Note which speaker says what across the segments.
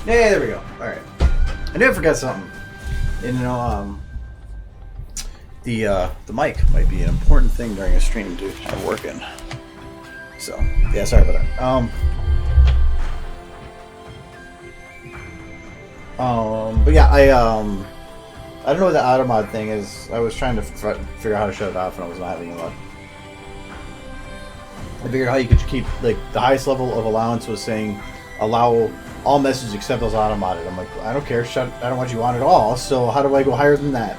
Speaker 1: Yeah, there we go. All right. I knew I forgot something. And, you know, the mic might be an important thing during a stream to have working. So, yeah, sorry about that. But yeah, I don't know what the auto mod thing is. I was trying to figure out how to shut it off, and I was not having any luck. I figured how you could keep, like, the highest level of allowance was saying allow all messages except those auto modded. I'm like, I don't care, I don't want you on at all, so how do I go higher than that?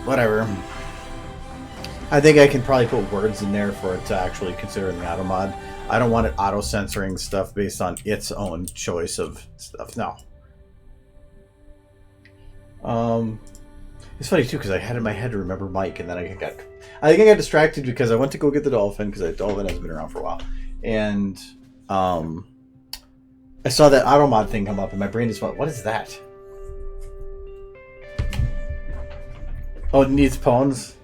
Speaker 1: Whatever. I think I can probably put words in there for it to actually consider the auto mod. I don't want it auto censoring stuff based on its own choice of stuff. No. It's funny too because I had in my head to remember Mike, and then I think I got distracted because I went to go get the dolphin because the dolphin hasn't been around for a while, and I saw that auto mod thing come up, and my brain just went, "What is that?" Oh, it needs pawns.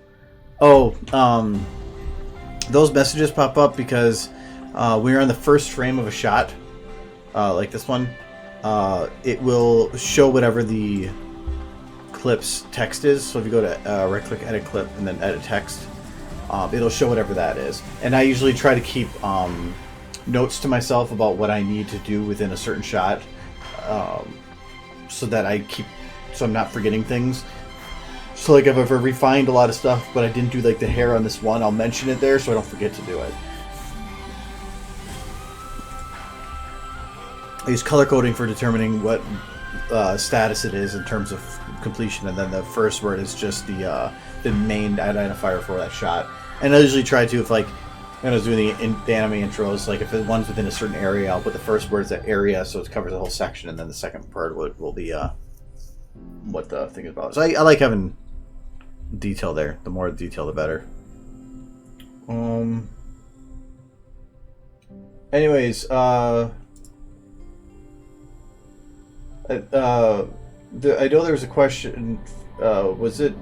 Speaker 1: Oh, those messages pop up because when you're on the first frame of a shot, like this one, it will show whatever the clip's text is. So if you go to right-click Edit Clip and then Edit Text, it'll show whatever that is. And I usually try to keep notes to myself about what I need to do within a certain shot, so that I'm not forgetting things. So like if I've ever refined a lot of stuff, but I didn't do like the hair on this one, I'll mention it there so I don't forget to do it. I use color coding for determining what status it is in terms of completion, and then the first word is just the main identifier for that shot. And I usually try to, if like when I was doing the anime intros, like if one's within a certain area, I'll put the first word as that area so it covers the whole section, and then the second part will be what the thing is about. So I like having detail there. The more detail, the better. Anyways, I know there was a question. Was it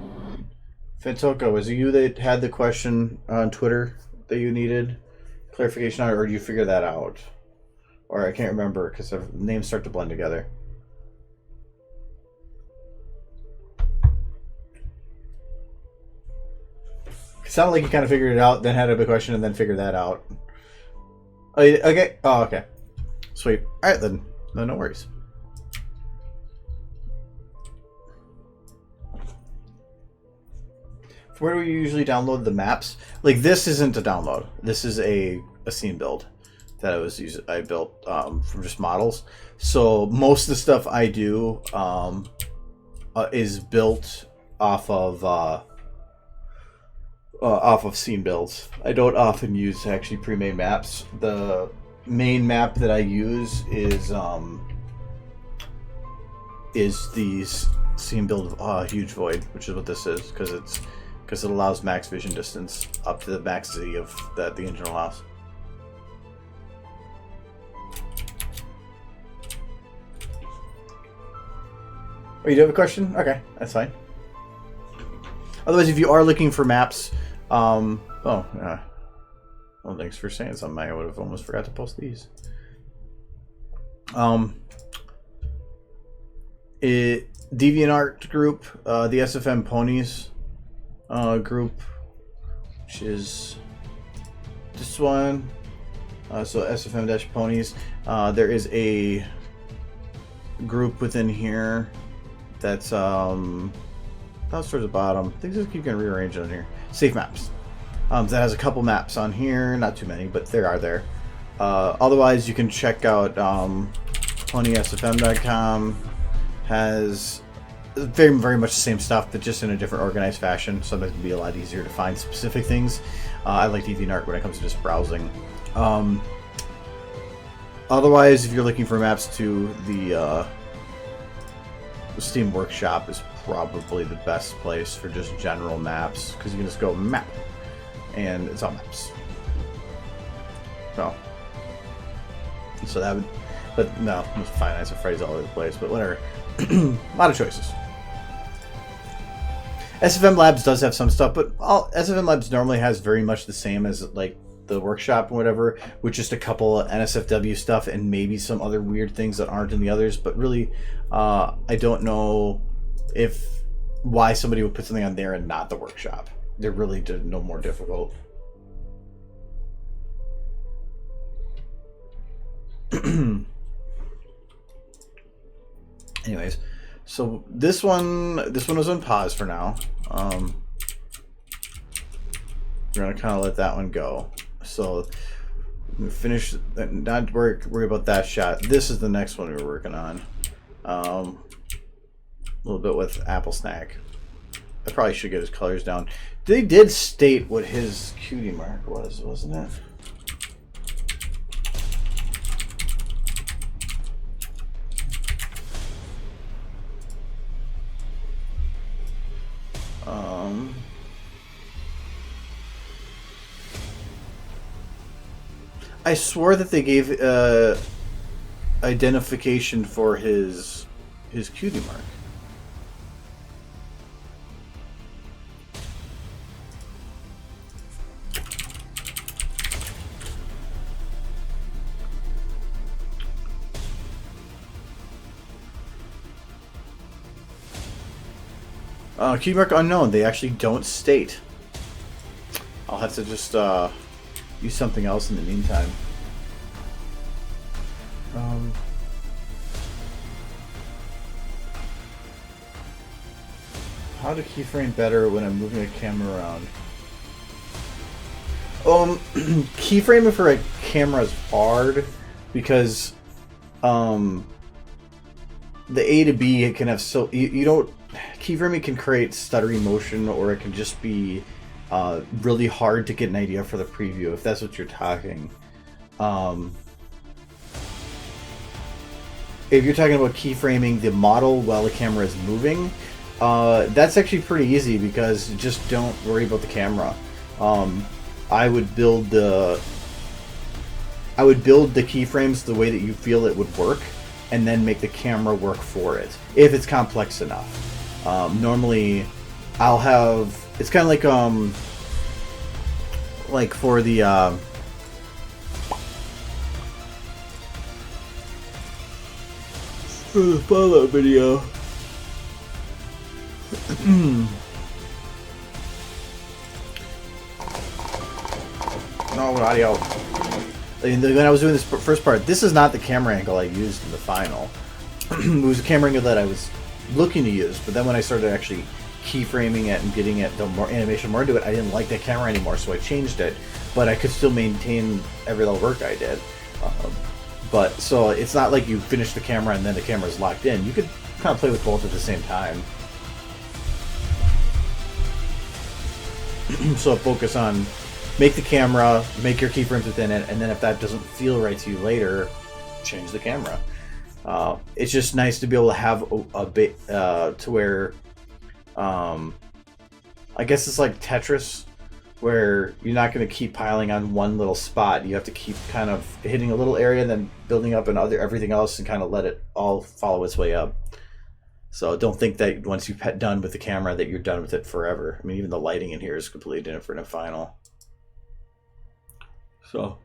Speaker 1: Fintoka? Was it you that had the question on Twitter that you needed clarification on, or did you figure that out? Or I can't remember because the names start to blend together. It sounded like you kind of figured it out, then had a big question, and then figured that out. Oh, okay. Oh, okay. Sweet. All right, then. No worries. Where do we usually download the maps? Like, this isn't a download. This is a scene build that I built from just models. So most of the stuff I do is built off of scene builds. I don't often use actually pre-made maps. The main map that I use is the scene build of Huge Void, which is what this is, because it allows max vision distance up to the max Z of that the engine allows. Oh, you do have a question? Okay, that's fine. Otherwise, if you are looking for maps, well, thanks for saying something. I would have almost forgot to post these. DeviantArt group, the SFM Ponies group, which is this one. So SFM-Ponies. There is a group within here that's down towards the bottom. I think this keep getting rearranged on here. Safe maps. That has a couple maps on here, not too many, but there are there. Otherwise, you can check out ponysfm.com. Has very, very much the same stuff, but just in a different organized fashion. Sometimes it can be a lot easier to find specific things. I like DeviantArt when it comes to just browsing. Otherwise, if you're looking for maps to the Steam Workshop is probably the best place for just general maps, because you can just go map, and it's all maps. So that would, but no, it's finite phrase all over the place, but whatever. A lot of choices. SFM Labs does have some stuff, but SFM Labs normally has very much the same as like the workshop and whatever, with just a couple of NSFW stuff and maybe some other weird things that aren't in the others. But really, I don't know why somebody would put something on there and not the workshop. They're really no more difficult. Anyways, so this one was on pause for now. We're gonna kind of let that one go. So we finish. Not worry about that shot. This is the next one we're working on. A little bit with Apple Snack. I probably should get his colors down. They did state what his cutie mark was, wasn't it? I swore that they gave identification for his cutie mark. Cutie mark unknown. They actually don't state. I'll have to just use something else in the meantime. How to keyframe better when I'm moving a camera around? Keyframing for a camera is hard because the A to B, it can have you don't. Keyframing can create stuttery motion, or it can just be really hard to get an idea for the preview, if that's what you're talking. If you're talking about keyframing the model while the camera is moving, that's actually pretty easy because just don't worry about the camera. I would build the keyframes the way that you feel it would work, and then make the camera work for it if it's complex enough. Normally, I'll have. It's kind of like for the Fallout video. No audio. When I was doing this first part, this is not the camera angle I used in the final. It was a camera angle that I was looking to use, but then when I started actually keyframing it and getting it the more animation more into it, I didn't like that camera anymore, so I changed it. But I could still maintain every little work I did. But so it's not like you finish the camera and then the camera's locked in. You could kind of play with both at the same time. So focus on make the camera, make your keyframes within it, and then if that doesn't feel right to you later, change the camera. It's just nice to be able to have a bit to where I guess it's like Tetris, where you're not going to keep piling on one little spot. You have to keep kind of hitting a little area and then building up everything else and kind of let it all follow its way up. So don't think that once you're done with the camera that you're done with it forever. I mean, even the lighting in here is completely different in final. So,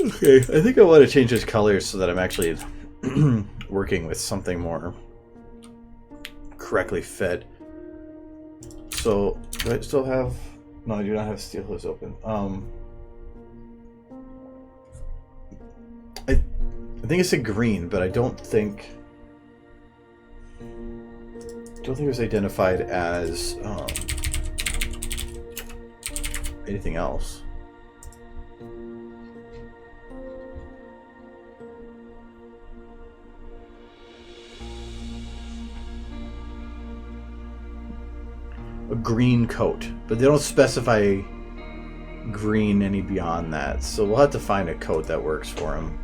Speaker 1: okay, I think I want to change his colors so that I'm actually working with something more correctly fed. So, do I still have... No, I do not have steel hose open. I think it's a green, but I don't think it was identified as anything else. A green coat, but they don't specify green any beyond that, so we'll have to find a coat that works for him.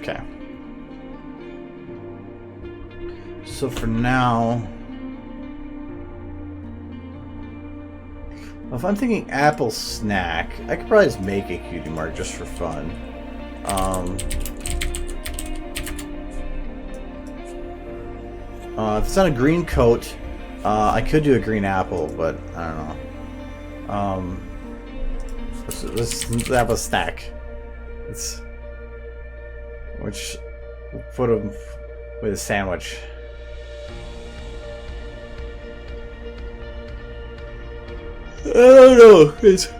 Speaker 1: Okay. So for now, if I'm thinking apple snack, I could probably just make a cutie mark just for fun. If it's on a green coat, I could do a green apple, but I don't know. Let's have a stack. Which we'll put them with a sandwich. I don't know. If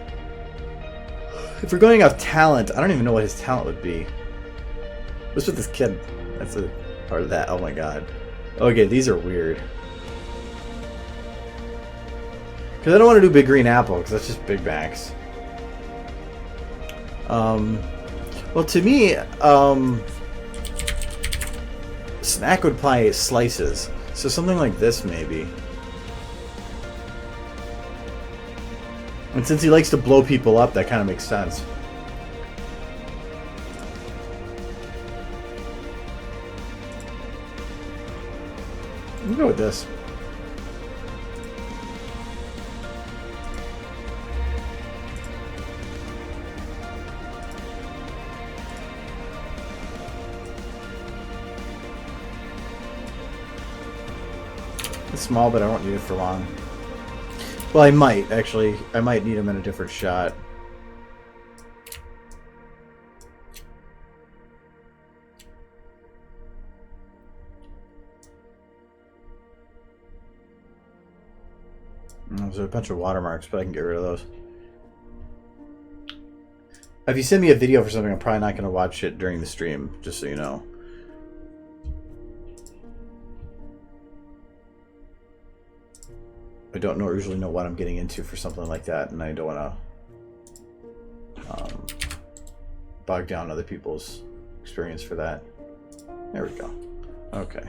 Speaker 1: we're going off talent, I don't even know what his talent would be. What's with this kid? That's a part of that. Oh my god. Okay, these are weird. Because I don't want to do Big Green Apple, because that's just Big Macs. Well, to me, snack would apply slices. So something like this, maybe. And since he likes to blow people up, that kind of makes sense. We'll go with this. It's small, but I won't need it for long. Well, I might, actually. I might need him in a different shot. There's a bunch of watermarks, but I can get rid of those. If you send me a video for something, I'm probably not going to watch it during the stream, just so you know. I don't usually know what I'm getting into for something like that, and I don't want to bog down other people's experience for that. There we go. Okay.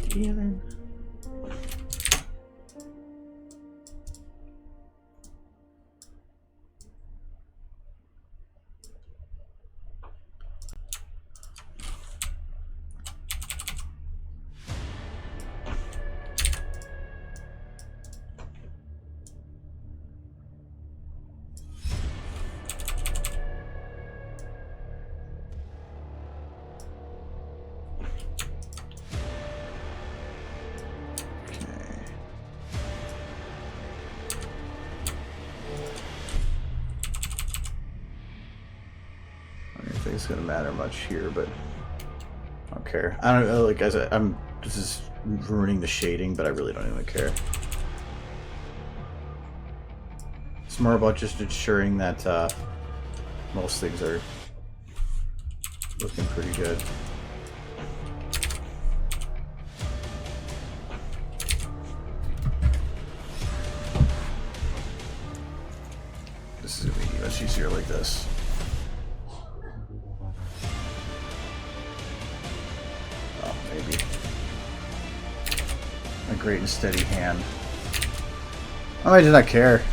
Speaker 1: Stealing. It's gonna matter much here, but I don't care. I don't know, like guys. This is ruining the shading, but I really don't even care. It's more about just ensuring that most things are looking pretty good. This is gonna be much easier like this. A great and steady hand. Oh, I do not care.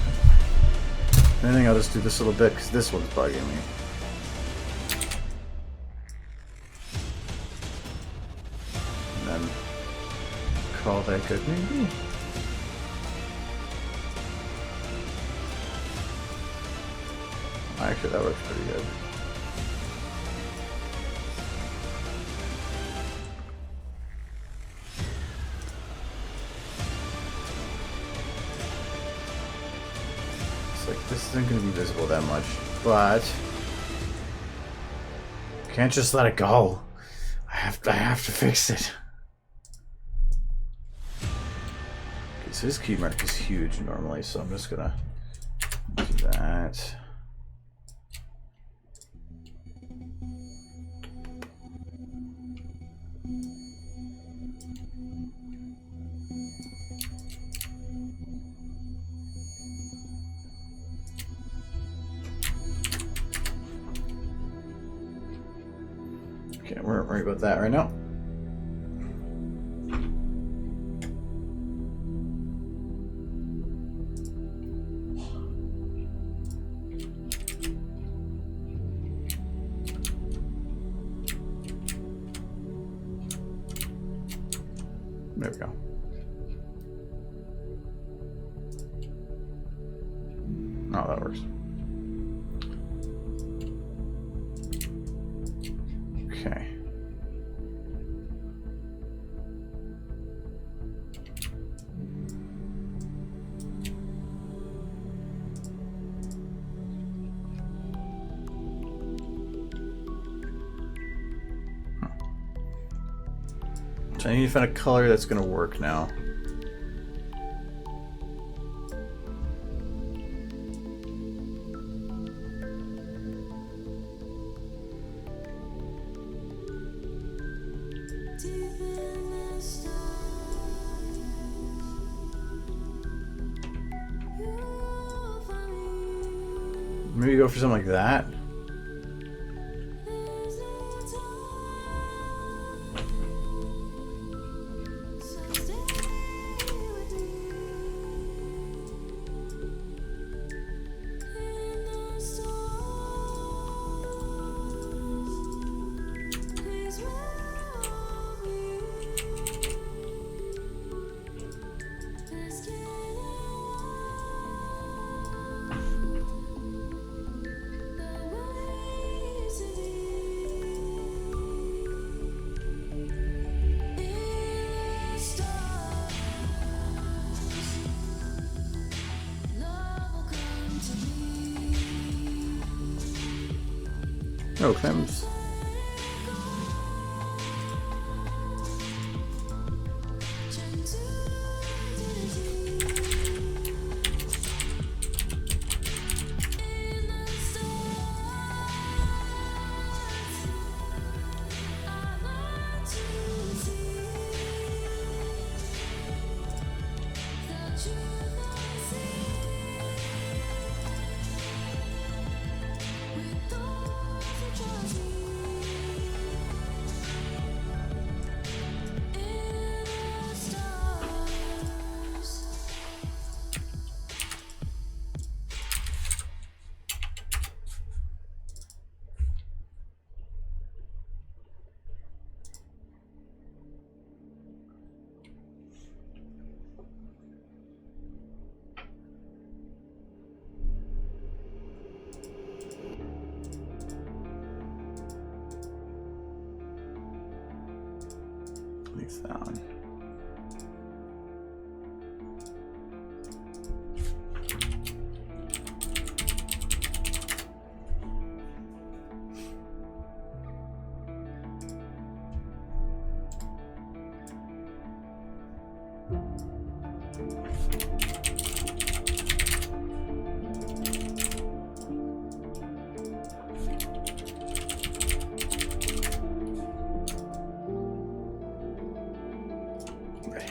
Speaker 1: If anything, I'll just do this little bit because this one's bugging me. And then call that good, maybe. Actually, that works pretty good. This isn't going to be visible that much, but can't just let it go. I have to fix it. Okay, so his key mark is huge normally, so I'm just gonna do that. Okay, we won't worry about that right now. There we go. Oh, that works. Okay. So I need to find a color that's going to work now. Maybe go for something like that. No claims. That one.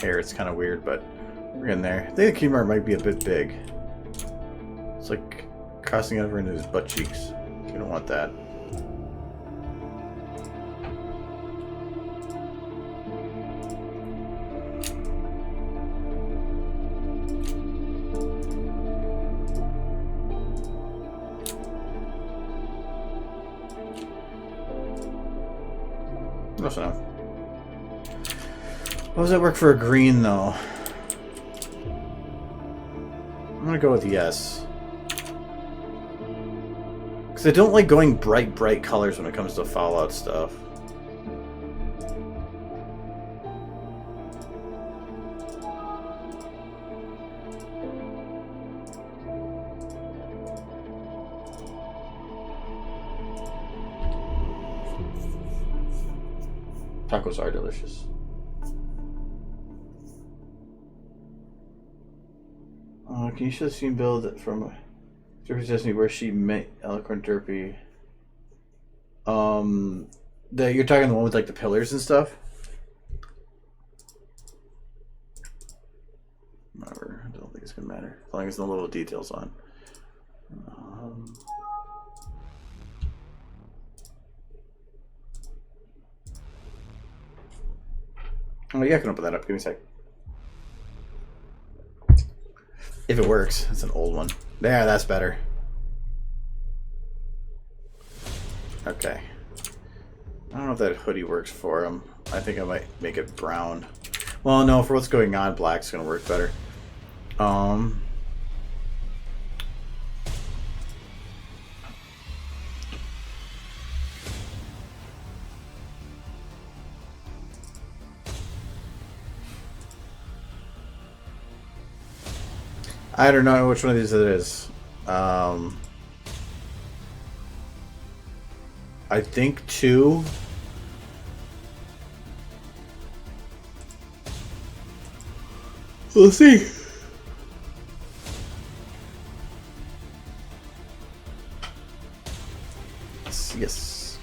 Speaker 1: Hair, it's kind of weird, but we're in there. I think the key mark might be a bit big. It's like crossing over into his butt cheeks. You don't want that. Close enough. How does that work for a green, though? I'm gonna go with yes. Because I don't like going bright colors when it comes to Fallout stuff. Tacos are delicious. Can you show the scene build from Derpy's Destiny where she met Eloquent Derpy? You're talking the one with like the pillars and stuff? Whatever, I don't think it's gonna matter. As long as the little details on. Oh yeah, I can open that up. Give me a sec. If it works. It's an old one. There, that's better. Okay. I don't know if that hoodie works for him. I think I might make it brown. Well, no, for what's going on, black's gonna work better. I don't know which one of these it is. I think 2. We'll see. Yes.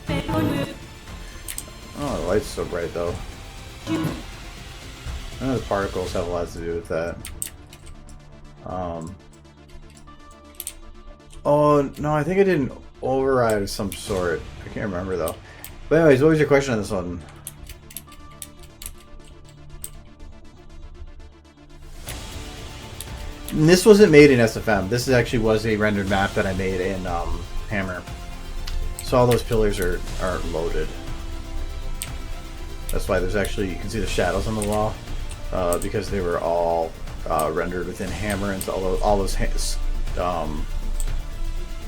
Speaker 1: Right. Oh, the light's so bright though. I know the particles have a lot to do with that. Oh, no, I think I did an override of some sort. I can't remember though. But anyways, what was your question on this one? And this wasn't made in SFM. This actually was a rendered map that I made in Hammer. So all those pillars are loaded. That's why there's actually, you can see the shadows on the wall, because they were all rendered within Hammer, and all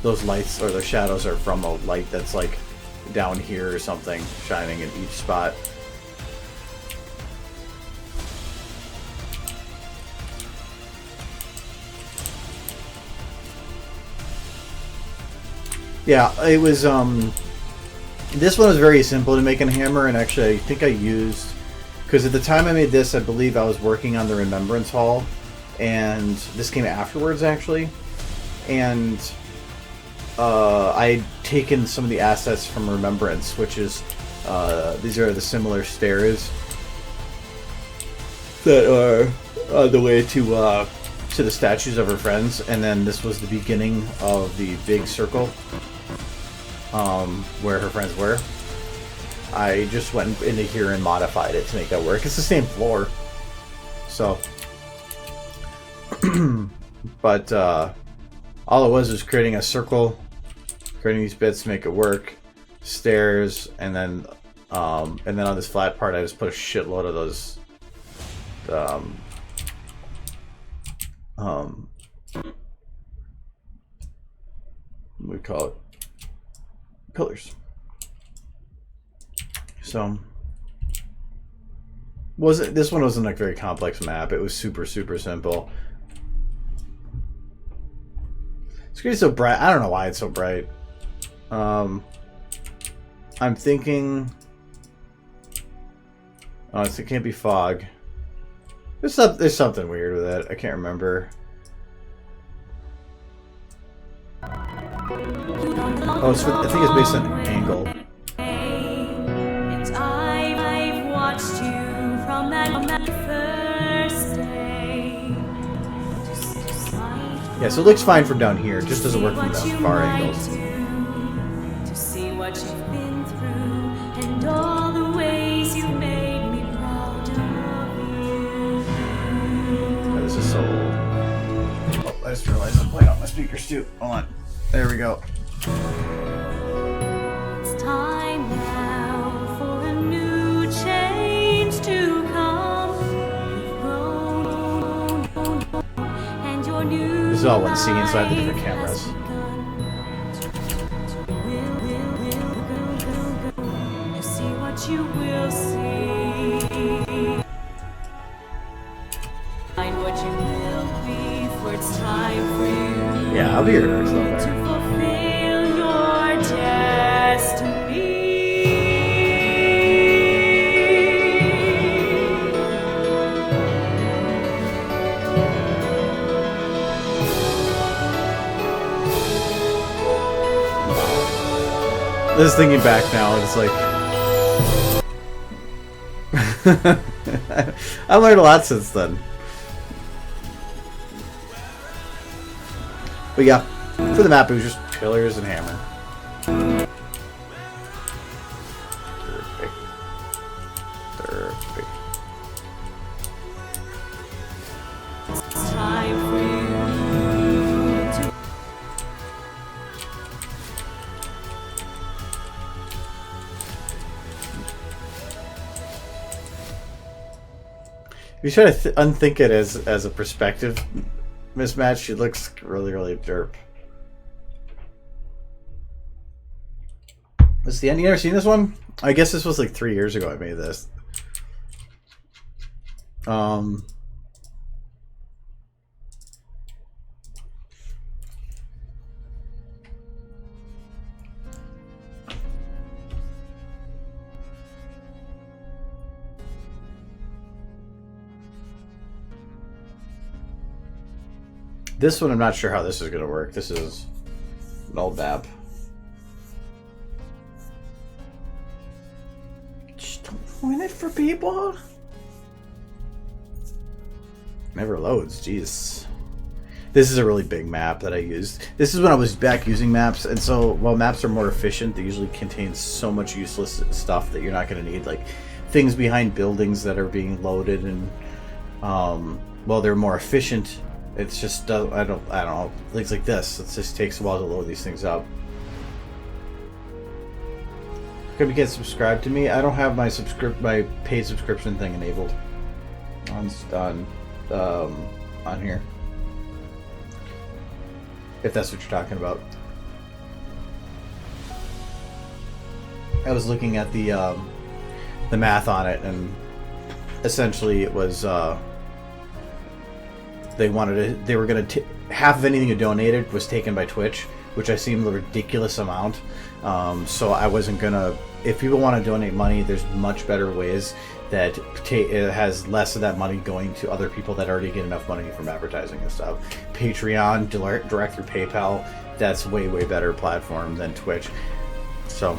Speaker 1: those lights or those shadows are from a light that's like down here or something, shining in each spot. Yeah, it was, this one was very simple to make in Hammer, and actually I think I used, because at the time I made this, I believe I was working on the Remembrance Hall, and this came afterwards actually, and I'd taken some of the assets from Remembrance, which is, these are the similar stairs that are on the way to the statues of her friends, and then this was the beginning of the big circle where her friends were. I just went into here and modified it to make that work. It's the same floor, so but all it was creating a circle, creating these bits to make it work, stairs, and then on this flat part I just put a shitload of those what we call it, pillars. So this one wasn't a very complex map. It was super simple. It's so bright. I don't know why it's so bright. I'm thinking, oh, it can't be fog. There's something weird with it. I can't remember. Oh, I think it's based on angle.
Speaker 2: And I've watched you from that first day.
Speaker 1: Yeah, so it looks fine from down here. It just doesn't work from the far angles.
Speaker 2: To see what you've been through and all the ways you made me proud of you.
Speaker 1: Oh, this is so old. Oh, I just realized I'm playing on my speakers too. Hold on. There we go.
Speaker 2: It's time now for a new change to come. And your new
Speaker 1: This is all one scene, so I have the different cameras.
Speaker 2: You see what you will see. Find what you will be, for it's time for you.
Speaker 1: Yeah, I'll be here next time.
Speaker 2: To fulfill your destiny.
Speaker 1: Just thinking back now, it's like I learned a lot since then. But yeah, for the map, it was just pillars and hammer.
Speaker 2: It's time
Speaker 1: you try to unthink it as a perspective mismatch, she looks really derp. What's the end? You ever seen this one? I guess this was like 3 years ago I made this. This one I'm not sure how this is gonna work. This is an old map. Just don't ruin it for people. Never loads, jeez. This is a really big map that I used. This is when I was back using maps, and so while maps are more efficient, they usually contain so much useless stuff that you're not going to need, like things behind buildings that are being loaded, and while they're more efficient, it's just I don't know, things like this. It just takes a while to load these things up. Could you get subscribed to me? I don't have my paid subscription thing enabled on here. If that's what you're talking about. I was looking at the math on it, and essentially it was they were gonna half of anything you donated was taken by Twitch, which I seemed a ridiculous amount. So I wasn't gonna. If people want to donate money, there's much better ways that it has less of that money going to other people that already get enough money from advertising and stuff. Patreon, direct through PayPal, that's way better platform than Twitch. So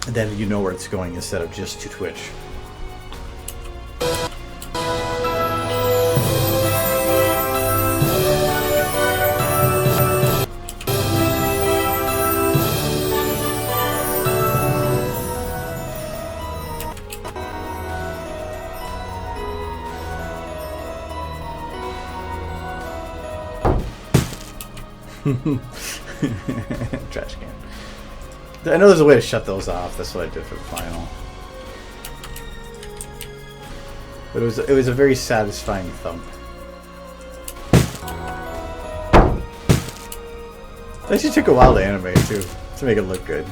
Speaker 1: then you know where it's going instead of just to Twitch. Trash can. I know there's a way to shut those off. That's what I did for the final. But it was a very satisfying thump. It actually took a while to animate too, to make it look good.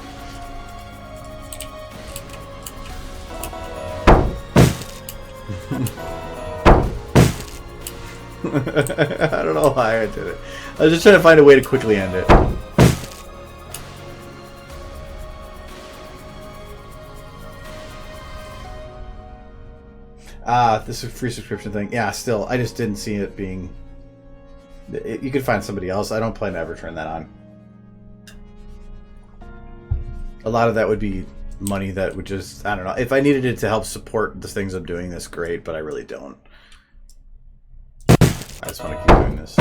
Speaker 1: I don't know why I did it. I was just trying to find a way to quickly end it. This is a free subscription thing. Yeah, still, I just didn't see it being... You could find somebody else. I don't plan to ever turn that on. A lot of that would be money that would just... I don't know. If I needed it to help support the things I'm doing, that's great, but I really don't. I just want to keep doing this.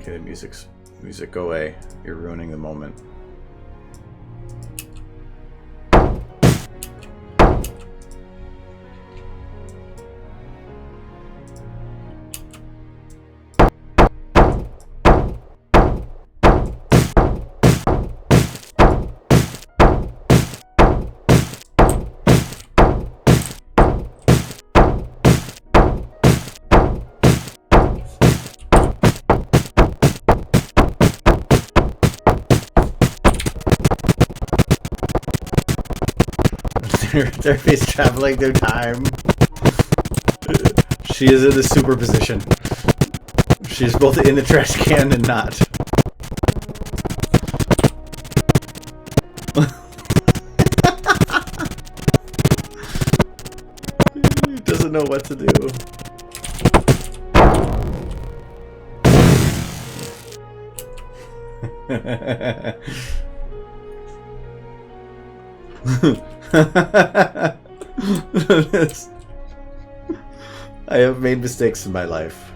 Speaker 1: Okay, music, go away. You're ruining the moment. Their face traveling through time. She is in the superposition. She's both in the trash can and not. He doesn't know what to do. I have made mistakes in my life.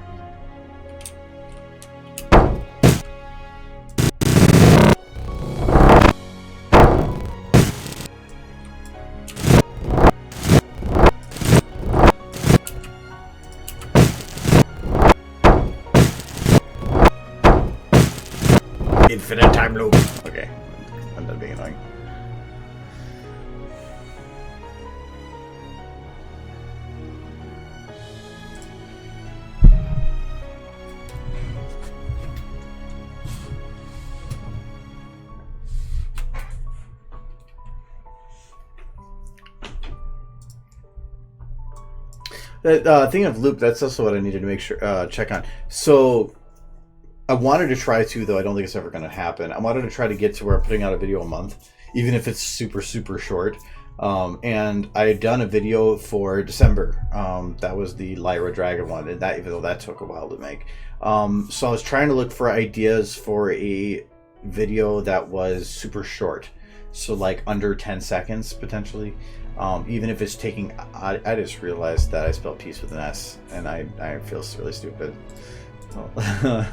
Speaker 1: Infinite time loop. Okay, I'm done being annoying. Thinking of loop, that's also what I needed to make sure check on. So I wanted to try to, though I don't think it's ever going to happen. I wanted to try to get to where I'm putting out a video a month, even if it's super short. And I had done a video for December. That was the Lyra Dragon one, and that, even though that took a while to make. So I was trying to look for ideas for a video that was super short, so like under 10 seconds potentially. Even if it's taking, I just realized that I spelled peace with an S, and I feel really stupid. Oh.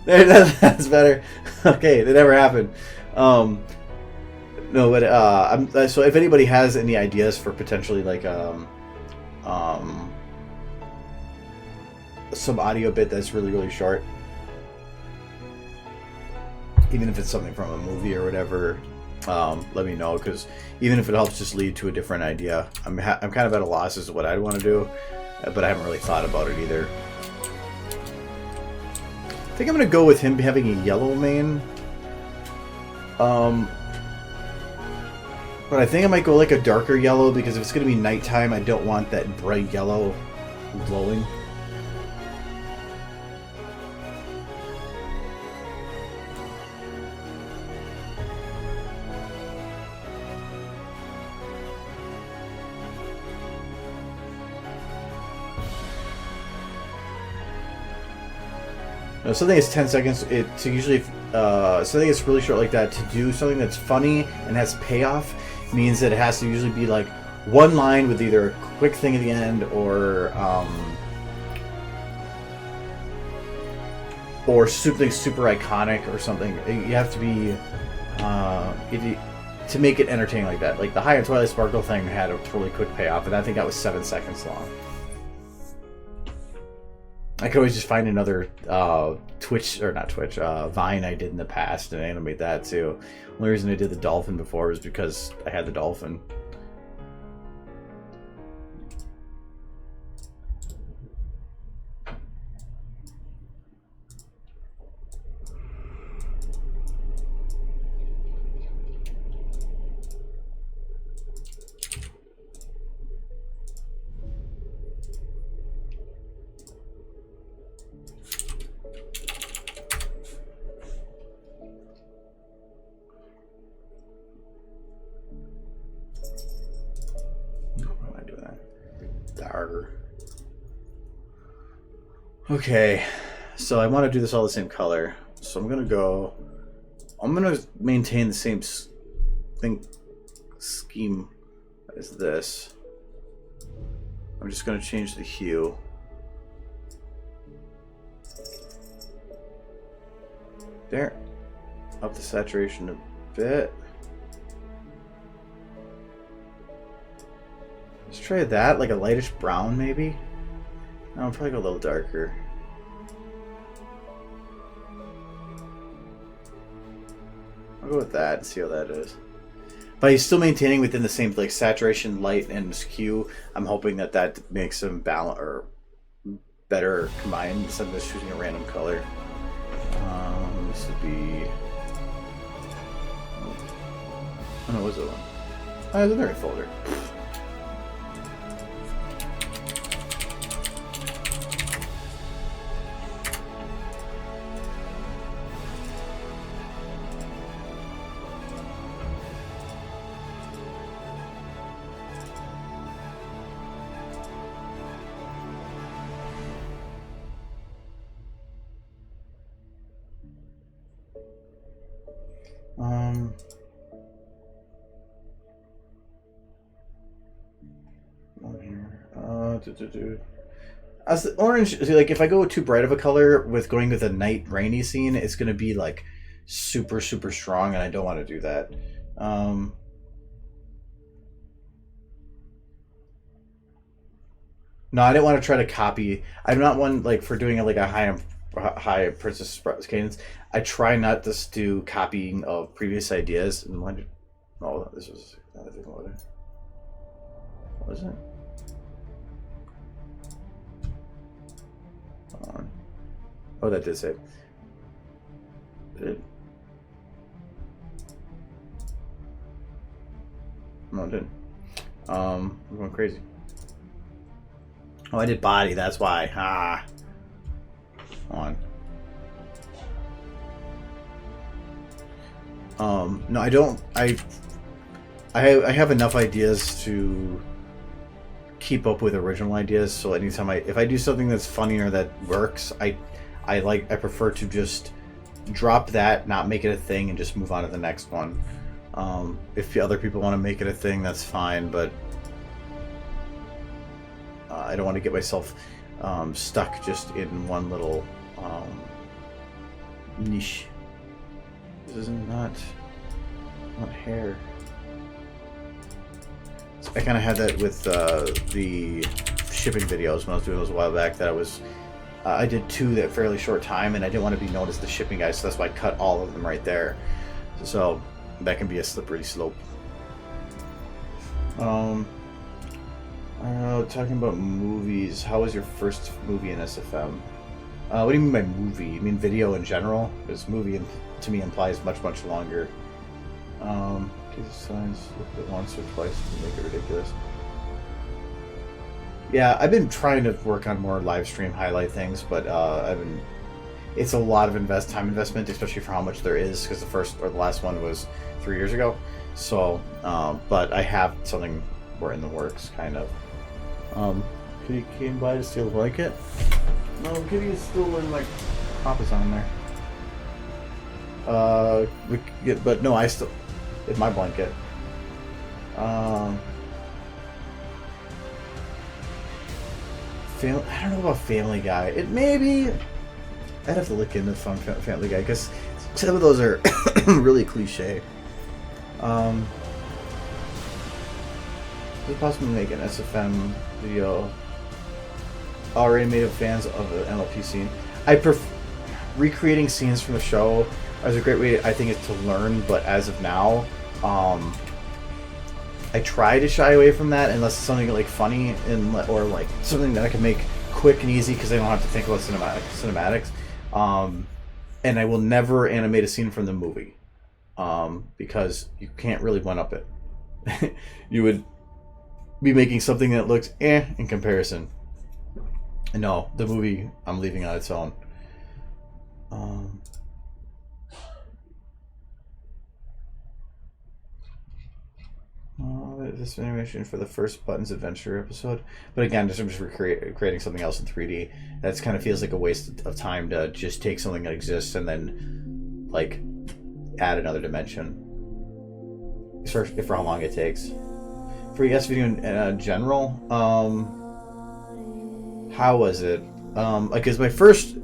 Speaker 1: That's better. Okay, that never happened. No, but so if anybody has any ideas for potentially like some audio bit that's really short, even if it's something from a movie or whatever, let me know, because even if it helps just lead to a different idea, I'm kind of at a loss as to what I'd want to do, but I haven't really thought about it either. I think I'm gonna go with him having a yellow mane. But I think I might go like a darker yellow, because if it's gonna be nighttime, I don't want that bright yellow glowing. Something that's 10 seconds, to usually, something that's really short like that, to do something that's funny and has payoff, means that it has to usually be like one line with either a quick thing at the end or something super iconic or something. You have to be, to make it entertaining like that. Like the High and Twilight Sparkle thing had a totally quick payoff, and I think that was 7 seconds long. I could always just find another Vine I did in the past and animate that too. The only reason I did the dolphin before was because I had the dolphin. Okay, so I want to do this all the same color, so I'm gonna maintain the same scheme as this. I'm just gonna change the hue. There, up the saturation a bit. Let's try that, like a lightish brown maybe. No, I'll probably go a little darker. I'll go with that and see how that is. But he's still maintaining within the same like saturation, light, and hue. I'm hoping that that makes them balance or better combined instead of just choosing a random color. This would be. Oh no, what's that one? Oh, there's another folder. As the orange, like if I go too bright of a color with going with a night rainy scene, it's going to be like super strong, and I don't want to do that. No, I didn't want to try to copy. I'm not one like for doing like a high Princess cadence. I try not to do copying of previous ideas. And why did, oh, this was another thing. What was it? Hold on. Oh, that did save. Did it? No, it didn't. I'm going crazy. Oh, I did body. That's why. Ah. On. No, I don't. I have enough ideas to keep up with original ideas. So anytime if I do something that's funny or that works, I prefer to just drop that, not make it a thing, and just move on to the next one. If other people want to make it a thing, that's fine, but I don't want to get myself stuck just in one little niche. This is not hair. So I kind of had that with the shipping videos when I was doing those a while back. That I did 2 that fairly short time, and I didn't want to be known as the shipping guy, so that's why I cut all of them right there. So that can be a slippery slope. I don't know, talking about movies, how was your first movie in SFM? What do you mean by movie? You mean video in general? Because movie to me implies much, much longer. These signs look at once or twice to make it ridiculous. Yeah, I've been trying to work on more live stream highlight things, but it's a lot of time investment, especially for how much there is, because the first or the last one was 3 years ago. So, but I have something more in the works, kind of. Kitty came by to steal the blanket. No, Kitty is still in like Papa's on there. But no, it's my blanket. I don't know about Family Guy. It maybe I'd have to look into Family Guy because some of those are really cliche. Could possibly make an SFM video already made of fans of the NLP scene. I prefer recreating scenes from the show as a great way, I think, is to learn, but as of now, I try to shy away from that unless it's something like funny or like something that I can make quick and easy because I don't have to think about cinematics. And I will never animate a scene from the movie because you can't really one up it. You would be making something that looks in comparison. No, the movie I'm leaving on its own. This animation for the first Buttons Adventure episode, but again, I'm just creating something else in 3D. That kind of feels like a waste of time to just take something that exists and then like add another dimension. For how long it takes. For yes video in general, how was it? Because my first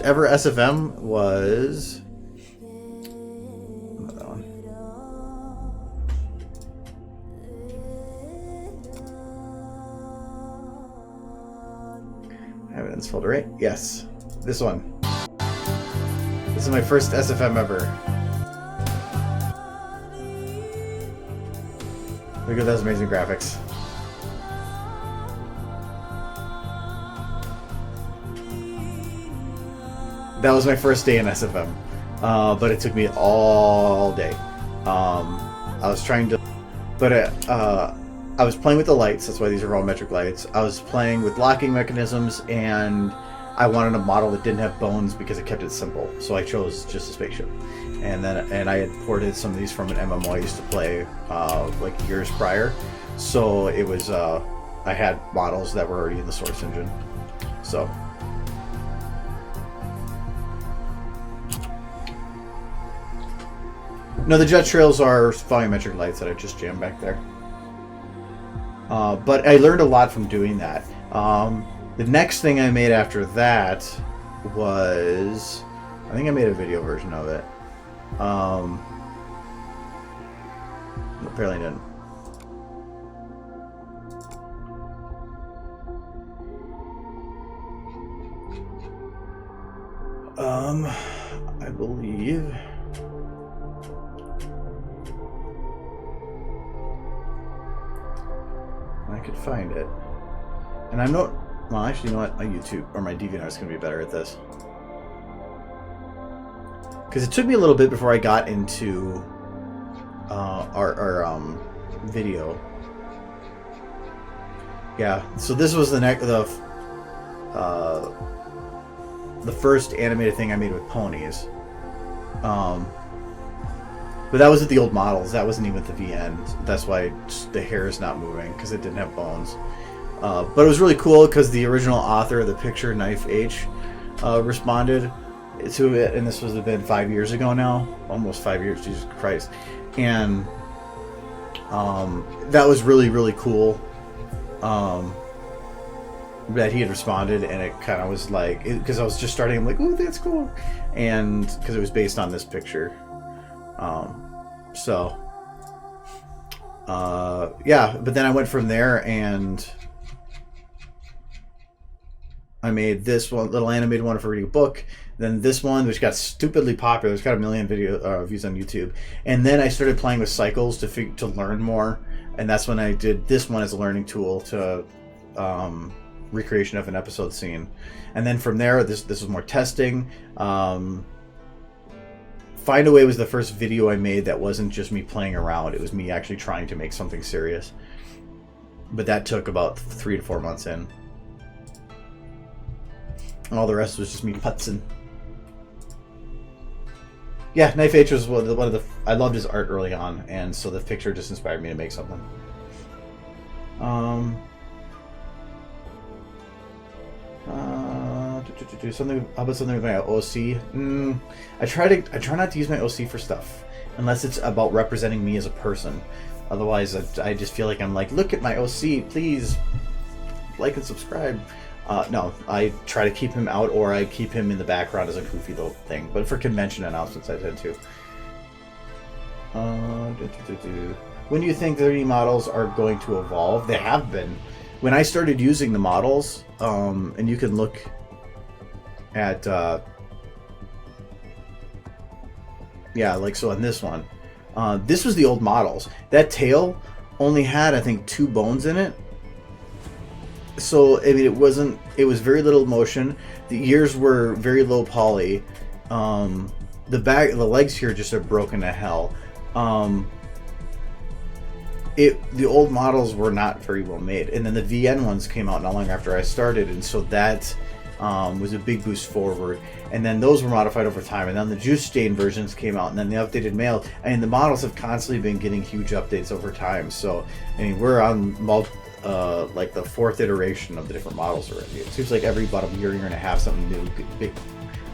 Speaker 1: ever SFM was that one. I have it in this folder, right? Yes, this one. This is my first SFM ever. Look at those amazing graphics. That was my first day in SFM, but it took me all day. I was trying to, but I was playing with the lights. That's why these are all metric lights. I was playing with locking mechanisms, and I wanted a model that didn't have bones because it kept it simple. So I chose just a spaceship, and I had ported some of these from an MMO I used to play like years prior. So it was I had models that were already in the source engine. So. No, the jet trails are volumetric lights that I just jammed back there. But I learned a lot from doing that. The next thing I made after that was... I think I made a video version of it. Apparently didn't. I believe... I could find it. And I'm not... Well, actually, you know what? My YouTube or my DeviantArt is going to be better at this. Because it took me a little bit before I got into our video. Yeah, so this was the first animated thing I made with ponies. But that was with the old models. That wasn't even with the VN. That's why the hair is not moving, because it didn't have bones. But it was really cool because the original author of the picture, Knife H, responded to it, and this was been 5 years ago now, almost 5 years. Jesus Christ! And that was really, really cool. That he had responded, and it kind of was like, because I was just starting, I'm like, oh, that's cool, and because it was based on this picture. Yeah, but then I went from there and I made this one little animated one for reading a book. Then this one, which got stupidly popular, it's got 1 million video views on YouTube. And then I started playing with cycles to learn more, and that's when I did this one as a learning tool to recreation of an episode scene. And then from there, this was more testing. Find a Way was the first video I made that wasn't just me playing around. It was me actually trying to make something serious. But that took about 3 to 4 months in. And all the rest was just me putzing. Yeah, Knife H was one of the... I loved his art early on, and so the picture just inspired me to make something. Something. How about something with my OC? I try not to use my OC for stuff unless it's about representing me as a person. Otherwise, I just feel like I'm like, look at my OC, please like and subscribe. No, I try to keep him out, or I keep him in the background as a goofy little thing. But for convention announcements, I tend to. When do you think 3D models are going to evolve? They have been. When I started using the models, and you can look at, yeah, like so on this one, this was the old models. That tail only had, I think, 2 bones in it. So, I mean, it was very little motion. The ears were very low poly. The legs here just are broken to hell. The old models were not very well made, and then the VN ones came out not long after I started, and so that was a big boost forward. And then those were modified over time, and then the juice stain versions came out, and then the updated male, and the models have constantly been getting huge updates over time. So I mean, we're on like the 4th iteration of the different models already. It seems like every about a year, you're going to have something new, big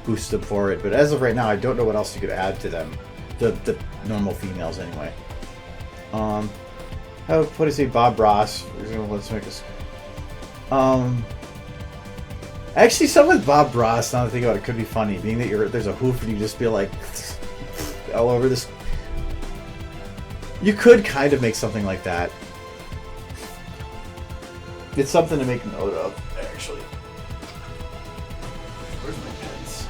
Speaker 1: boost them for it. But as of right now, I don't know what else you could add to them, the normal females anyway. What do you say, Bob Ross? Let's make this. Actually, something with Bob Ross, now that I think about it, could be funny. Being that there's a hoof and you just feel like all over this. You could kind of make something like that. It's something to make note of, actually. Where's my pens?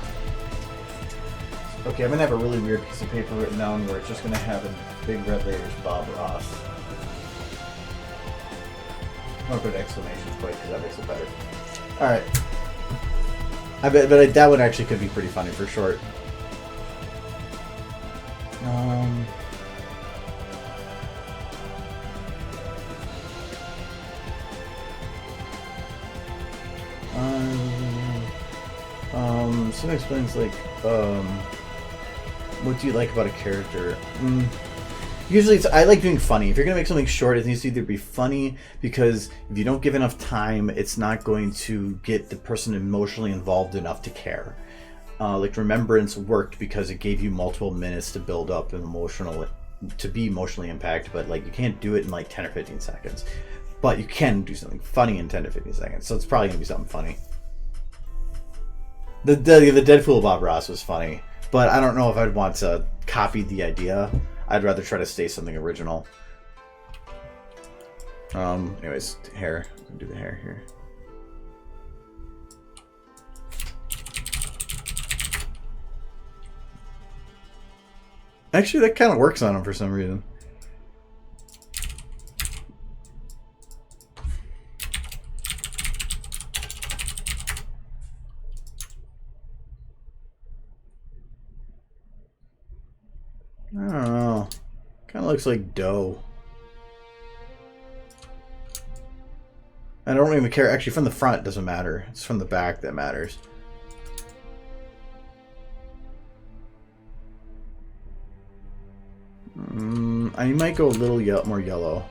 Speaker 1: Okay, I'm gonna have a really weird piece of paper written down where it's just gonna have in big red letters Bob Ross. I'm gonna put an exclamation point because that makes it better. Alright. I bet, but that one actually could be pretty funny for short. Something explains like, what do you like about a character? Usually I like doing funny. If you're going to make something short, it needs to either be funny, because if you don't give enough time, it's not going to get the person emotionally involved enough to care. Like Remembrance worked because it gave you multiple minutes to build up and to be emotionally impacted, but like you can't do it in like 10 or 15 seconds. But you can do something funny in 10 to 15 seconds, so it's probably going to be something funny. The Deadpool Bob Ross was funny, but I don't know if I'd want to copy the idea. I'd rather try to stay something original. Anyways, hair. I'm gonna do the hair here. Actually, that kind of works on him for some reason. I don't know. Kind of looks like dough. I don't even care. Actually, from the front it doesn't matter. It's from the back that matters. I might go a little more yellow.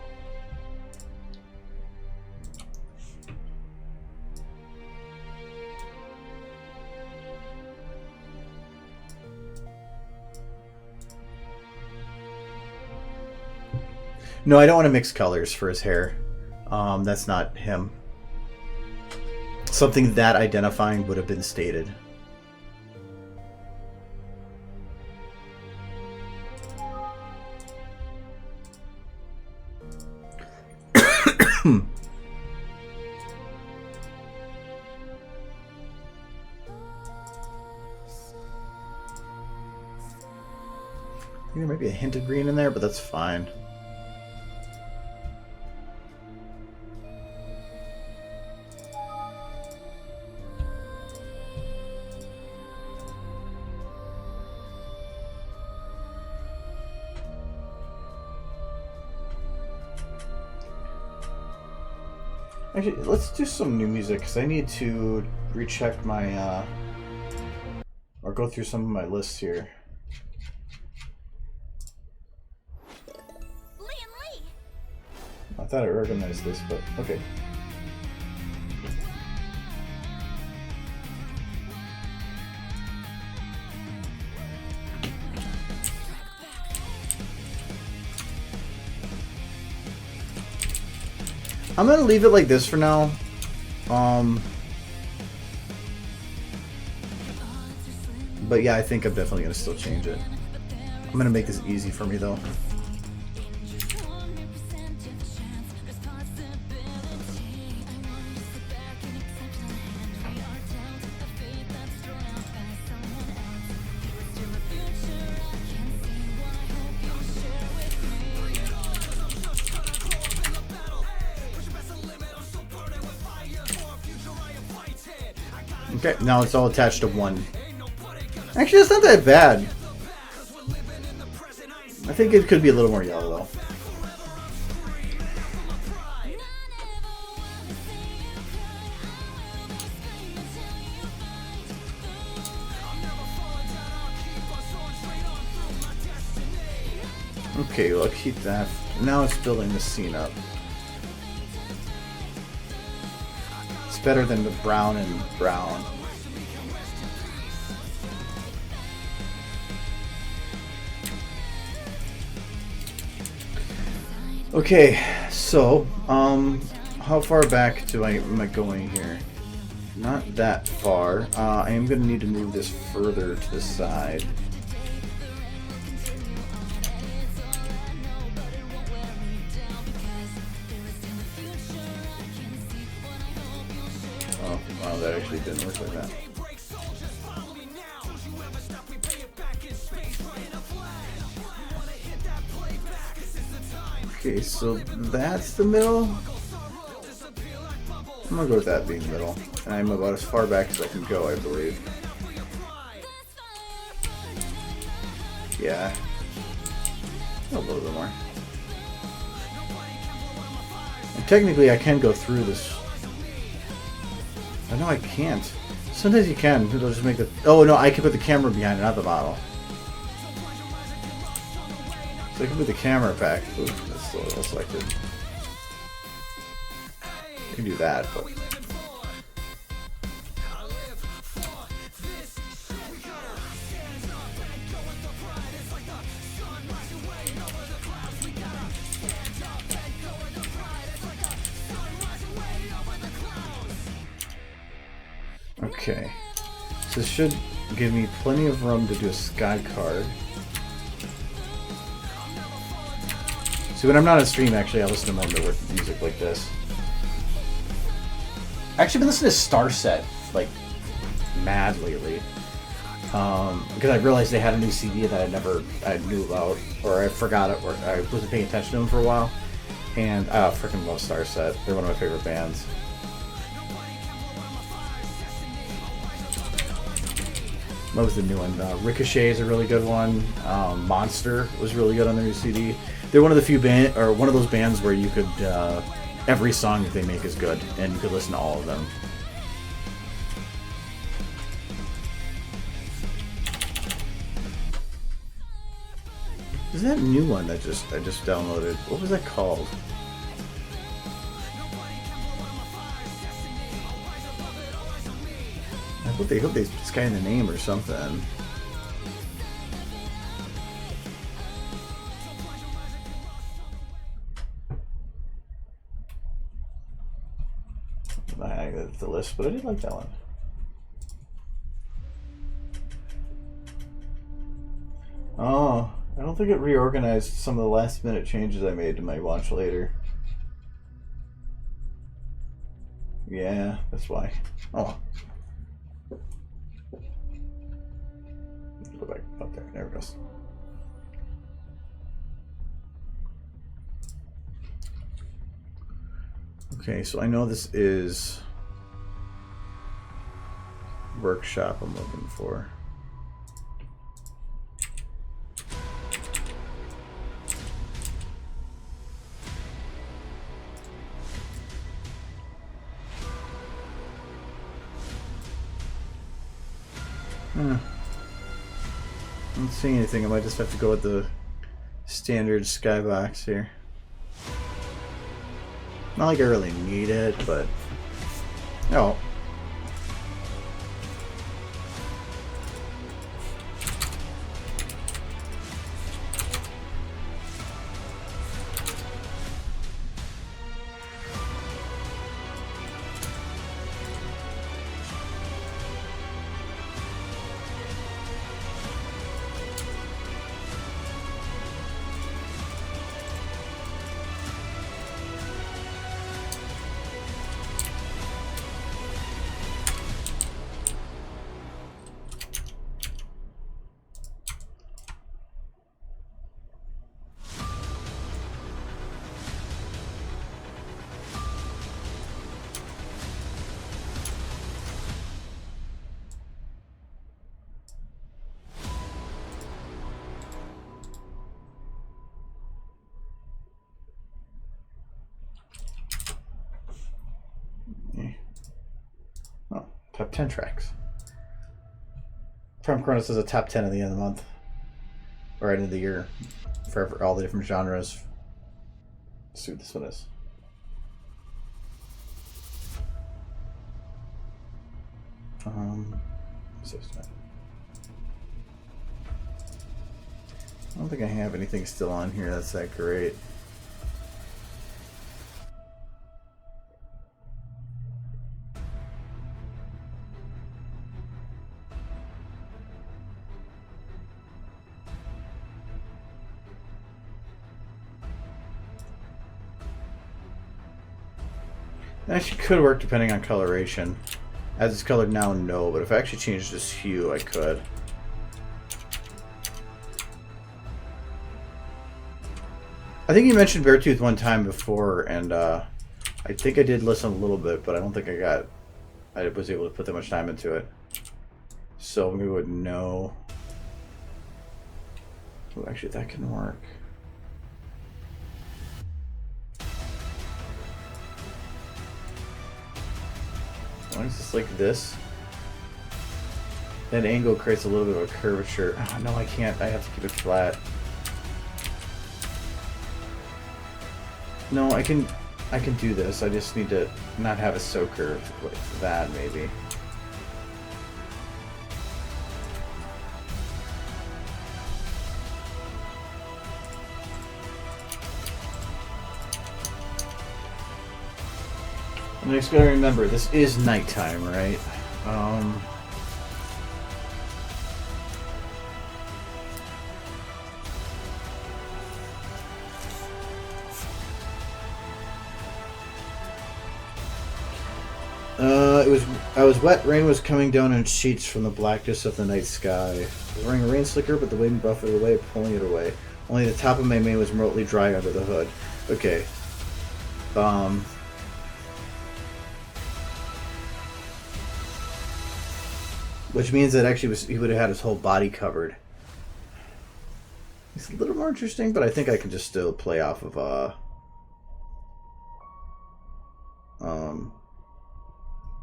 Speaker 1: No, I don't want to mix colors for his hair. That's not him. Something that identifying would have been stated. I think there might be a hint of green in there, but that's fine. Actually, let's do some new music, because I need to recheck my, or go through some of my lists here.
Speaker 3: Lee.
Speaker 1: I thought I recognized this, but okay. I'm gonna leave it like this for now. But yeah, I think I'm definitely gonna still change it. I'm gonna make this easy for me though. Okay, now it's all attached to one. Actually, that's not that bad. I think it could be a little more yellow, though. Okay, well, I'll keep that. Now it's building the scene up. It's better than the brown and brown. Okay, so, how far back am I going here? Not that far. I am going to need to move this further to the side. Oh, wow, that actually didn't work like that. Okay, so that's the middle. I'm gonna go with that being middle. And I'm about as far back as I can go, I believe. Yeah. A little bit more. And technically I can go through this. Oh, no, I can't. Sometimes you can. It'll just make the... Oh, no, I can put the camera behind it, not the model. So I can put the camera back. Ooh, that's still selected. I can do that, but... Okay. So this should give me plenty of room to do a sky card. See, when I'm not on stream, actually, I listen to more music like this. I've actually been listening to Star Set, like, mad lately. Because I realized they had a new CD that I knew about, or I forgot it, or I wasn't paying attention to them for a while. And I freaking love Star Set. They're one of my favorite bands. What was the new one? Ricochet is a really good one. Monster was really good on their new CD. They're one of the few one of those bands where you could every song that they make is good, and you could listen to all of them. Is that new one that I just downloaded? What was that called? I hope they it's kind of the name or something. I got the list, but I did like that one. Oh, I don't think it reorganized some of the last minute changes I made to my watch later. Yeah, that's why. Oh. Go back up there. There it goes. Okay, so I know this is workshop I'm looking for. I don't see anything. I might just have to go with the standard skybox here. Not like I really need it, but oh. Top 10 tracks. Prime Chronos is a top 10 at the end of the month. Or end of the year. For all the different genres. Let's see what this one is. I don't think I have anything still on here that's that great. It actually could work depending on coloration. As it's colored now, no, but if I actually changed this hue, I could. I think you mentioned Beartooth one time before, and I think I did listen a little bit, but I don't think I was able to put that much time into it. So we would know. Oh, actually, that can work. Why is this like this? That angle creates a little bit of a curvature. Oh, no, I can't. I have to keep it flat. No, I can do this. I just need to not have it so curved like that, maybe. And I just gotta remember, this is nighttime, right? I was wet, rain was coming down in sheets from the blackness of the night sky. I was wearing a rain slicker, but the wind buffeted it away, pulling it away. Only the top of my mane was remotely dry under the hood. Okay. Which means that actually he would have had his whole body covered. It's a little more interesting, but I think I can just still play off of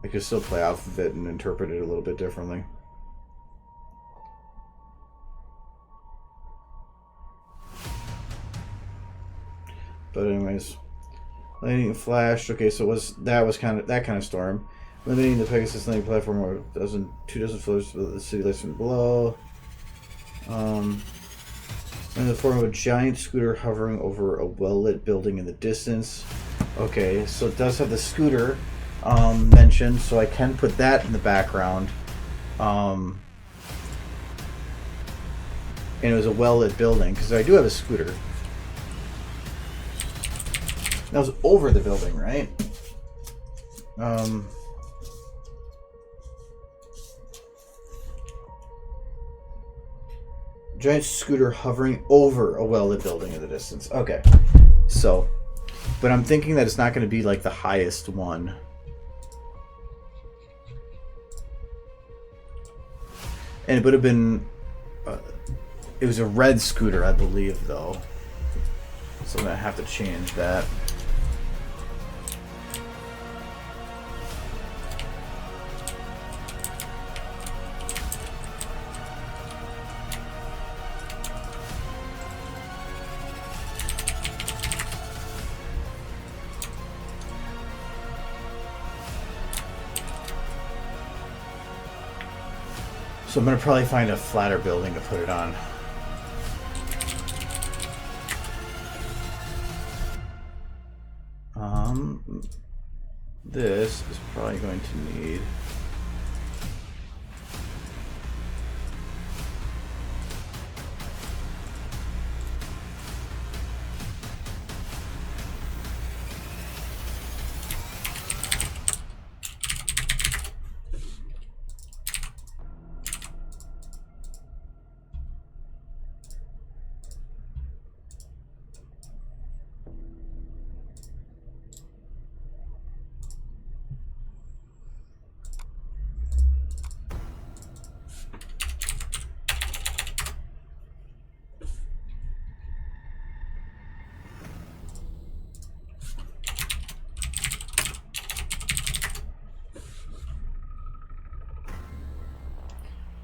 Speaker 1: I could still play off of it and interpret it a little bit differently. But anyways, lightning flashed. Okay, so that was kind of storm. Limiting the Pegasus landing platform or 2 dozen floors of the city lights from below. In the form of a giant scooter hovering over a well-lit building in the distance. Okay, so it does have the scooter mentioned, so I can put that in the background. And it was a well-lit building, because I do have a scooter. That was over the building, right? Giant scooter hovering over a well-lit building in the distance. Okay. So, but I'm thinking that it's not going to be like the highest one. And it would have been... it was a red scooter, I believe, though. So I'm going to have to change that. So I'm going to probably find a flatter building to put it on. This is probably going to need...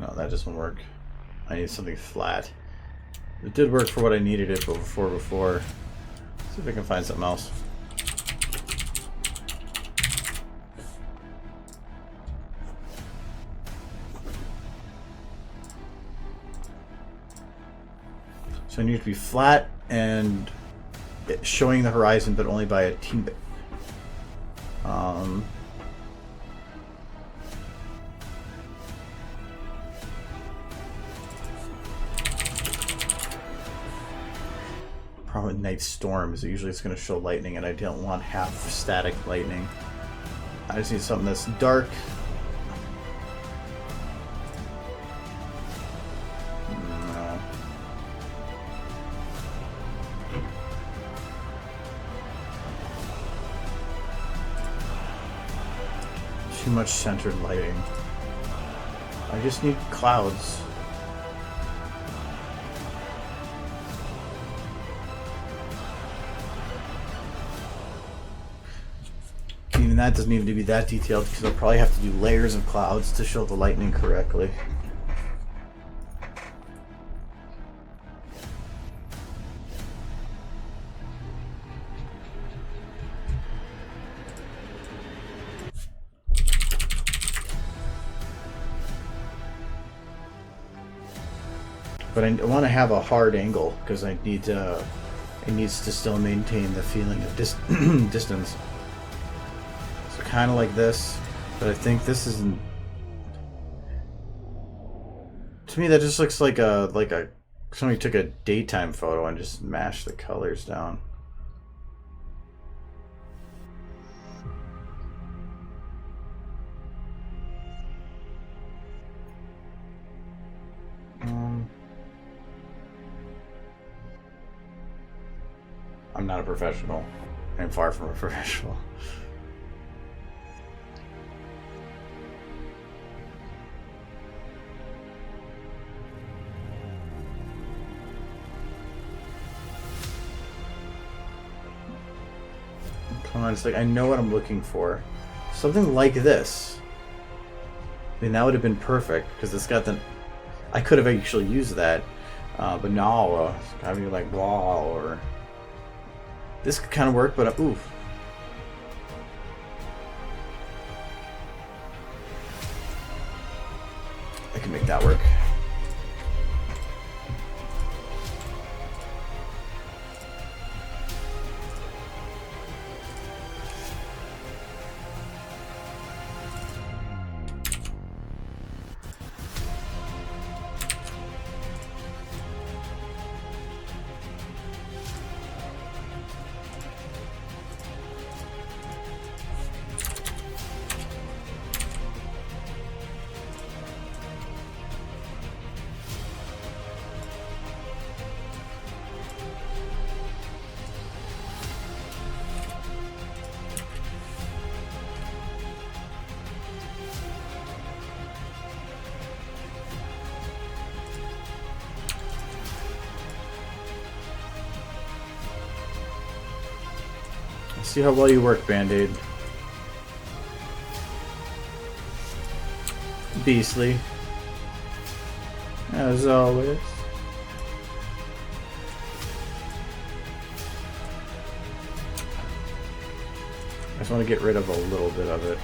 Speaker 1: No, that doesn't work. I need something flat. It did work for what I needed it before. See if I can find something else. So I need to be flat and showing the horizon, but only by a teeny bit. Problem with Night Storm is usually it's going to show lightning, and I don't want half static lightning. I just need something that's dark. No. Too much centered lighting. I just need clouds. Even that doesn't need to be that detailed because I'll probably have to do layers of clouds to show the lightning correctly. But I want to have a hard angle because I need it needs to still maintain the feeling of distance. So kind of like this, but I think this isn't. To me, that just looks like somebody took a daytime photo and just mashed the colors down. I'm not a professional. I'm far from a professional. Come on, it's like I know what I'm looking for. Something like this. I mean, that would have been perfect because it's got the. I could have actually used that, but no, it's gotta be like wall or. This could kind of work, but ooh. I can make that work. See how well you work, Band-Aid. Beastly. As always. I just want to get rid of a little bit of it.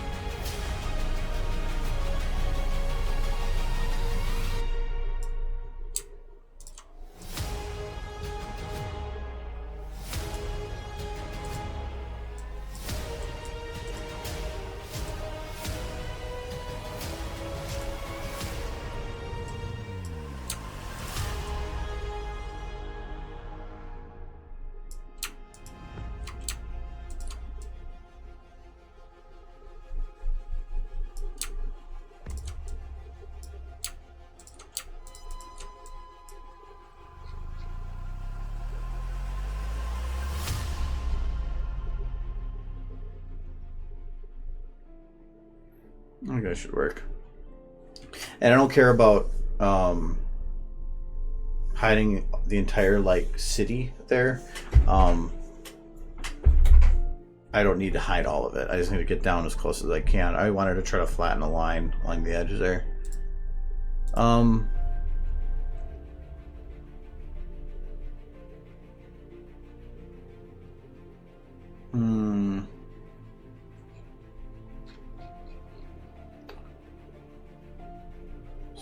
Speaker 1: I think that should work. And I don't care about hiding the entire like city there. I don't need to hide all of it. I just need to get down as close as I can. I wanted to try to flatten a line along the edges there.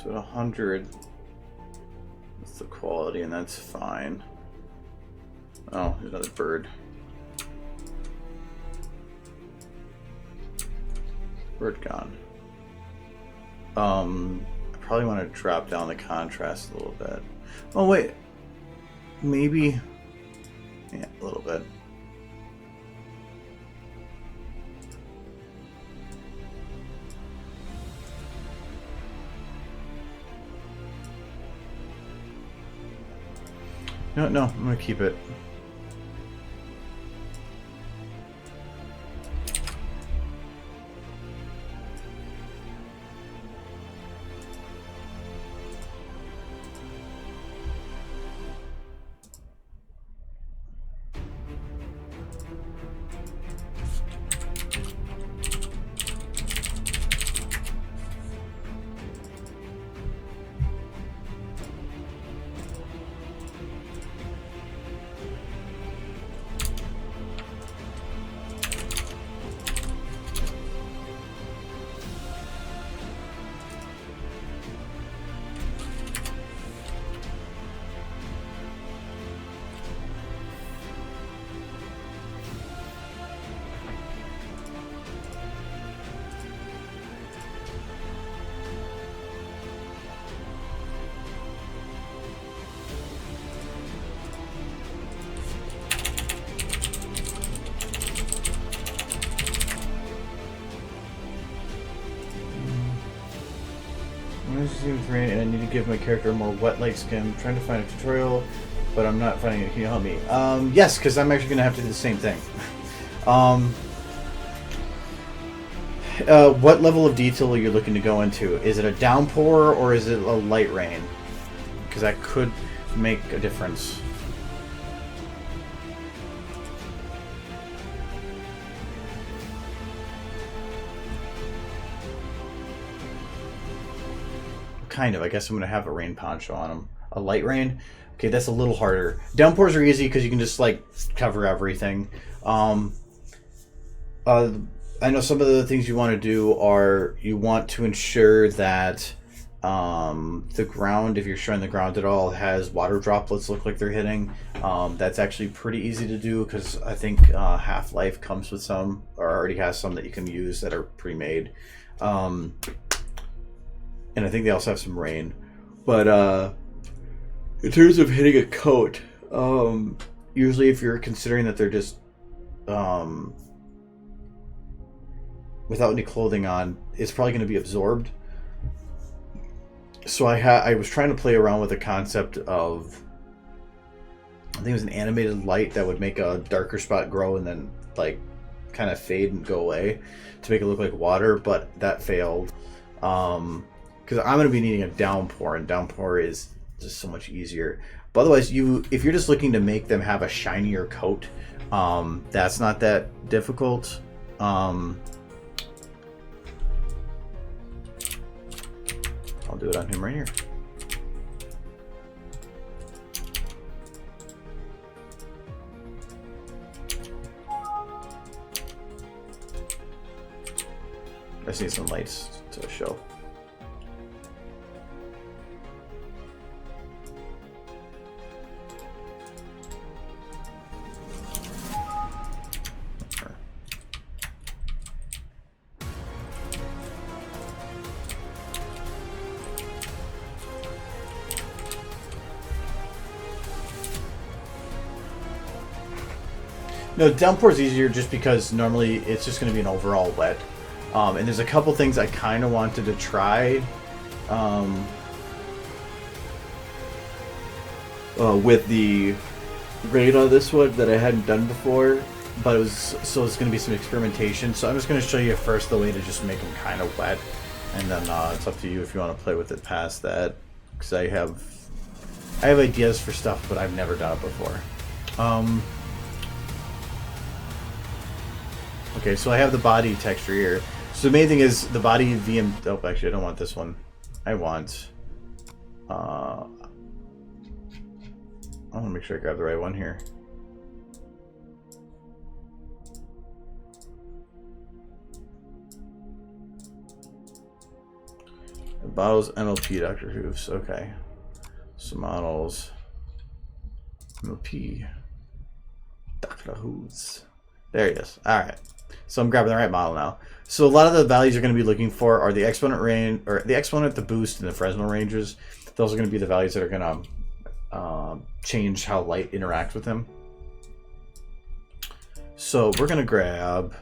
Speaker 1: So at 100, that's the quality, and that's fine. Oh, there's another bird. Bird gone. I probably want to drop down the contrast a little bit. Oh wait, maybe. Yeah, a little bit. No, I'm gonna keep it. And I need to give my character a more wet-like skin. I'm trying to find a tutorial, but I'm not finding it. Can you help me? Yes, because I'm actually going to have to do the same thing. What level of detail are you looking to go into? Is it a downpour or is it a light rain? Because that could make a difference. kind of. I guess I'm going to have a rain poncho on them. A light rain. Okay, that's a little harder. Downpours are easy because you can just like cover everything. I know some of the things you want to do are you want to ensure that the ground, if you're showing the ground at all, has water droplets look like they're hitting. That's actually pretty easy to do because I think Half-Life comes with some, or already has some that you can use that are pre-made. And I think they also have some rain. But in terms of hitting a coat, usually if you're considering that they're just without any clothing on, it's probably going to be absorbed. So I was trying to play around with the concept of, I think it was an animated light that would make a darker spot grow and then like kind of fade and go away to make it look like water, but that failed. Because I'm going to be needing a downpour, and downpour is just so much easier. But otherwise, if you're just looking to make them have a shinier coat, that's not that difficult. I'll do it on him right here. I just need some lights to show. No, downpour is easier just because normally it's just going to be an overall wet. And there's a couple things I kind of wanted to try with the rain on this one that I hadn't done before, but it's going to be some experimentation. So I'm just going to show you first the way to just make them kind of wet, and then it's up to you if you want to play with it past that, because I have ideas for stuff, but I've never done it before. Okay, so I have the body texture here. So the main thing is the body VM. Oh, actually, I don't want this one. I want. I want to make sure I grab the right one here. Bottles MLP Dr. Hooves. Okay. So models MLP Dr. Hooves. There he is. All right. So I'm grabbing the right model now. So a lot of the values you're going to be looking for are the exponent range, or the exponent, the boost, and the Fresnel ranges. Those are going to be the values that are going to change how light interacts with him. So we're going to grab,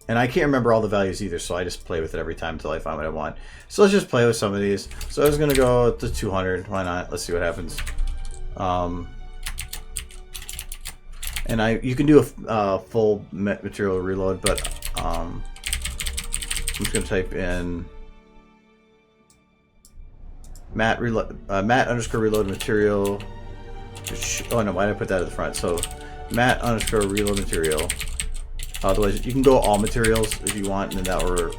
Speaker 1: and I can't remember all the values either, so I just play with it every time until I find what I want. So let's just play with some of these. So I was going to go to 200. Why not? Let's see what happens. And you can do a full material reload, but I'm just going to type in matte underscore reload material. Oh no, why did I put that at the front? So matte underscore reload material. Otherwise, you can go all materials if you want, and then that will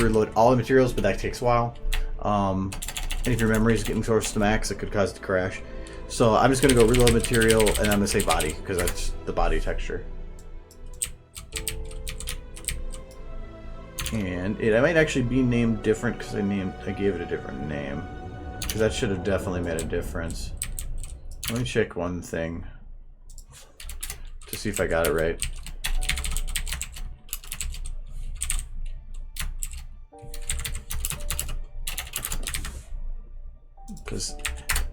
Speaker 1: reload all the materials, but that takes a while. And if your memory is getting close to max, it could cause it to crash. So I'm just going to go reload material, and I'm going to say body, because that's the body texture. And it might actually be named different because I gave it a different name. Because that should have definitely made a difference. Let me check one thing to see if I got it right. Because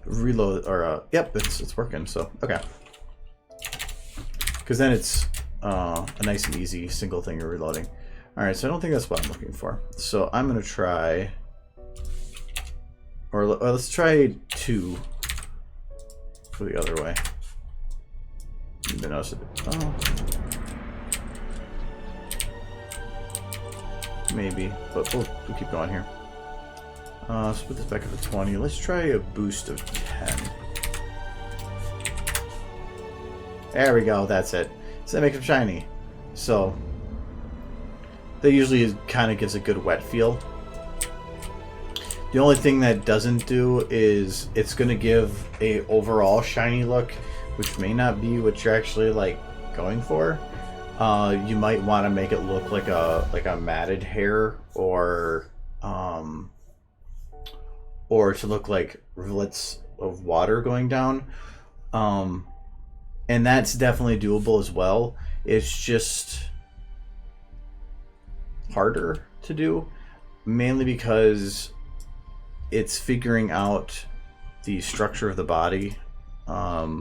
Speaker 1: reload, or yep, it's working. So okay. Because then it's a nice and easy single thing you're reloading. All right, so I don't think that's what I'm looking for. So I'm gonna try, or let's try 2 for the other way. Even notice it. Oh, maybe, but we'll keep going here. Let's put this back up to 20. Let's try a boost of 10. There we go. That's it. So that makes them shiny. So that usually kind of gives a good wet feel. The only thing that doesn't do is it's going to give a overall shiny look, which may not be what you're actually like going for. You might want to make it look like a matted hair, or to look like rivulets of water going down. And that's definitely doable as well. It's just harder to do, mainly because it's figuring out the structure of the body. I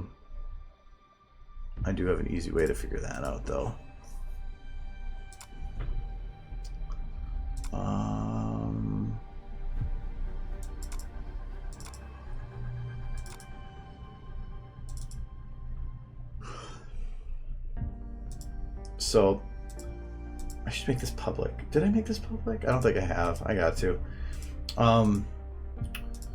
Speaker 1: do have an easy way to figure that out, though. So I should make this public. Did I make this public? I don't think I have. I got to.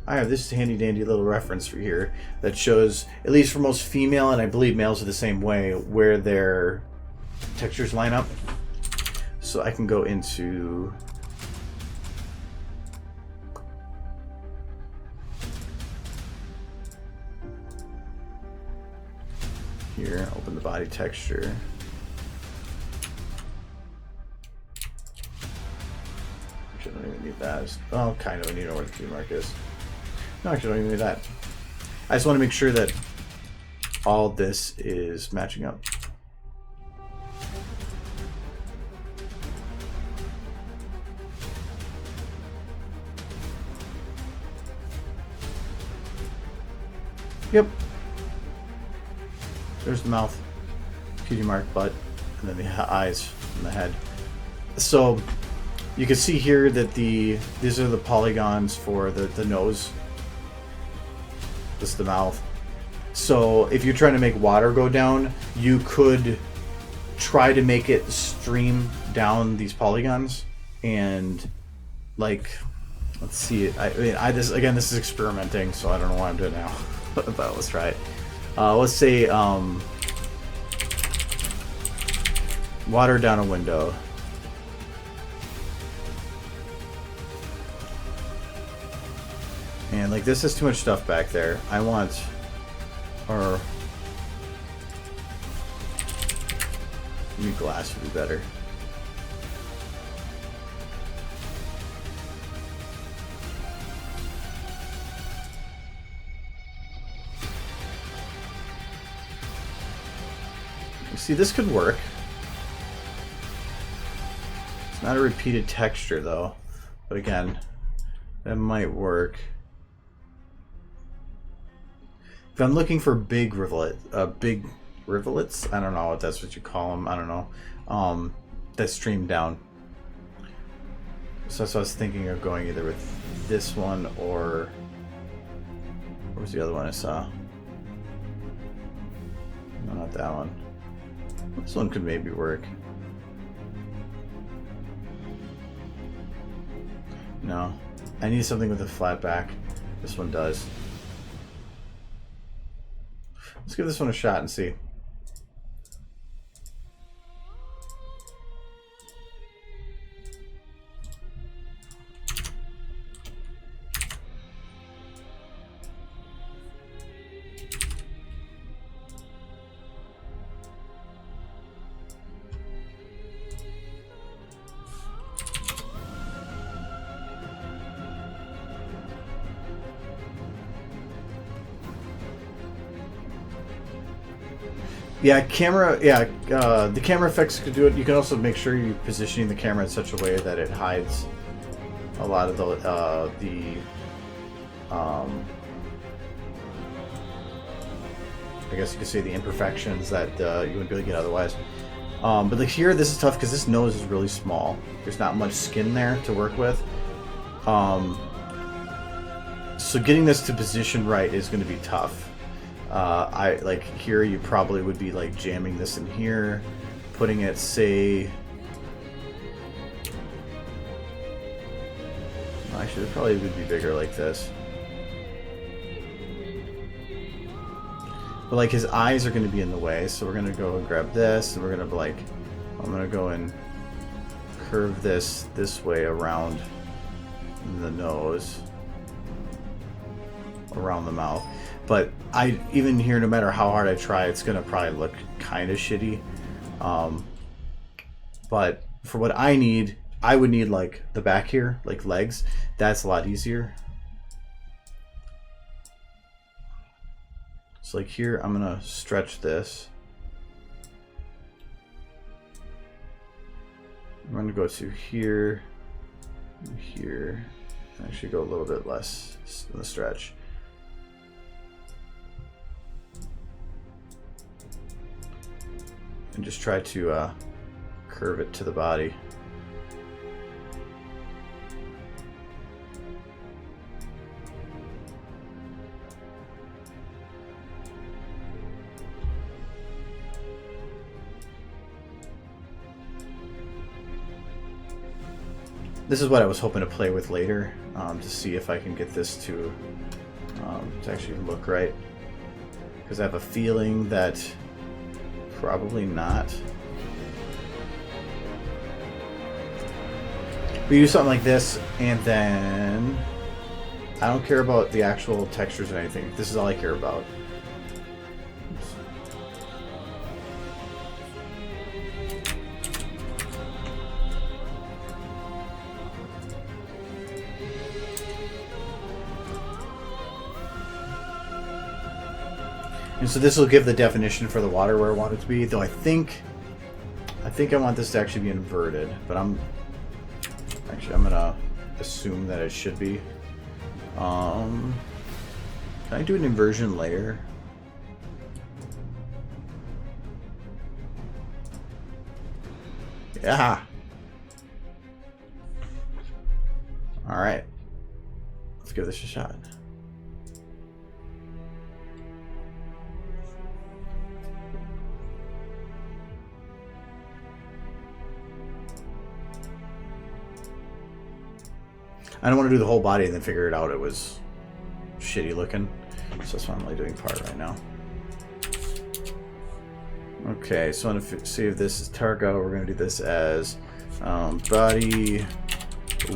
Speaker 1: I have this handy dandy little reference for here that shows, at least for most female, and I believe males are the same way, where their textures line up. So I can go into here, open the body texture. Actually, I don't even need that. Oh, kind of. I need to know where the key mark is. No, actually, I don't even need that. I just want to make sure that all this is matching up. Yep. There's the mouth, cutie mark, butt, and then the eyes and the head. So you can see here that these are the polygons for the nose. This is the mouth. So if you're trying to make water go down, you could try to make it stream down these polygons, and like, let's see it. I mean, this is experimenting, so I don't know what I'm doing now. But let's try it. Let's say water down a window. And like, this is too much stuff back there. I want, or maybe glass would be better. You see, this could work. It's not a repeated texture though, but again, that might work. If I'm looking for big rivulets, I don't know if that's what you call them. I don't know. That stream down. So I was thinking of going either with this one or what was the other one I saw? No, not that one. This one could maybe work. No, I need something with a flat back. This one does. Let's give this one a shot and see. Yeah, the camera effects could do it. You can also make sure you're positioning the camera in such a way that it hides a lot of the I guess you could say the imperfections that you wouldn't be able to get otherwise. But like here, this is tough because this nose is really small. There's not much skin there to work with. So getting this to position right is going to be tough. I like here you probably would be like jamming this in here, putting it, say, actually it probably would be bigger like this, but like his eyes are going to be in the way, so we're going to go and grab this, and we're going to like, I'm going to go and curve this way around the nose. around the mouth. But even here, no matter how hard I try, it's gonna probably look kind of shitty. But for what I need, I would need like the back here, like legs. That's a lot easier. So like here, I'm gonna stretch this. I'm gonna go to here, here, and actually go a little bit less in the stretch. And just try to curve it to the body. This is what I was hoping to play with later, to see if I can get this to actually look right. Because I have a feeling that probably not. We do something like this, and then I don't care about the actual textures or anything. This is all I care about. And so this will give the definition for the water where I want it to be, though I think I want this to actually be inverted, but I'm gonna assume that it should be. Can I do an inversion layer? Yeah. All right. Let's give this a shot. I don't want to do the whole body and then figure it out it was shitty looking. So that's why I'm only doing part right now. Okay, so I'm going to save this as Targo. We're going to do this as body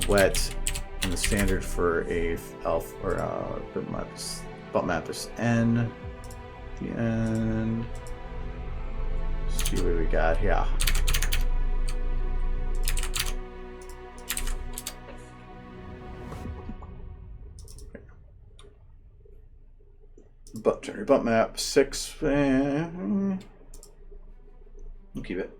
Speaker 1: wet, and the standard for a elf or butt map is N. The end. Let's see what we got here. Turn your butt map 6. We'll keep it.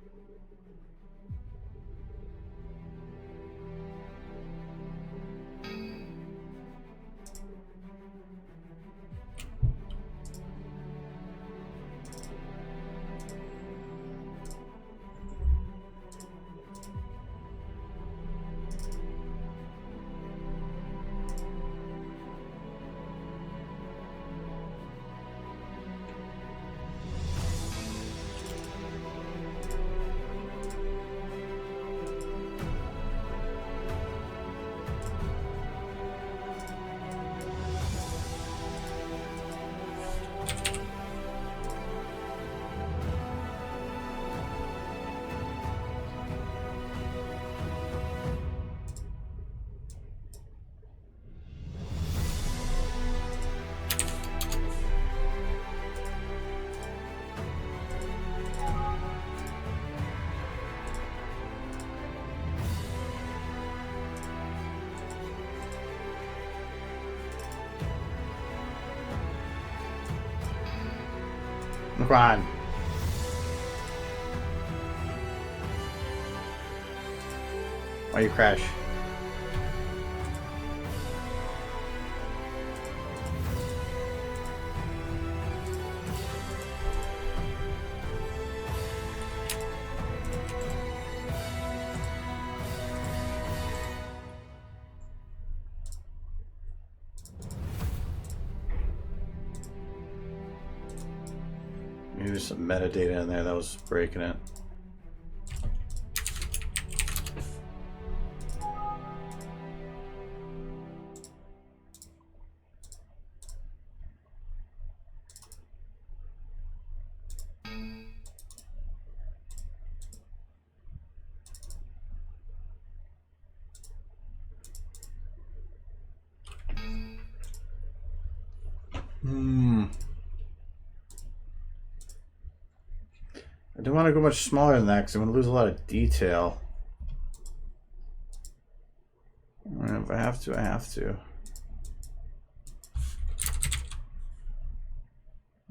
Speaker 1: Come on. Why you crash? Maybe there's some metadata in there that was breaking it. I don't want to go much smaller than that because I'm going to lose a lot of detail. And if I have to, I have to.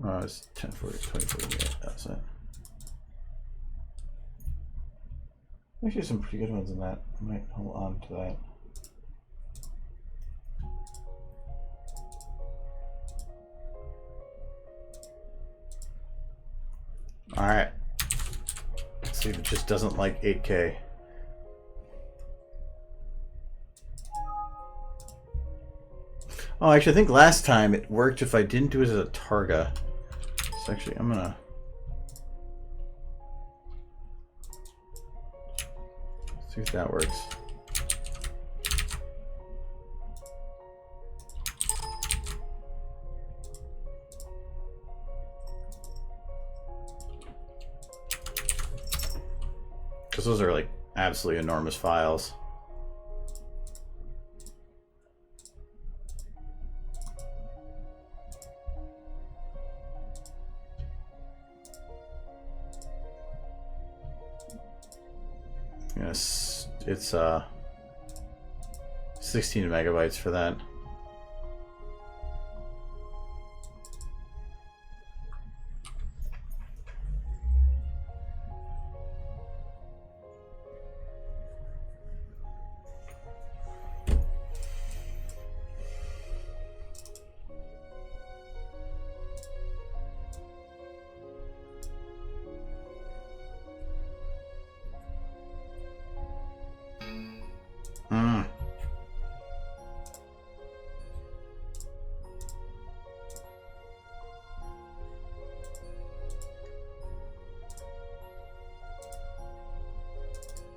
Speaker 1: Oh, it's 1040, 2048. That's it. Actually, some pretty good ones in that. I might hold on to that. All right. Let's see if it just doesn't like 8K. Oh, actually, I think last time it worked if I didn't do it as a targa. So actually, I'm gonna see if that works. Because those are like absolutely enormous files. Yes, it's 16 megabytes for that.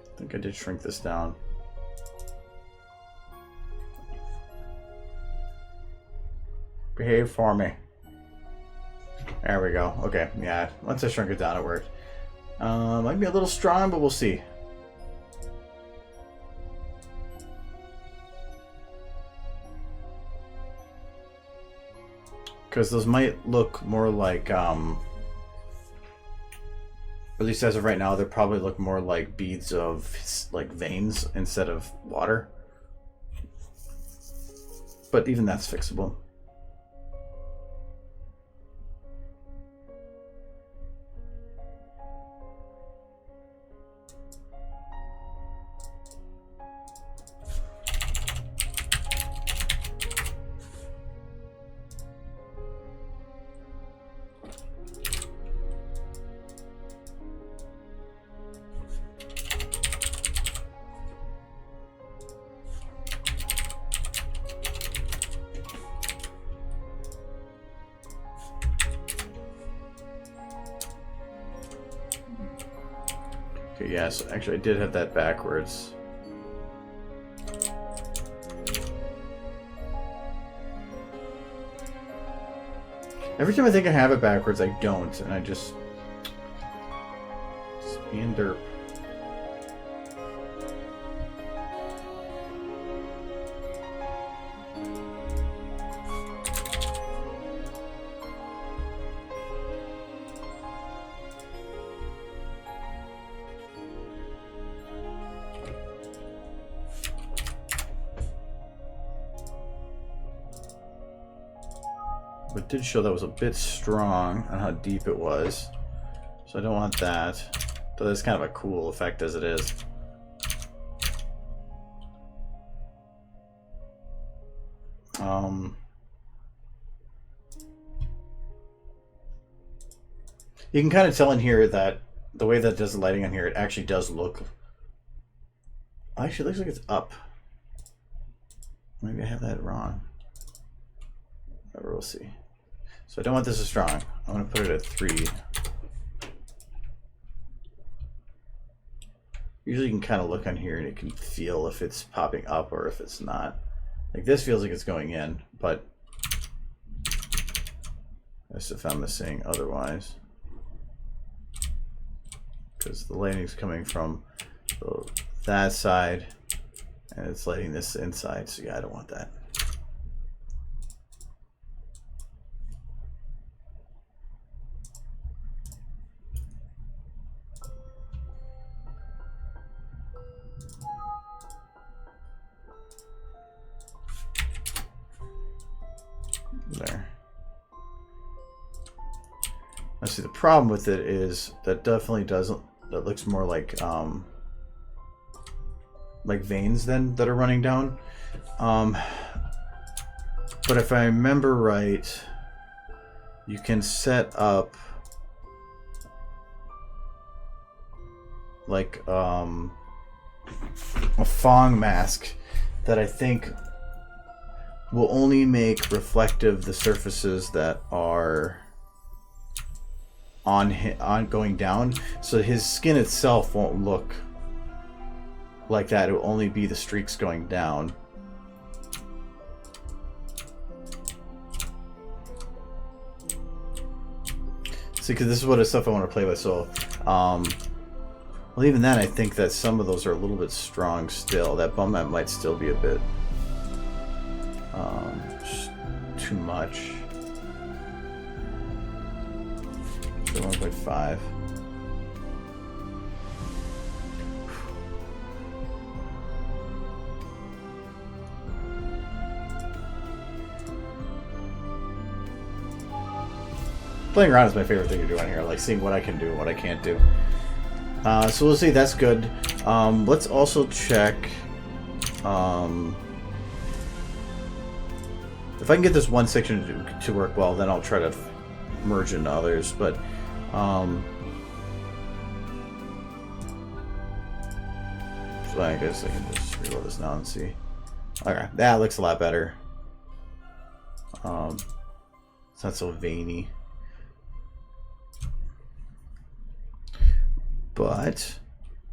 Speaker 1: I think I did shrink this down. Behave for me. There we go. Okay, yeah. Once I shrunk it down, it worked. Might be a little strong, but we'll see. Because those might look more like, at least as of right now, they probably look more like beads of, like, veins instead of water. But even that's fixable. Okay, yes, actually I did have that backwards. Every time I think I have it backwards, I don't, and I just being derp. But it did show that was a bit strong on how deep it was, so I don't want that. But that's kind of a cool effect as it is. You can kind of tell in here that the way that it does the lighting on here, it actually does look. Actually, it looks like it's up. Maybe I have that wrong. Whatever, we'll see. So I don't want this as strong. I'm going to put it at 3. Usually you can kind of look on here and it can feel if it's popping up or if it's not. Like this feels like it's going in, but SFM is saying otherwise. Because the lighting's coming from that side and it's lighting this inside, so yeah, I don't want that. problem with it is that definitely doesn't. That looks more like veins then that are running down. But if I remember right, you can set up like a Fong mask that I think will only make reflective the surfaces that are on going down, so his skin itself won't look like that. It will only be the streaks going down. See, because this is what stuff I want to play with. So, well, even then, I think that some of those are a little bit strong still. That bump map might still be a bit just too much. 1.5. Playing around is my favorite thing to do on here, like seeing what I can do and what I can't do. So we'll see, that's good. Let's also check if I can get this one section to work well, then I'll try to merge into others, but so I guess I can just reload this now and see. Okay, that looks a lot better. It's not so veiny. But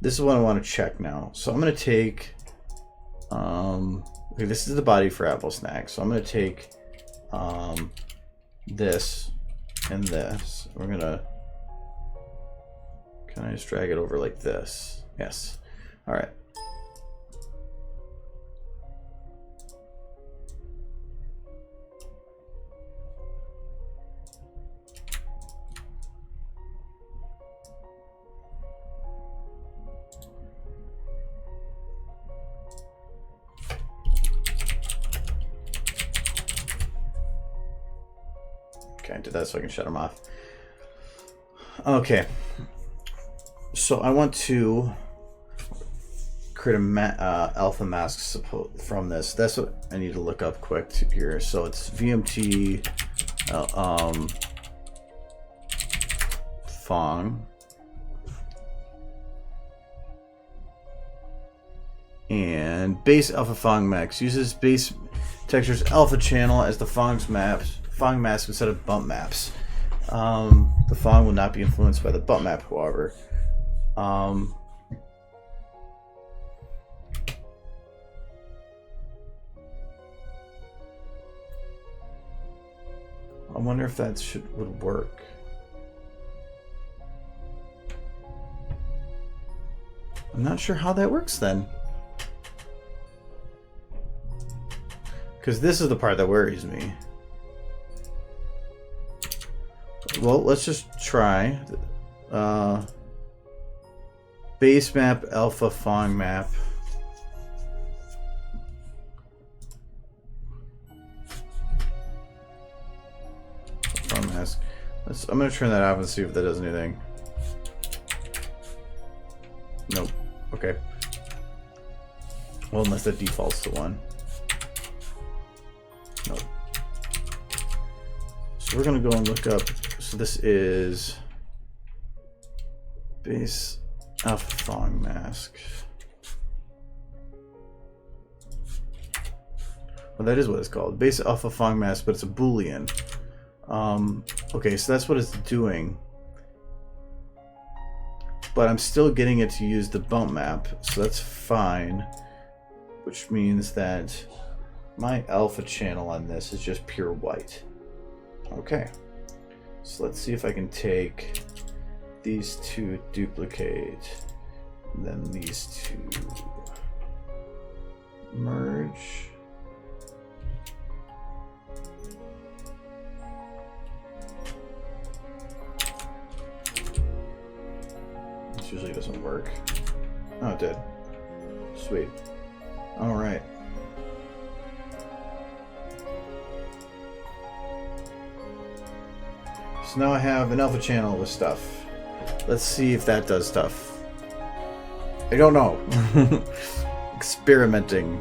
Speaker 1: this is what I want to check now. So I'm going to take okay, this is the body for Apple Snack. So I'm going to take this and this. We're going to, can I just drag it over like this? Yes. All right. Okay, I did that so I can shut them off. Okay, so I want to create a alpha mask from this. That's what I need to look up quick here. So it's VMT Fong and base alpha Fong max uses base textures alpha channel as the Fong mask instead of bump maps. The Fong will not be influenced by the bump map, however. I wonder if that would work. I'm not sure how that works then. Because this is the part that worries me. Well, let's just try. Base map, alpha Fong map. Fong mask. I'm going to turn that off and see if that does anything. Nope. Okay. Well, unless that defaults to 1. Nope. So we're going to go and look up. So this is base alpha Fong mask. Well, that is what it's called. Base alpha Fong mask, but it's a Boolean. Okay, so that's what it's doing. But I'm still getting it to use the bump map, so that's fine. Which means that my alpha channel on this is just pure white. Okay. So let's see if I can take these two, duplicate, and then these two merge. This usually doesn't work. Oh, it did. Sweet. All right. So now I have an alpha channel with stuff. Let's see if that does stuff. I don't know. Experimenting.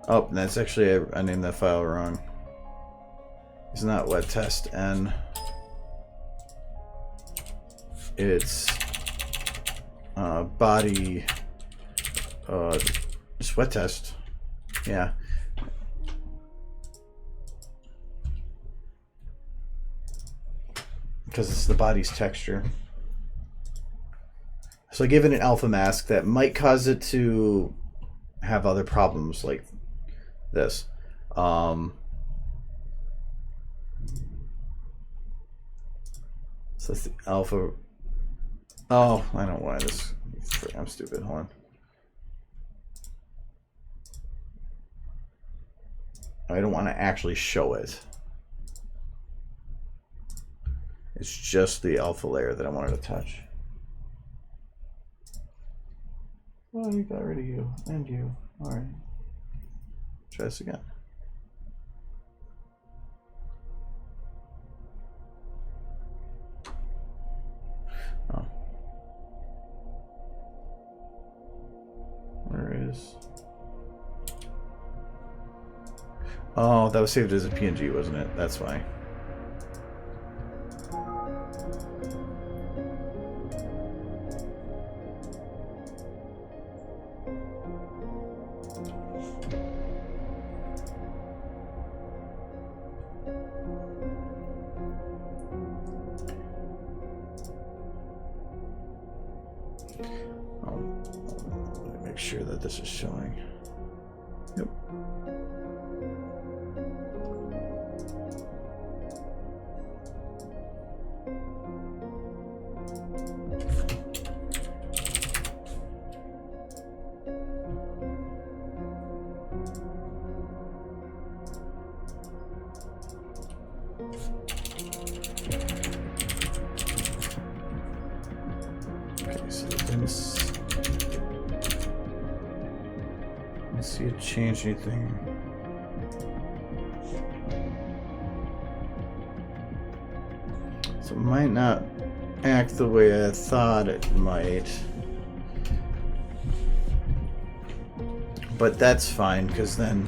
Speaker 1: Oh, that's actually, I named that file wrong. It's not wet test N. It's body just wet test. Yeah. Because it's the body's texture. So I give it an alpha mask that might cause it to have other problems like this. So that's the alpha. Oh, I don't want this. I'm stupid. Hold on. I don't want to actually show it. It's just the alpha layer that I wanted to touch. Oh, you got rid of you and you. All right. Try this again. Oh. Where is... Oh, that was saved as a PNG, wasn't it? That's why. Make sure that this is showing. Yep. Okay, so this. Let's see it change anything. So it might not act the way I thought it might. But that's fine, because then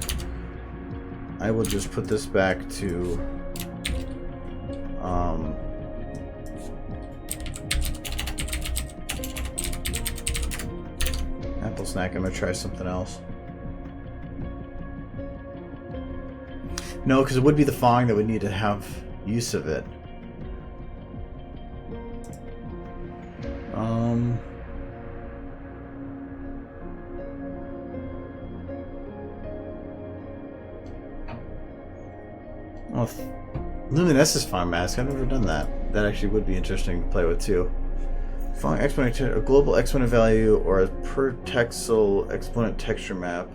Speaker 1: I will just put this back to Apple Snack. I'm gonna try something else. No, because it would be the Fong that would need to have use of it. Well, Luminescence Fong mask. I've never done that. That actually would be interesting to play with too. Fong exponent, a global exponent value, or a per texel exponent texture map.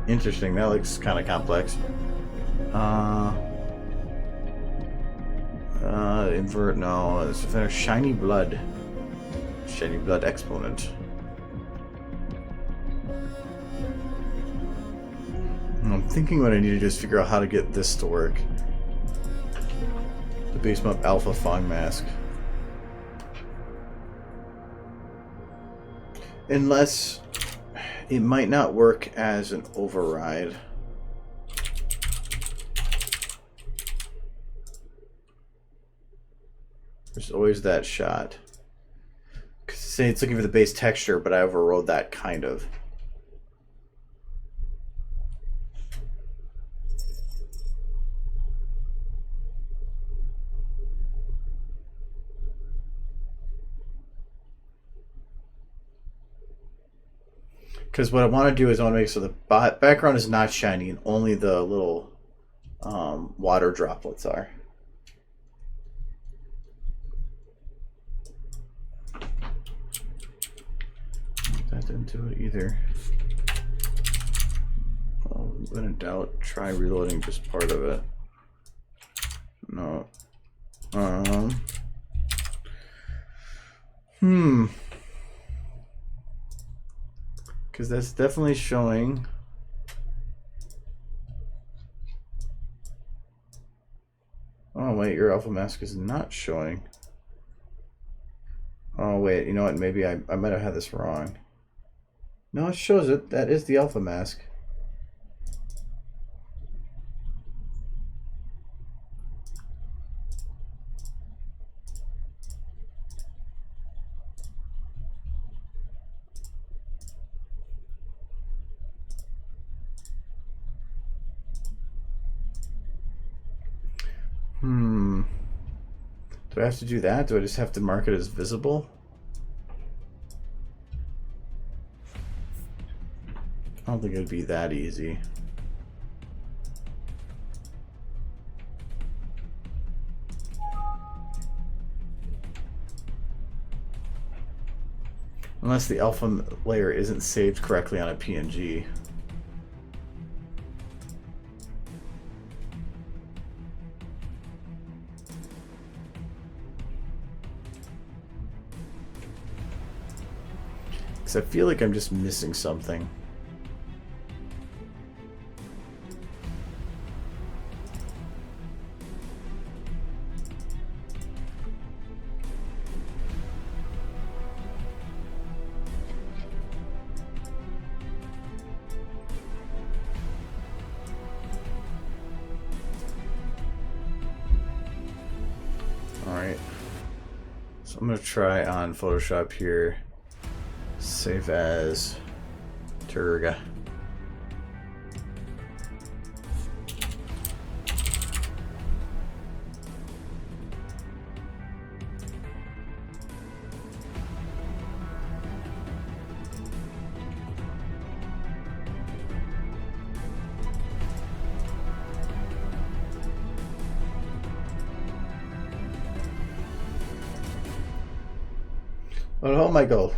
Speaker 1: Interesting. That looks kind of complex. Invert. No, it's a shiny blood. Shiny blood exponent. I'm thinking what I need to do is figure out how to get this to work. The base map alpha Fong mask. Unless it might not work as an override. There's always that shot. Say it's looking for the base texture, but I overrode that kind of. Because what I want to do is I want to make so the background is not shiny and only the little water droplets are. That didn't do it either. When in doubt, try reloading just part of it. No. Because that's definitely showing. Oh wait, your alpha mask is not showing. Oh wait, you know what? Maybe I might have had this wrong. No, it shows it. That is the alpha mask. Do I have to do that? Do I just have to mark it as visible? I don't think it would be that easy. Unless the alpha layer isn't saved correctly on a PNG. Because I feel like I'm just missing something. I'm going to try on Photoshop here. Save as Turga. Oh my god.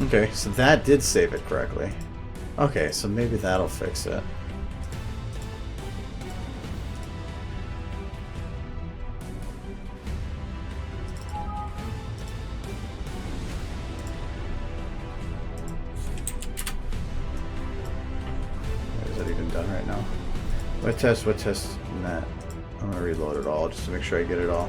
Speaker 1: Okay, so that did save it correctly. Okay, so maybe that'll fix it. Is that even done right now? What test? Nah. I'm gonna reload it all just to make sure I get it all.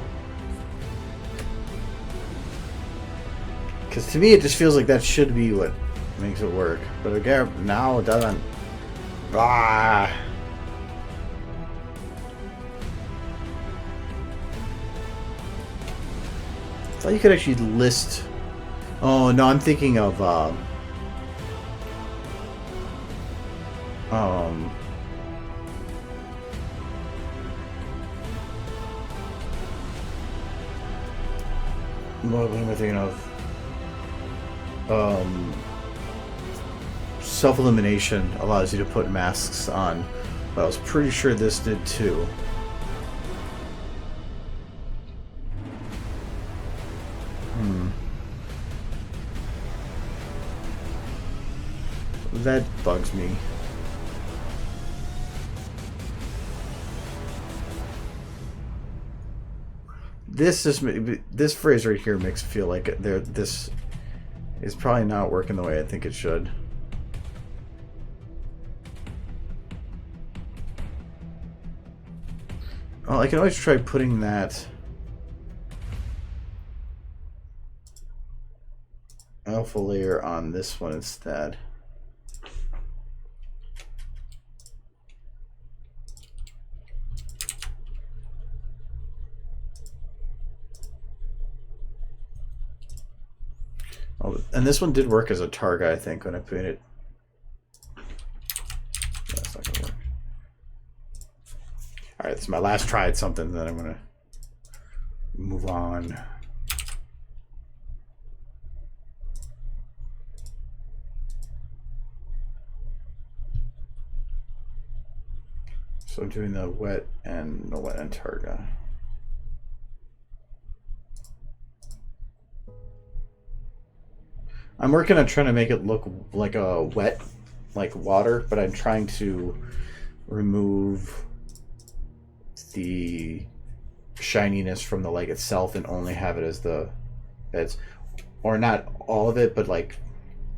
Speaker 1: Because to me, it just feels like that should be what makes it work. But again, now it doesn't. Ah. I thought you could actually list. Oh no, I'm thinking of what am I thinking of? Self-elimination allows you to put masks on, but I was pretty sure this did too. That bugs me. This phrase right here makes it feel like this is probably not working the way I think it should. Oh, I can always try putting that alpha layer on this one instead. Oh, and this one did work as a target, I think, when I put it. That's not gonna work. Alright, this is my last try at something, then I'm gonna move on. So I'm doing the wet and targa. I'm working on trying to make it look like a wet, like water, but I'm trying to remove the shininess from the lake itself and only have it as the beds, or not all of it, but like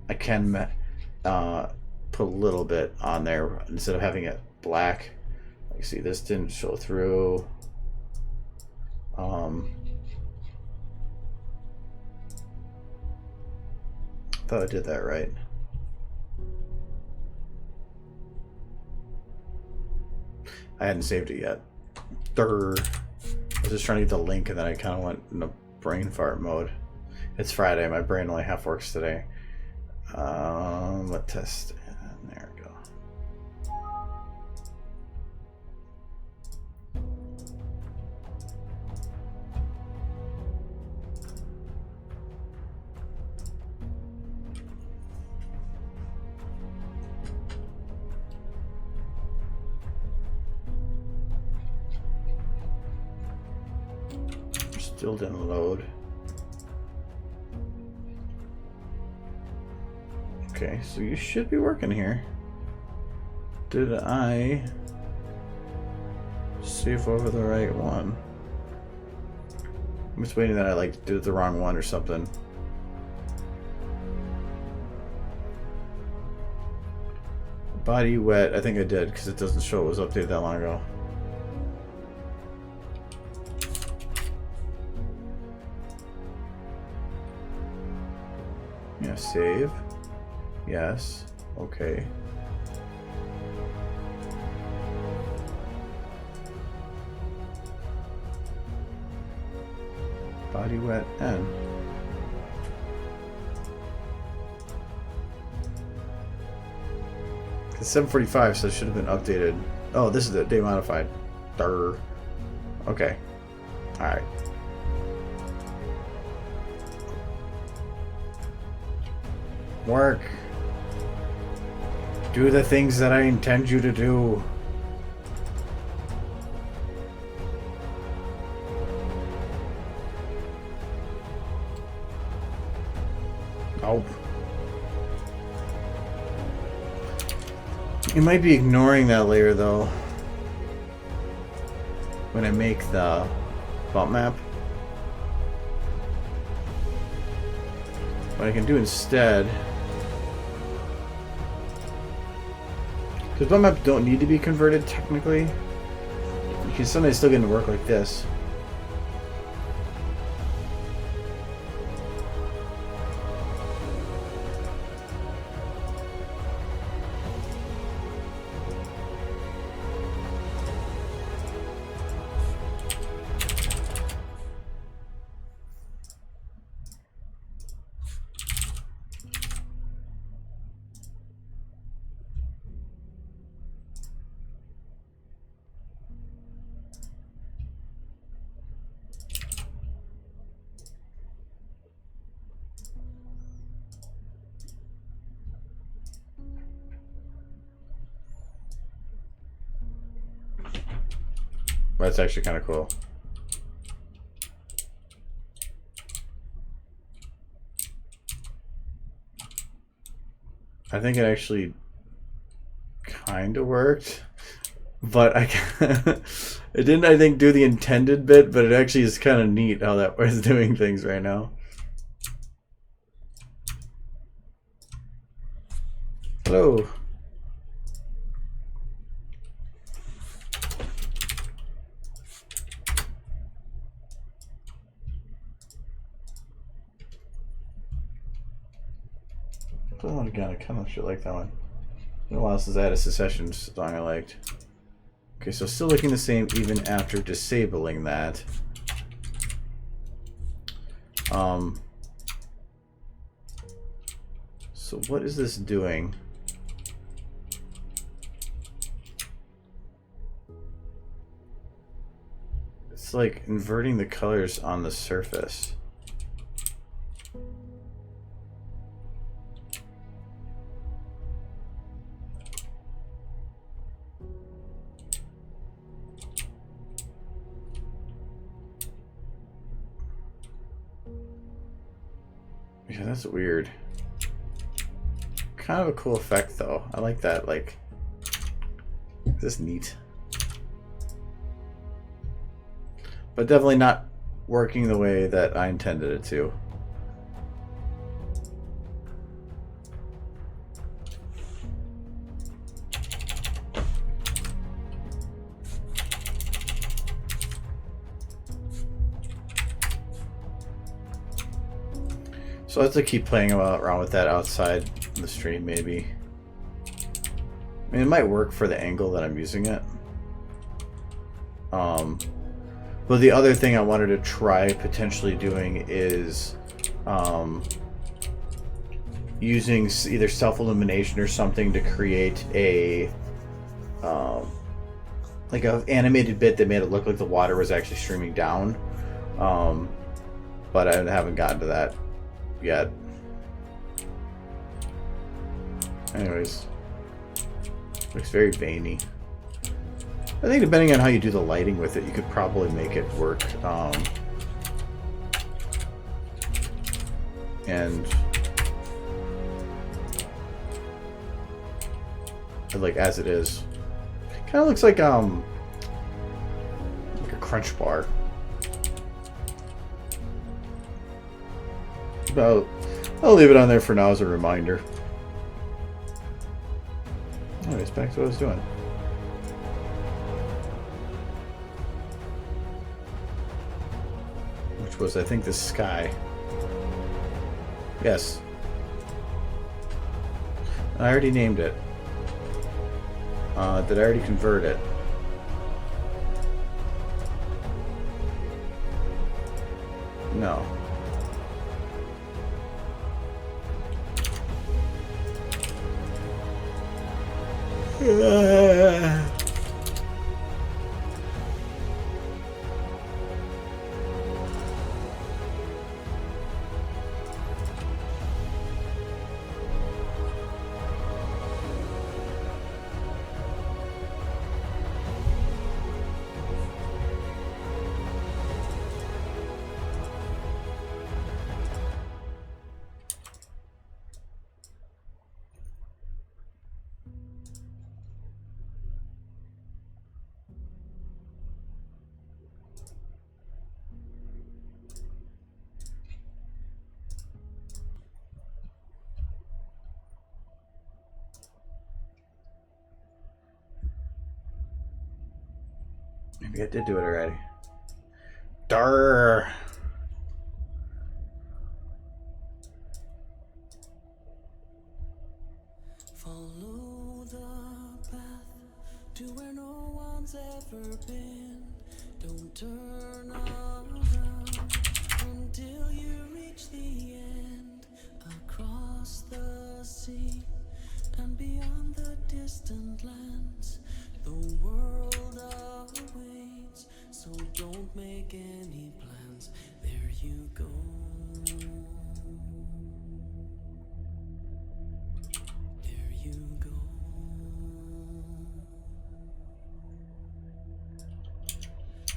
Speaker 1: I can put a little bit on there instead of having it black. Like, see, this didn't show through. Thought I did that right. I hadn't saved it yet. Durr. I was just trying to get the link, and then I kind of went into brain fart mode. It's Friday. My brain only half works today. What test? And there we go. Still didn't load. Okay, so you should be working here. Did I save over the right one? I'm just waiting that I like did the wrong one or something. Body wet, I think I did because it doesn't show it was updated that long ago. Yeah, save. Yes. Okay. Body wet N. It's 7:45, so it should have been updated. Oh, this is the day modified. Durr. Okay. All right. Work. Do the things that I intend you to do. Nope. You might be ignoring that layer though when I make the bump map. What I can do instead, because bump maps don't need to be converted technically, you can sometimes still get to work like this. That's actually kind of cool. I think it actually kind of worked, but it didn't, I think, do the intended bit, but it actually is kind of neat how that was doing things right now. Hello. Play one again. I kind of should like that one. It's been a while since I had a Secession song I liked. Okay, so still looking the same even after disabling that. So what is this doing? It's like inverting the colors on the surface. Yeah, that's weird. Kind of a cool effect, though. I like that. Like, this is neat. But definitely not working the way that I intended it to. So I have to keep playing around with that outside the stream, maybe. I mean, it might work for the angle that I'm using it. But the other thing I wanted to try potentially doing is using either self-illumination or something to create a like an animated bit that made it look like the water was actually streaming down. But I haven't gotten to that yet. Anyways, looks very veiny. I think depending on how you do the lighting with it, you could probably make it work. And like as it is, kind of looks like a crunch bar. But I'll leave it on there for now as a reminder. Anyways, back to what I was doing. Which was, I think, the sky. Yes. I already named it. Did I already convert it? No. Maybe I did do it already. Darr.
Speaker 3: Follow the path to where no one's ever been. Don't turn around until you reach the end. Across the sea and beyond the distant lands, the world awaits, so don't make any plans. There you go. There you go.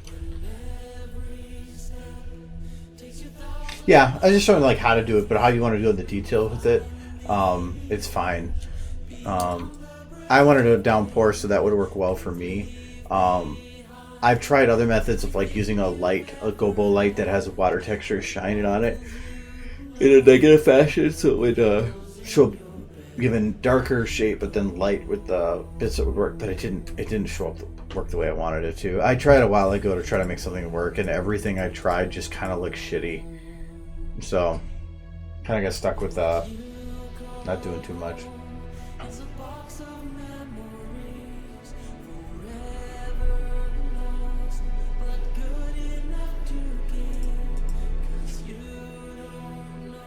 Speaker 3: When every step takes you thousands.
Speaker 1: Yeah, I was just showing like how to do it, but how you want to do the details with it, it's fine. I wanted a downpour, so that would work well for me. I've tried other methods of like using a gobo light that has a water texture shining on it in a negative fashion, so it would show given darker shape, but then light with the bits that would work. But it didn't work the way I wanted it to. I tried a while ago to try to make something work, and everything I tried just kind of looked shitty. So, kind of got stuck with not doing too much.
Speaker 3: As a box of memories, forever lost, but good enough to give. 'Cause you don't know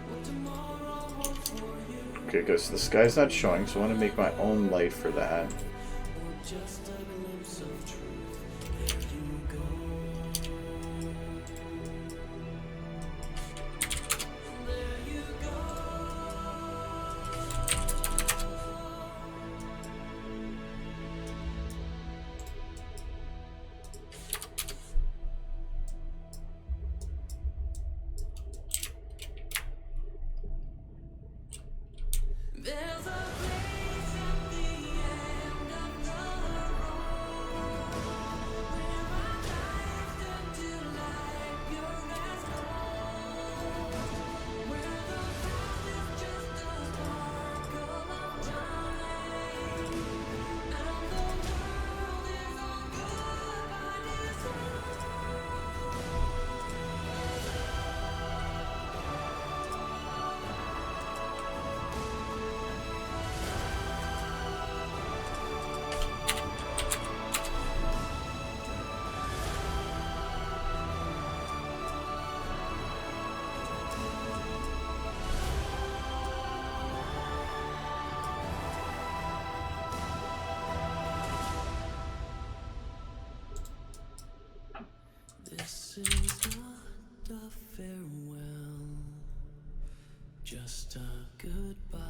Speaker 3: what tomorrow holds for you.
Speaker 1: Okay, good. So the sky's not showing, so I want to make my own light for that.
Speaker 3: Or just a glimpse of truth. There you go. There you go. is not a farewell, just a goodbye.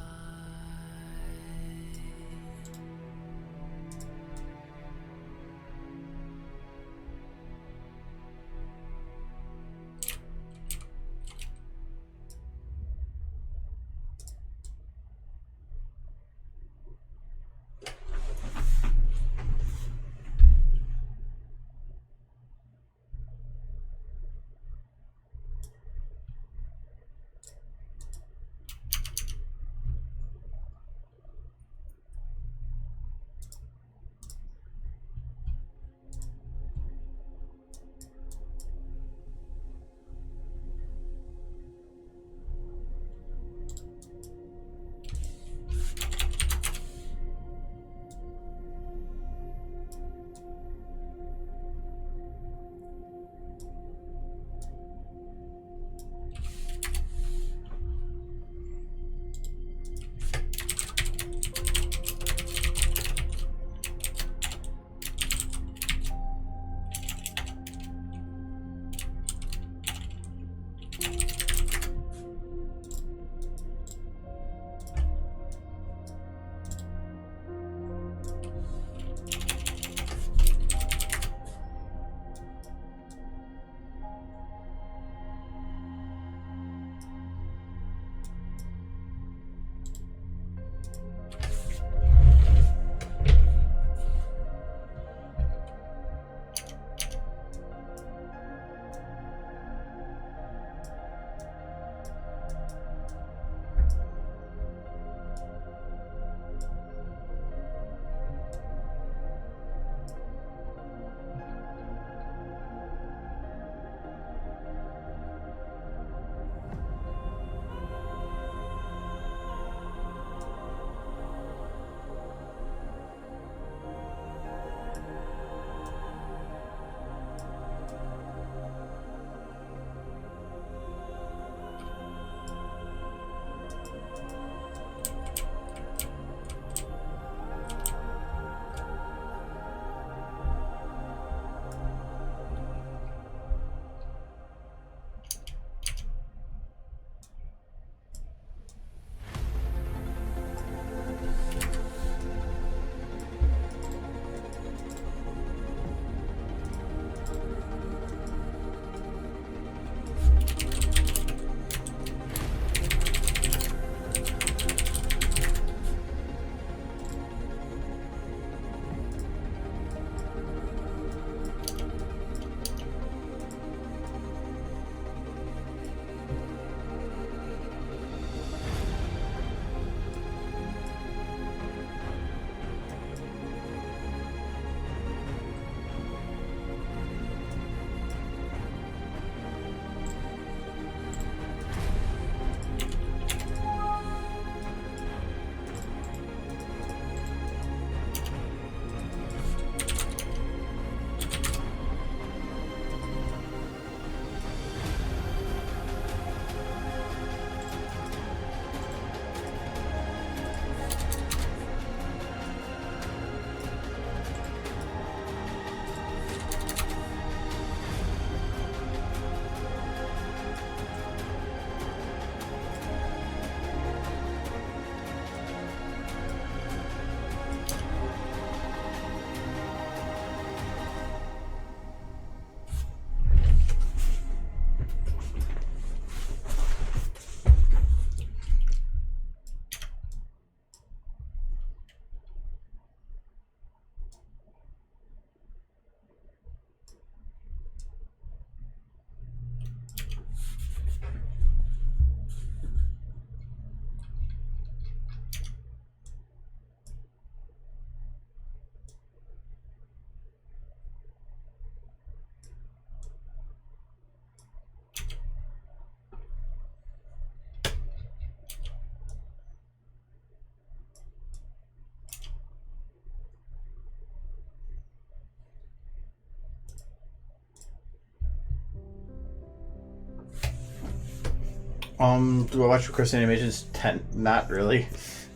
Speaker 1: Do I watch Request Animations? Not really,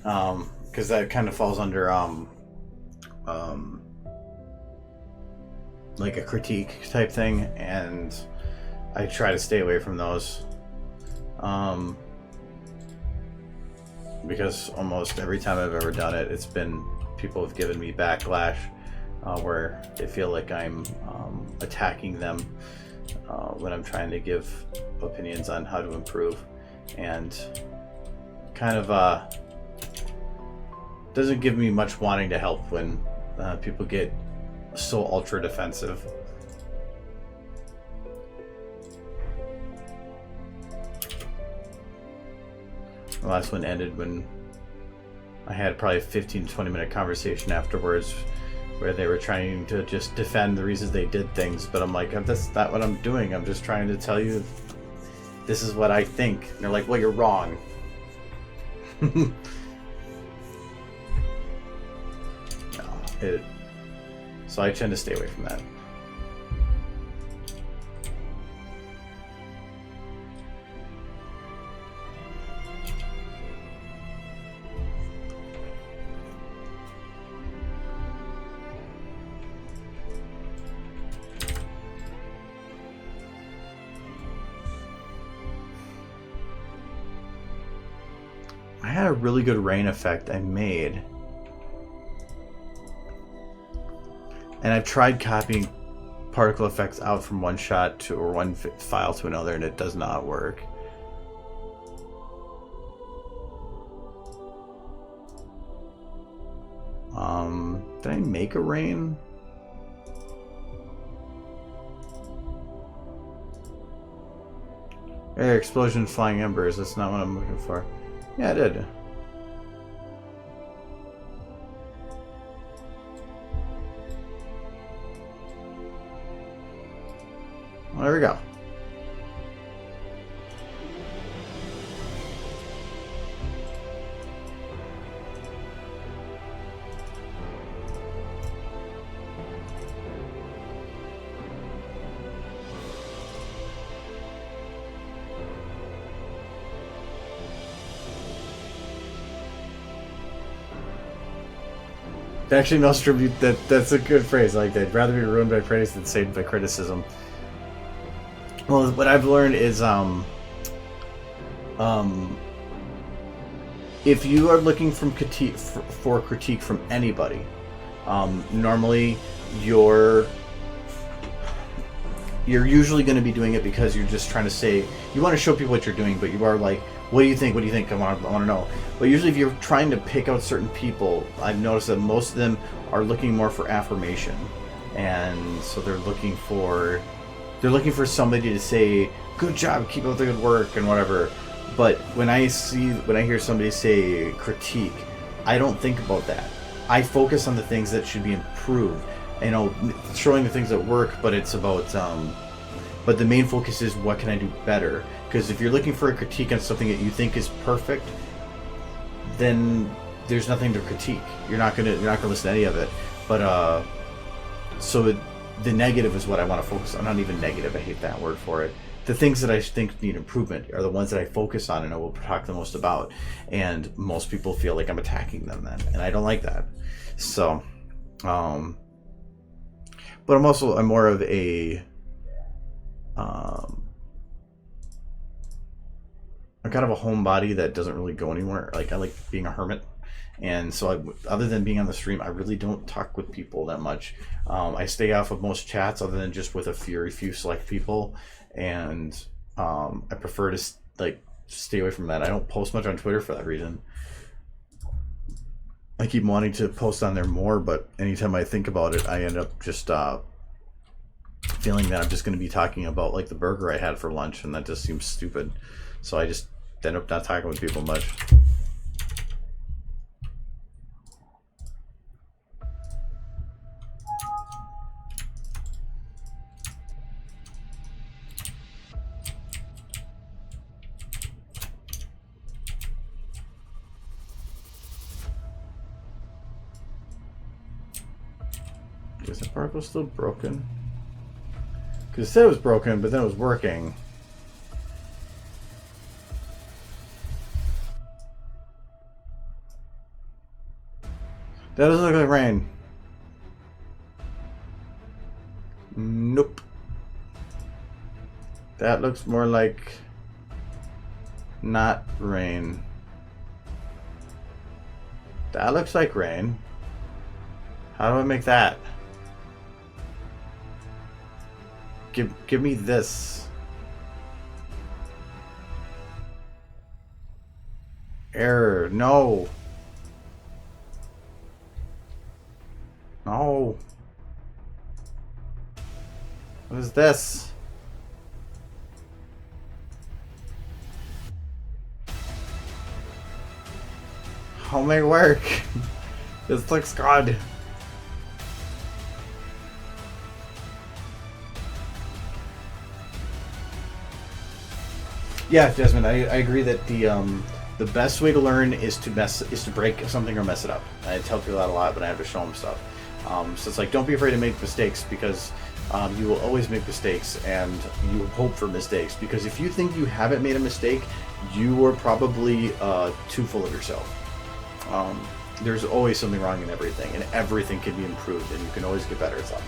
Speaker 1: because that kind of falls under like a critique type thing, and I try to stay away from those. Because almost every time I've ever done it, it's been people have given me backlash where they feel like I'm attacking them when I'm trying to give opinions on how to improve, and kind of doesn't give me much wanting to help when people get so ultra defensive. The last one ended when I had probably a 15 to 20 minute conversation afterwards where they were trying to just defend the reasons they did things, but I'm like, that's not what I'm doing. I'm just trying to tell you this is what I think. And they're like, well, you're wrong. No, so I tend to stay away from that. I had a really good rain effect I made. And I've tried copying particle effects out from one shot to or one file to another, and it does not work. Did I make a rain? Air explosion, flying embers. That's not what I'm looking for. Yeah, I did. Well, there we go. Actually, Nostrum, that's a good phrase. Like, I'd rather be ruined by praise than saved by criticism. Well, what I've learned is, if you are looking for critique from anybody, normally you're usually going to be doing it because you're just trying to say, you want to show people what you're doing, but you are like, what do you think? What do you think? I want to know. But usually if you're trying to pick out certain people, I've noticed that most of them are looking more for affirmation. And so they're looking for somebody to say, good job, keep up the good work and whatever. But when I hear somebody say critique, I don't think about that. I focus on the things that should be improved. You know, showing the things that work, but it's about but the main focus is what can I do better? Because if you're looking for a critique on something that you think is perfect, then there's nothing to critique. You're not gonna listen to any of it. But the negative is what I want to focus on. Not even negative. I hate that word for it. The things that I think need improvement are the ones that I focus on and I will talk the most about. And most people feel like I'm attacking them then, and I don't like that. So, but I'm more of a I'm kind of a homebody that doesn't really go anywhere. Like, I like being a hermit. And so other than being on the stream, I really don't talk with people that much. I stay off of most chats other than just with a few select people. And I prefer to stay away from that. I don't post much on Twitter for that reason. I keep wanting to post on there more, but anytime I think about it, I end up just feeling that I'm just going to be talking about like the burger I had for lunch, and that just seems stupid. So I just end up not talking with people much. Is the particle still broken? Because it said it was broken, but then it was working. That doesn't look like rain. Nope. That looks more like not rain. That looks like rain. How do I make that? Give me this. Error. No. No. What is this? How may it work? This looks good. Yeah, Jasmine, I agree that the best way to learn is to break something or mess it up. I tell people that a lot, but I have to show them stuff. So it's like, don't be afraid to make mistakes, because you will always make mistakes, and you hope for mistakes. Because if you think you haven't made a mistake, you are probably too full of yourself. There's always something wrong in everything, and everything can be improved, and you can always get better at something.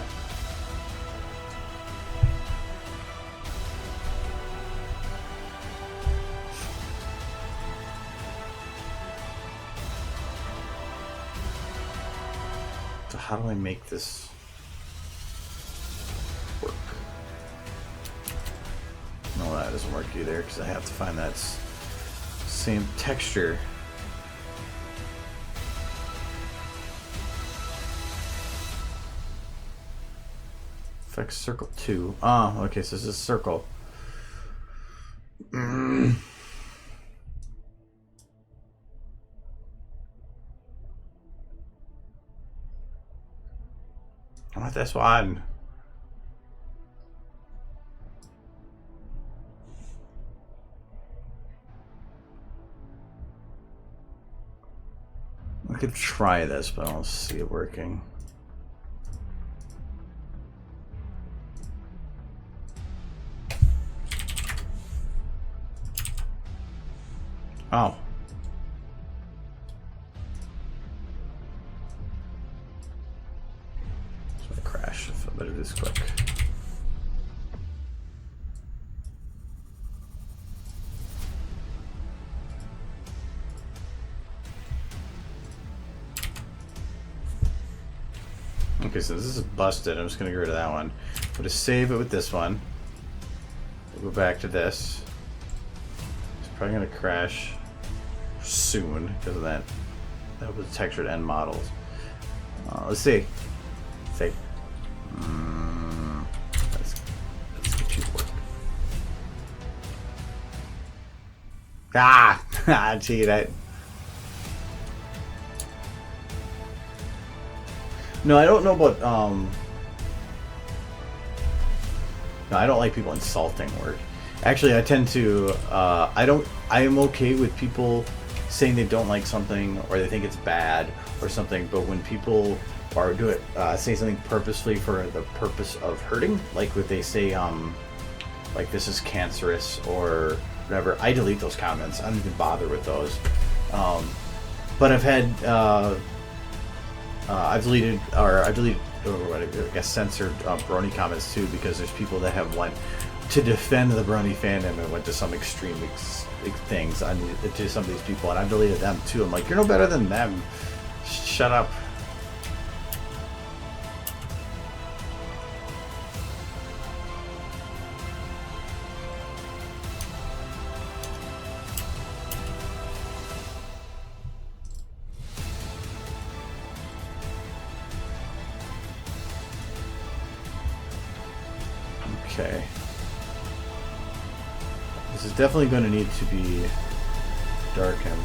Speaker 1: So how do I make this work? No, that doesn't work either, because I have to find that same texture. Affect circle 2. Ah, okay, so this is circle. I want this one. I could try this, but I don't see it working. Oh. So I crashed. I better do this quick. Okay, so this is busted. I'm just gonna get rid of that one. I'm gonna save it with this one. We'll go back to this. It's probably gonna crash soon because of that. That was textured end models. Let's see. Let's get you to work. Ah, cheat it. No, I don't know about no, I don't like people insulting work. Actually, I tend to I am okay with people saying they don't like something or they think it's bad or something, but when people are say something purposefully for the purpose of hurting, like when they say like this is cancerous or whatever, I delete those comments. I don't even bother with those. But I've had I've deleted or I guess censored Brony comments too, because there's people that have went to defend the Brony fandom and went to some extreme things to some of these people, and I've deleted them too. I'm like, you're no better than them. Shut up. Okay. This is definitely going to need to be darkened.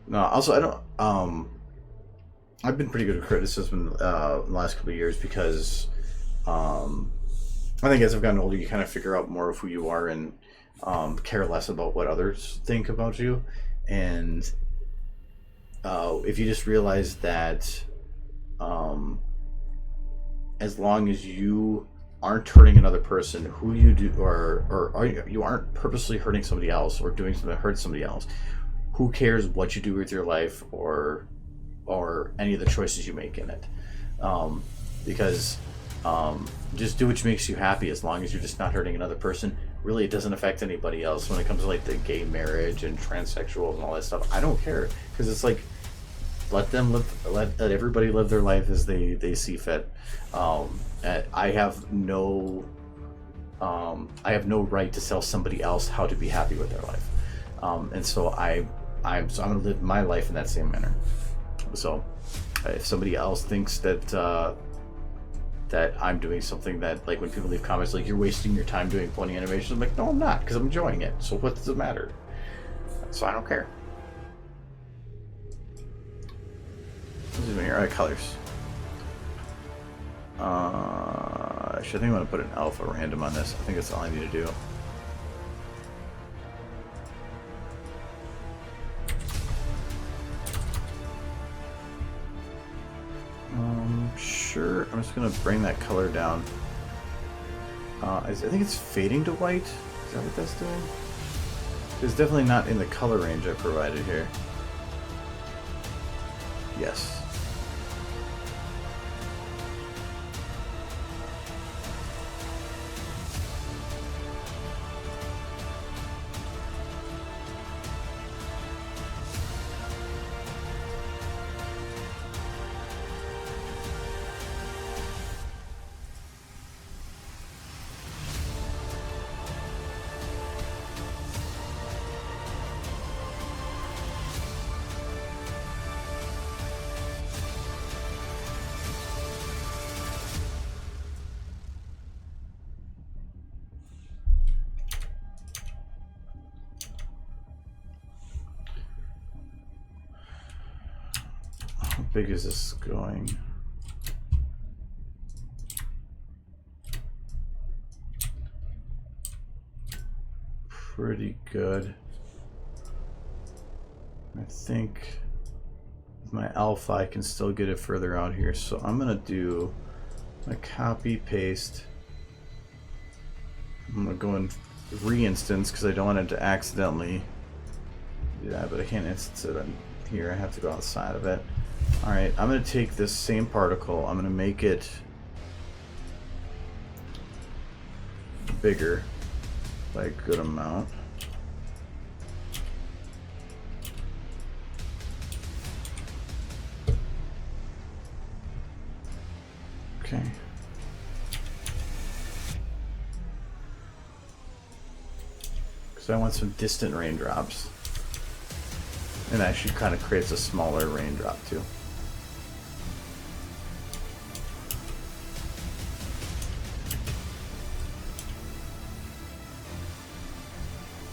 Speaker 1: No, also I don't I've been pretty good at criticism in the last couple of years, because I think as I've gotten older you kind of figure out more of who you are and care less about what others think about you. And if you just realize that as long as you aren't hurting another person, who you do, or are you aren't purposely hurting somebody else or doing something that hurts somebody else, who cares what you do with your life or any of the choices you make in it? Because just do what makes you happy, as long as you're just not hurting another person. Really, it doesn't affect anybody else. When it comes to like the gay marriage and transsexuals and all that stuff, I don't care, because it's like, let them live, let everybody live their life as they see fit. I have no right to tell somebody else how to be happy with their life, and so I'm going to live my life in that same manner. So if somebody else thinks that I'm doing something that, like, when people leave comments like, you're wasting your time doing pony animations, I'm like, no, I'm not, because I'm enjoying it. So what does it matter? So I don't care. Zoom in here. Alright, colors. Actually, I think I'm going to put an alpha random on this. I think that's all I need to do. Sure. I'm just going to bring that color down. I think it's fading to white. Is that what that's doing? It's definitely not in the color range I provided here. Yes. How big is this going? Pretty good. I think with my alpha I can still get it further out here, so I'm gonna do a copy paste. I'm gonna go and re-instance because I don't want it to accidentally do that, but I can't instance it on here. I have to go outside of it. Alright, I'm going to take this same particle, I'm going to make it bigger by a good amount. Okay. Because I want some distant raindrops. And actually kind of creates a smaller raindrop too.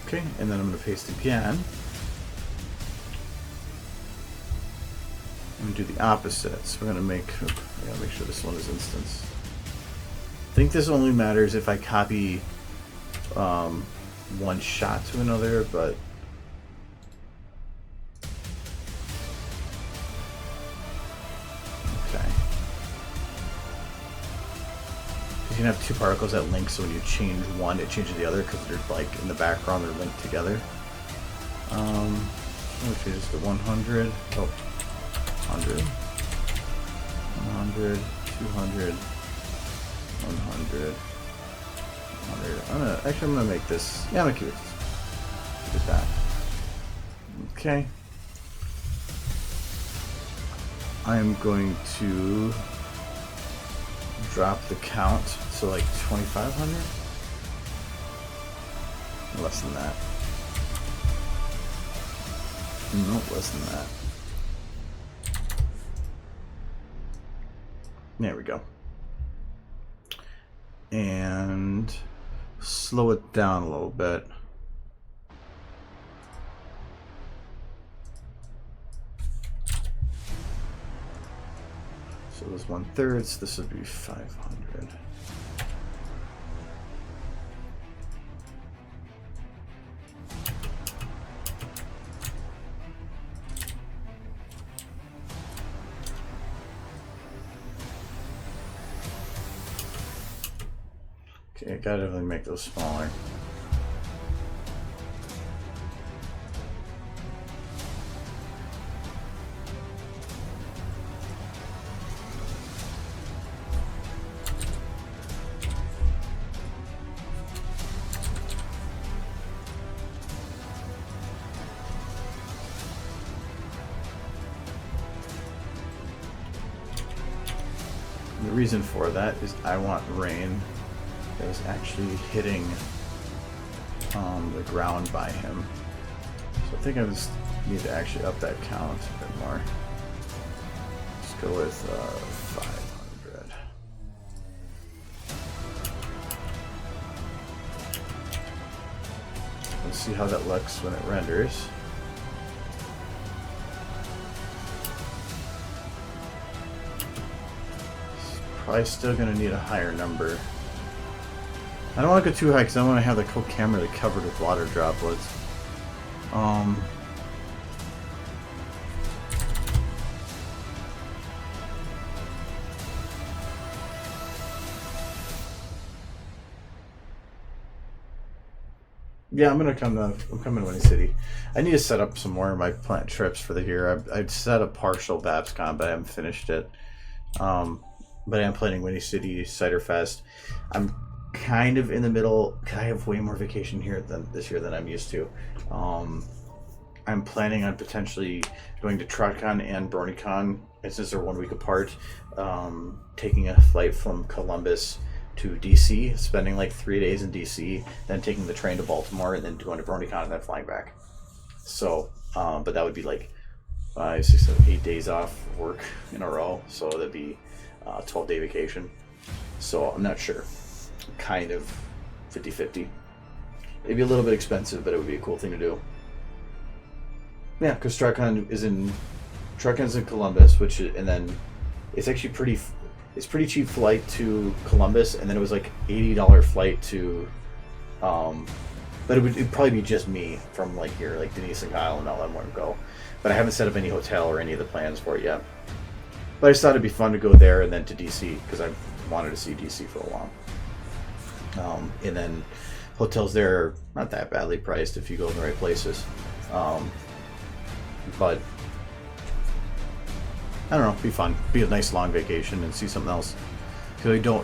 Speaker 1: Okay, and then I'm going to paste again. I'm going to do the opposite. So we're going to make, I gotta make sure this one is instance. I think this only matters if I copy one shot to another, but you can have two particles that link, so when you change one, it changes the other because they're like in the background, they're linked together. Which is the 100, oh, 100, 100, 200, 100, 100. I'm gonna make this. Yeah, I'm gonna keep it. Keep it that. Okay. I am going to drop the count to like 2,500. Less than that. Nope, less than that. There we go. And slow it down a little bit. So this 1/3, so this would be 500. Okay, gotta definitely make those smaller. The reason for that is I want rain that is actually hitting the ground by him. So I think I just need to actually up that count a bit more. Let's go with 500. Let's see how that looks when it renders. Probably still gonna need a higher number. I don't want to go too high because I want to have the whole camera covered with water droplets. Yeah, I'm coming to Windy City. I need to set up some more of my plant trips for the year. I'd set a partial BabsCon, but I haven't finished it. But I am planning Windy City Cider Fest. I'm kind of in the middle. I have way more vacation here this year than I'm used to. I'm planning on potentially going to TrotCon and BronyCon, and since they're 1 week apart, taking a flight from Columbus to DC, spending like 3 days in DC, then taking the train to Baltimore, and then going to BronyCon and then flying back. So, but that would be like 5, 6, 7, 8 days off work in a row. So that'd be 12-day vacation. So I'm not sure. Kind of 50-50. It'd be a little bit expensive, but it would be a cool thing to do. Yeah, because TrotCon's in Columbus, and then it's actually pretty cheap flight to Columbus, and then it was like $80 flight to, but it'd probably be just me from like here, like Denise and Kyle and all that want to go. But I haven't set up any hotel or any of the plans for it yet. But I just thought it'd be fun to go there and then to DC because I wanted to see DC for a while. And then hotels there are not that badly priced if you go in the right places. But I don't know, it'd be fun. Be a nice long vacation and see something else. Because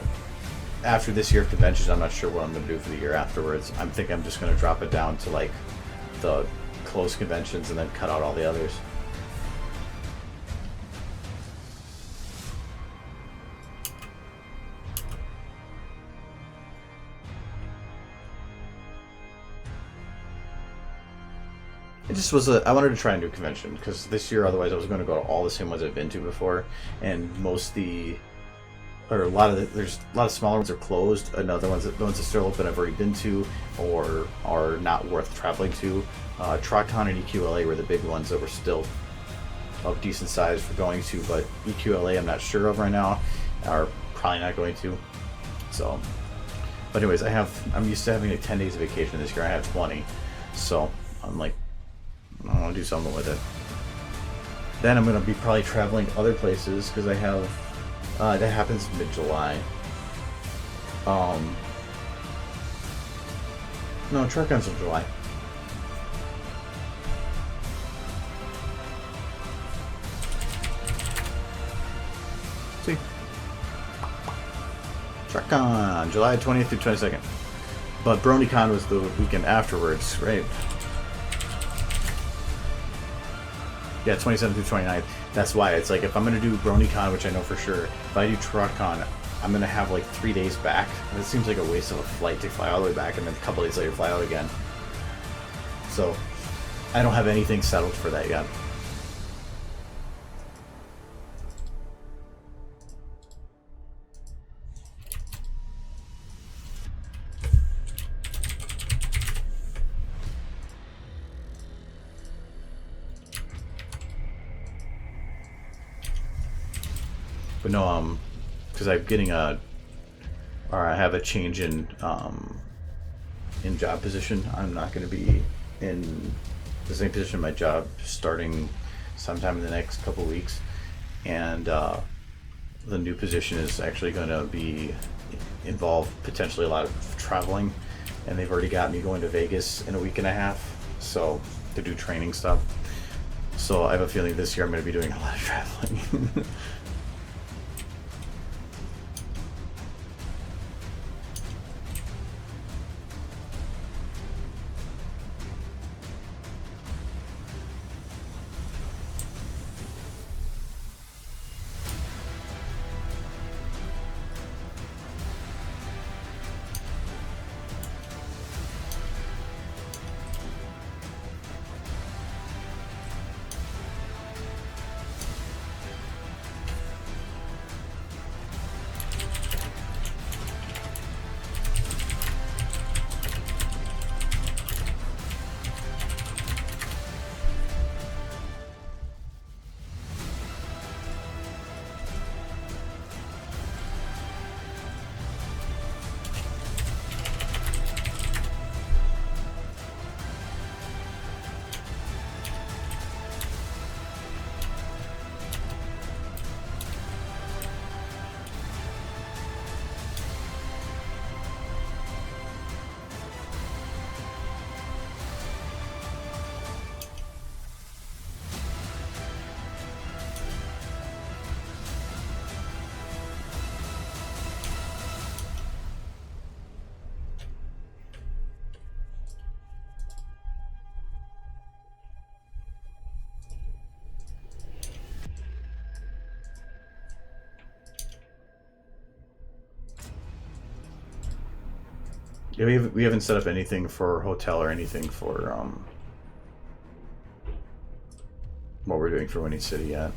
Speaker 1: after this year of conventions, I'm not sure what I'm going to do for the year afterwards. I'm thinking I'm just going to drop it down to like the close conventions and then cut out all the others. It just was I wanted to try a new convention because this year, otherwise, I was going to go to all the same ones I've been to before, and a lot of smaller ones are closed, and the ones that are still open I've already been to or are not worth traveling to. TrotCon and EQLA were the big ones that were still of decent size for going to, but EQLA I'm not sure of right now, are probably not going to. So, but anyways, I'm used to having like 10 days of vacation this year. I have 20, so I'm like, I want to do something with it. Then I'm going to be probably traveling to other places because I have that happens mid-July. No, TrotCon's in July. See, TrotCon, July 20th through 22nd. But BronyCon was the weekend afterwards, right? Yeah, 27th through 29th. That's why it's like if I'm gonna do BronyCon, which I know for sure, if I do TrotCon, I'm gonna have like 3 days back. And it seems like a waste of a flight to fly all the way back and then a couple days later fly out again. So I don't have anything settled for that yet. But no, because I'm getting I have a change in job position. I'm not going to be in the same position in my job starting sometime in the next couple weeks, and the new position is actually going to be involve potentially a lot of traveling, and they've already got me going to Vegas in a week and a half, so to do training stuff. So I have a feeling this year I'm going to be doing a lot of traveling. Yeah, we haven't set up anything for hotel or anything for what we're doing for Winnie City yet.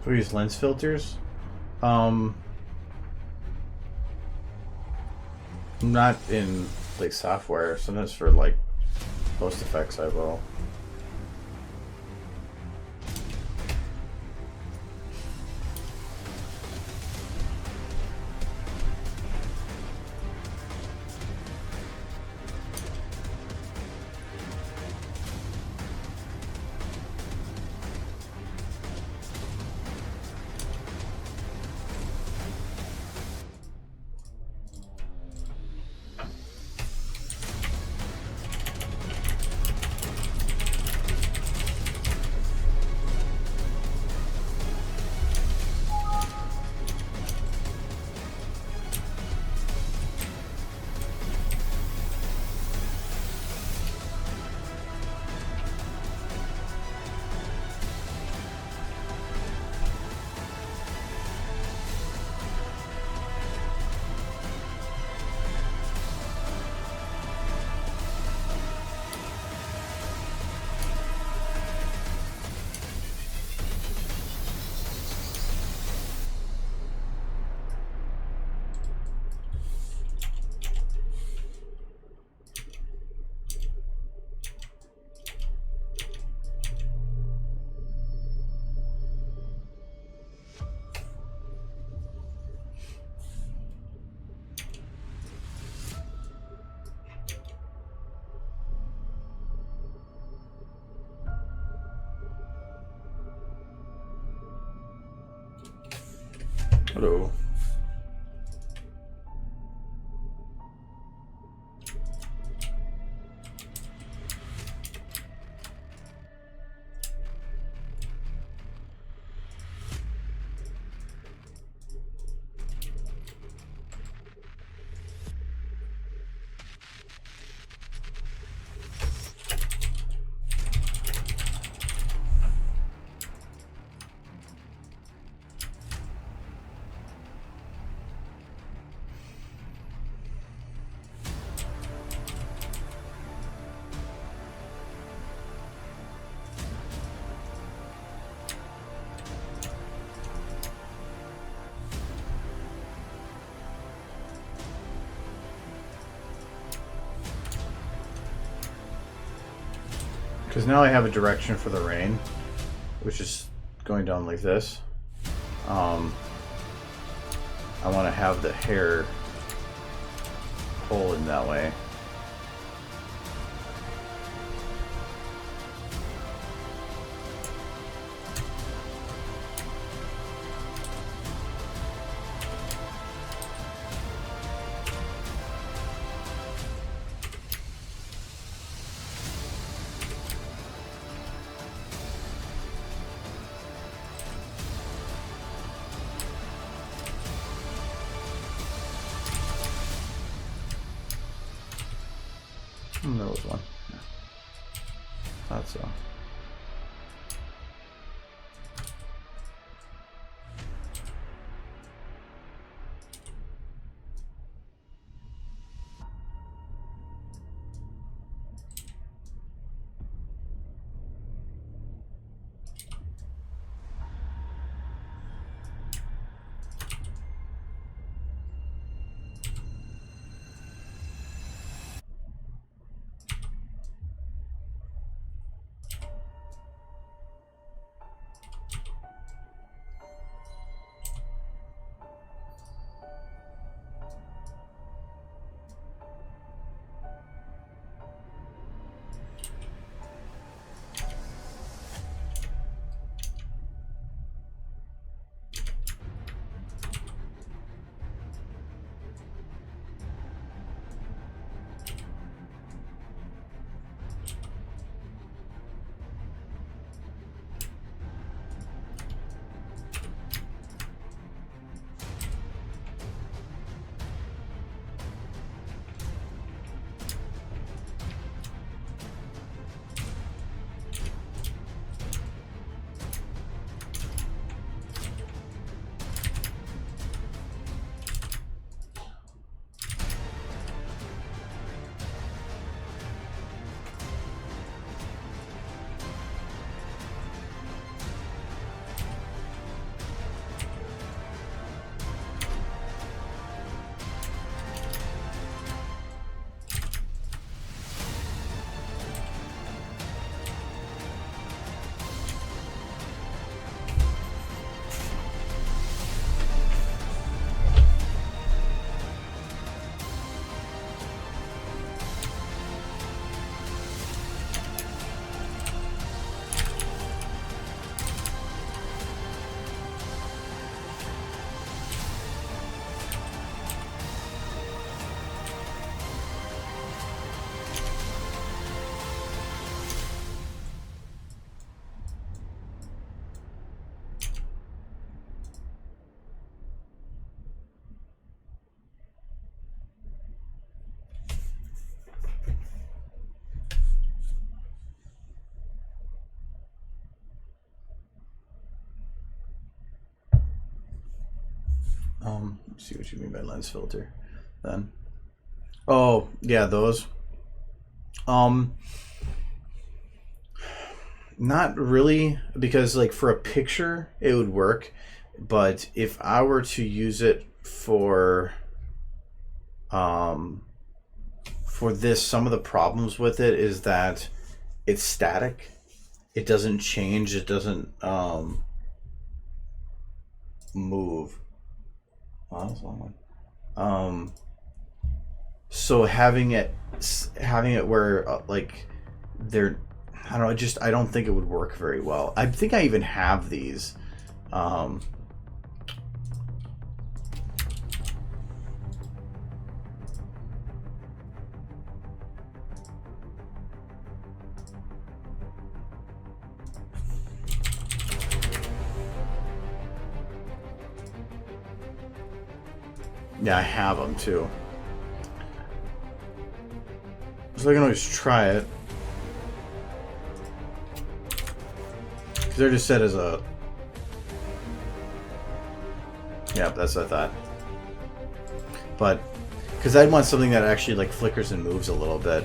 Speaker 1: We use lens filters. Not in like software. Sometimes for like post effects, I will. Hello. Because now I have a direction for the rain, which is going down like this. I want to have the hair pull in that way. There was one. Yeah. Thought so. Let's see what you mean by lens filter then. Oh, yeah, those. Not really, because like for a picture it would work, but if I were to use it for this, some of the problems with it is that it's static. It doesn't change, it doesn't move. Oh, that's a long one. So having it where like they're, I don't know, I don't think it would work very well. I think I even have these. Yeah, I have them too. So I can always try it. Because they're just set as a... Yeah, that's what I thought. But, because I'd want something that actually like flickers and moves a little bit.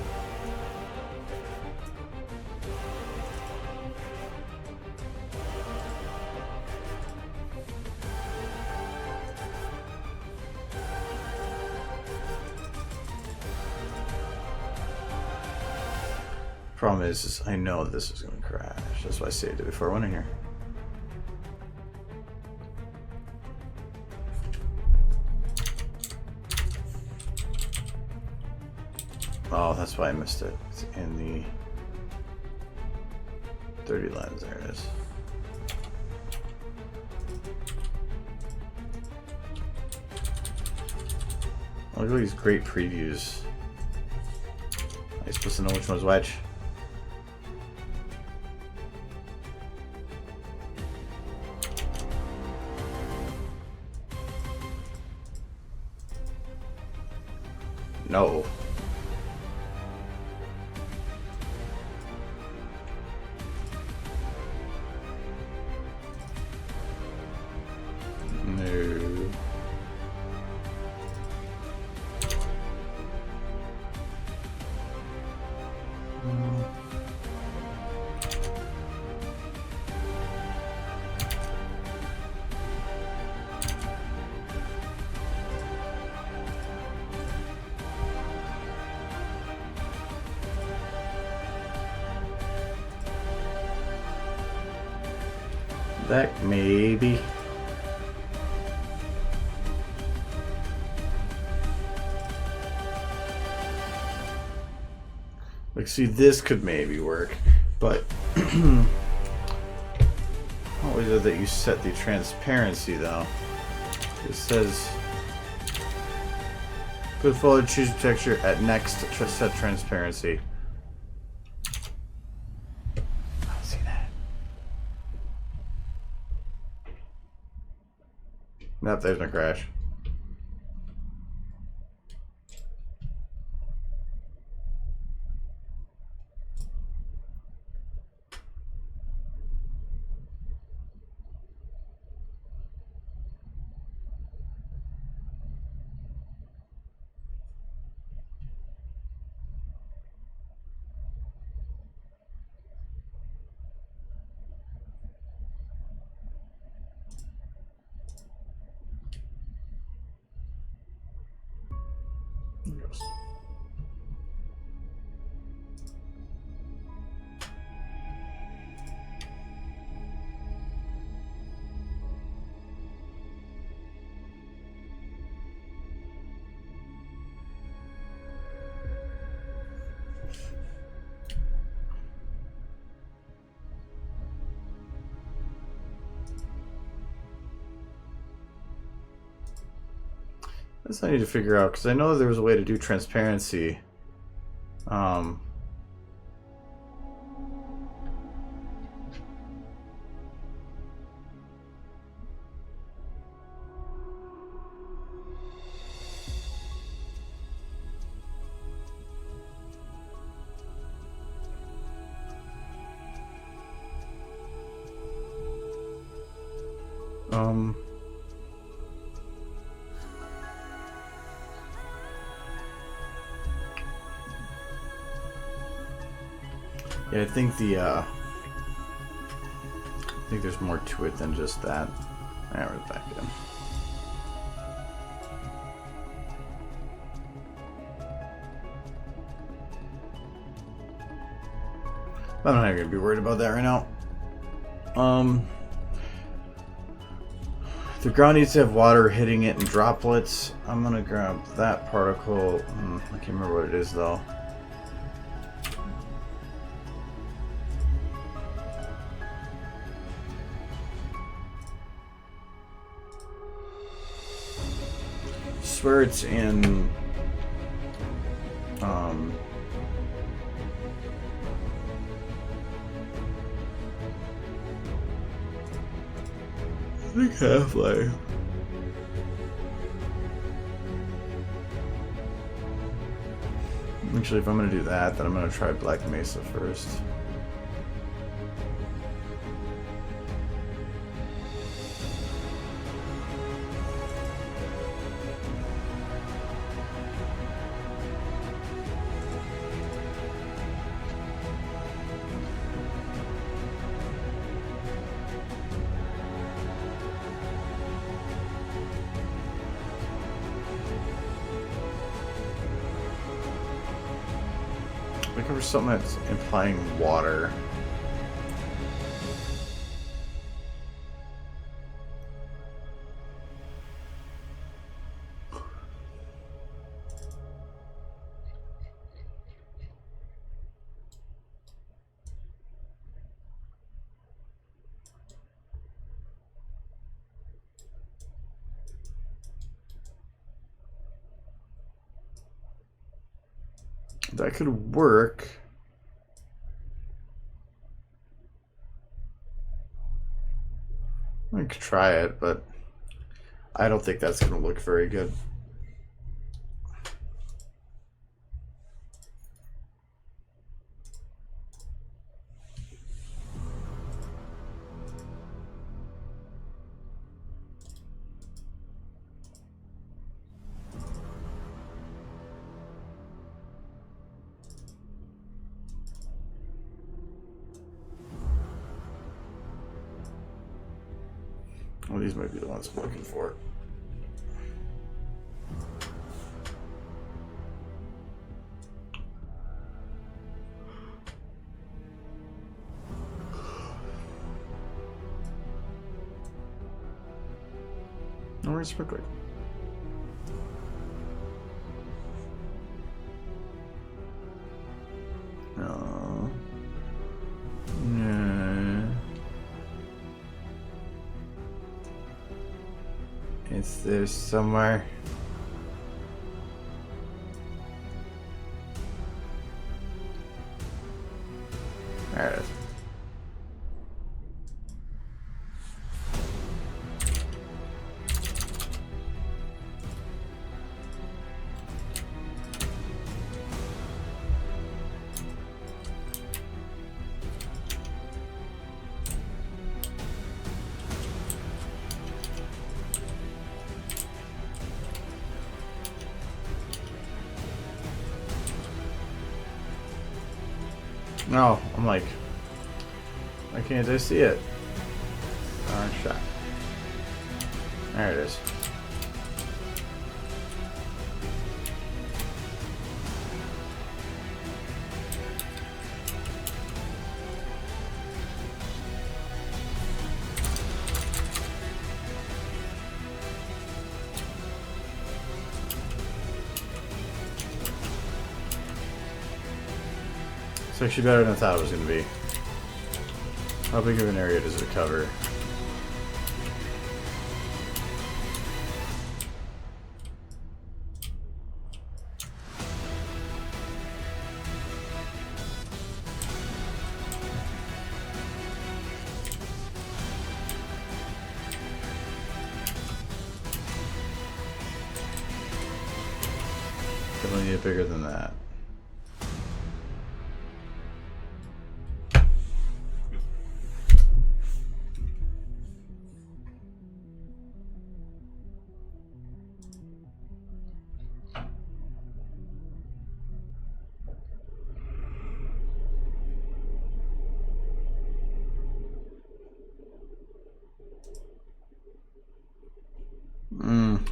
Speaker 1: Problem is I know this is going to crash. That's why I saved it before I went in here. Oh, that's why I missed it. It's in the 30 lens. There it is. Oh, look at these great previews. I'm supposed to know which one's which. No. No. That maybe. Like, see, this could maybe work, but how is it that you set the transparency though? It says put forward, choose texture at next set transparency. Nope, there's no crash. Yes. This I need to figure out, because I know there was a way to do transparency. Yeah, I think I think there's more to it than just that. Alright, we're back in. I'm not gonna be worried about that right now. The ground needs to have water hitting it in droplets. I'm gonna grab that particle. I can't remember what it is though. I swear it's in I think Half-Life. Actually, if I'm gonna do that, then I'm gonna try Black Mesa first. Looking for something that's implying water. That could work. I could try it, but I don't think that's going to look very good. Well, these might be the ones I'm looking for. No worries, quickly. No. No. It's there somewhere. There it is. No, I'm like, why can't I see it? Darn shot. There it is. It's actually better than I thought it was going to be. How big of an area does it cover? Definitely get bigger than that.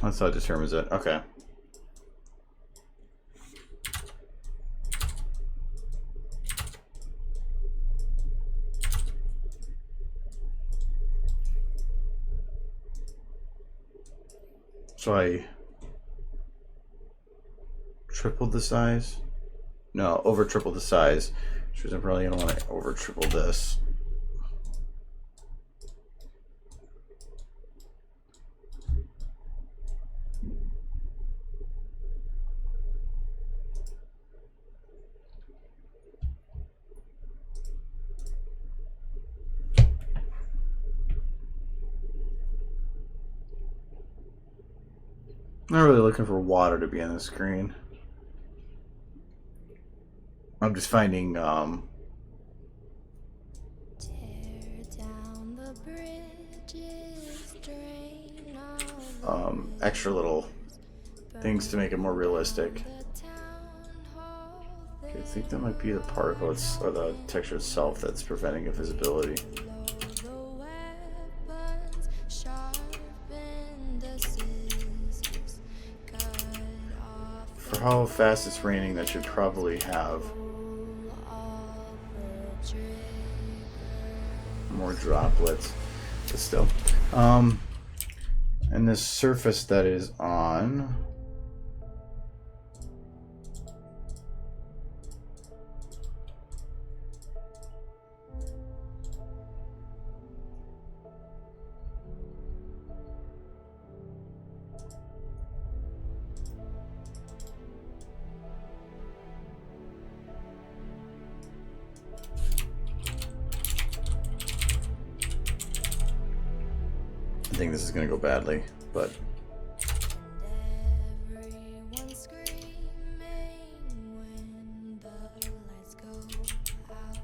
Speaker 1: That's how it determines it. Okay. So I tripled the size? No, over tripled the size. Which means I'm probably going to want to over triple this. I'm not really looking for water to be on the screen. I'm just finding
Speaker 2: Tear down the bridges, drain all the
Speaker 1: extra little things to make it more realistic.
Speaker 2: the town hall.
Speaker 1: Okay, I think that might be the particle or the texture itself that's preventing visibility.
Speaker 2: The weapons sharpen the scissors, cut off
Speaker 1: For how fast it's raining, that should probably have
Speaker 2: all the trigger.
Speaker 1: more droplets, but still. And this surface that is on, I think this is going to go badly, but
Speaker 2: Everyone screaming when the lights go out.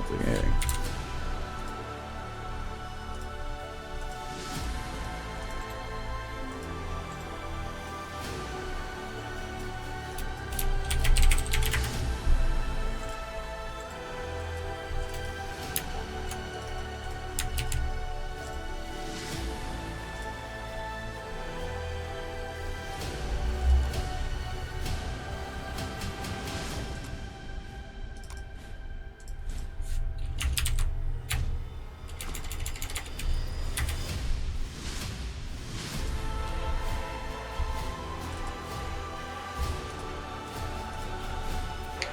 Speaker 1: not doing anything.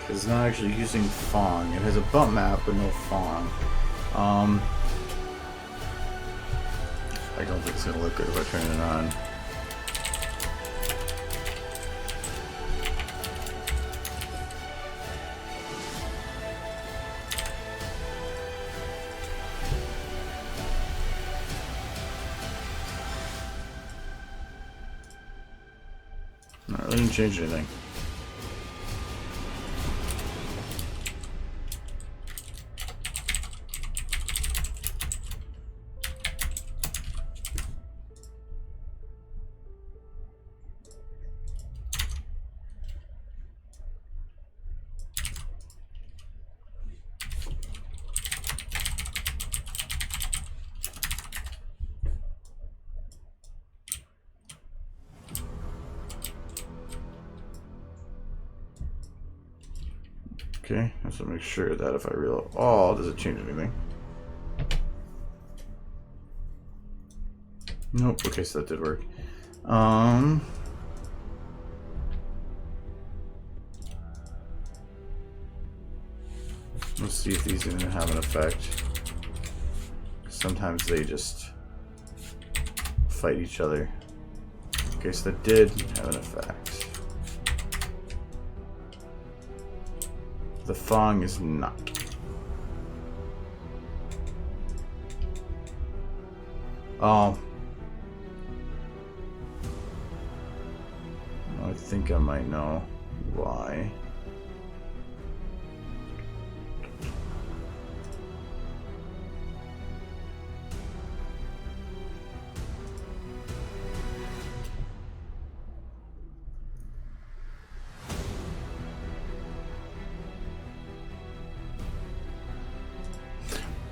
Speaker 1: It's not actually using Fong. It has a bump map, but no Fong. I don't think it's gonna look good if I turn it on. No, it didn't change anything. Okay, I have to make sure that if I reload all, does it change anything? Nope. Okay, so that did work. Let's see if these even have an effect. Sometimes they just fight each other. Okay, so that did have an effect. The Fong is not. Oh. I think I might know why.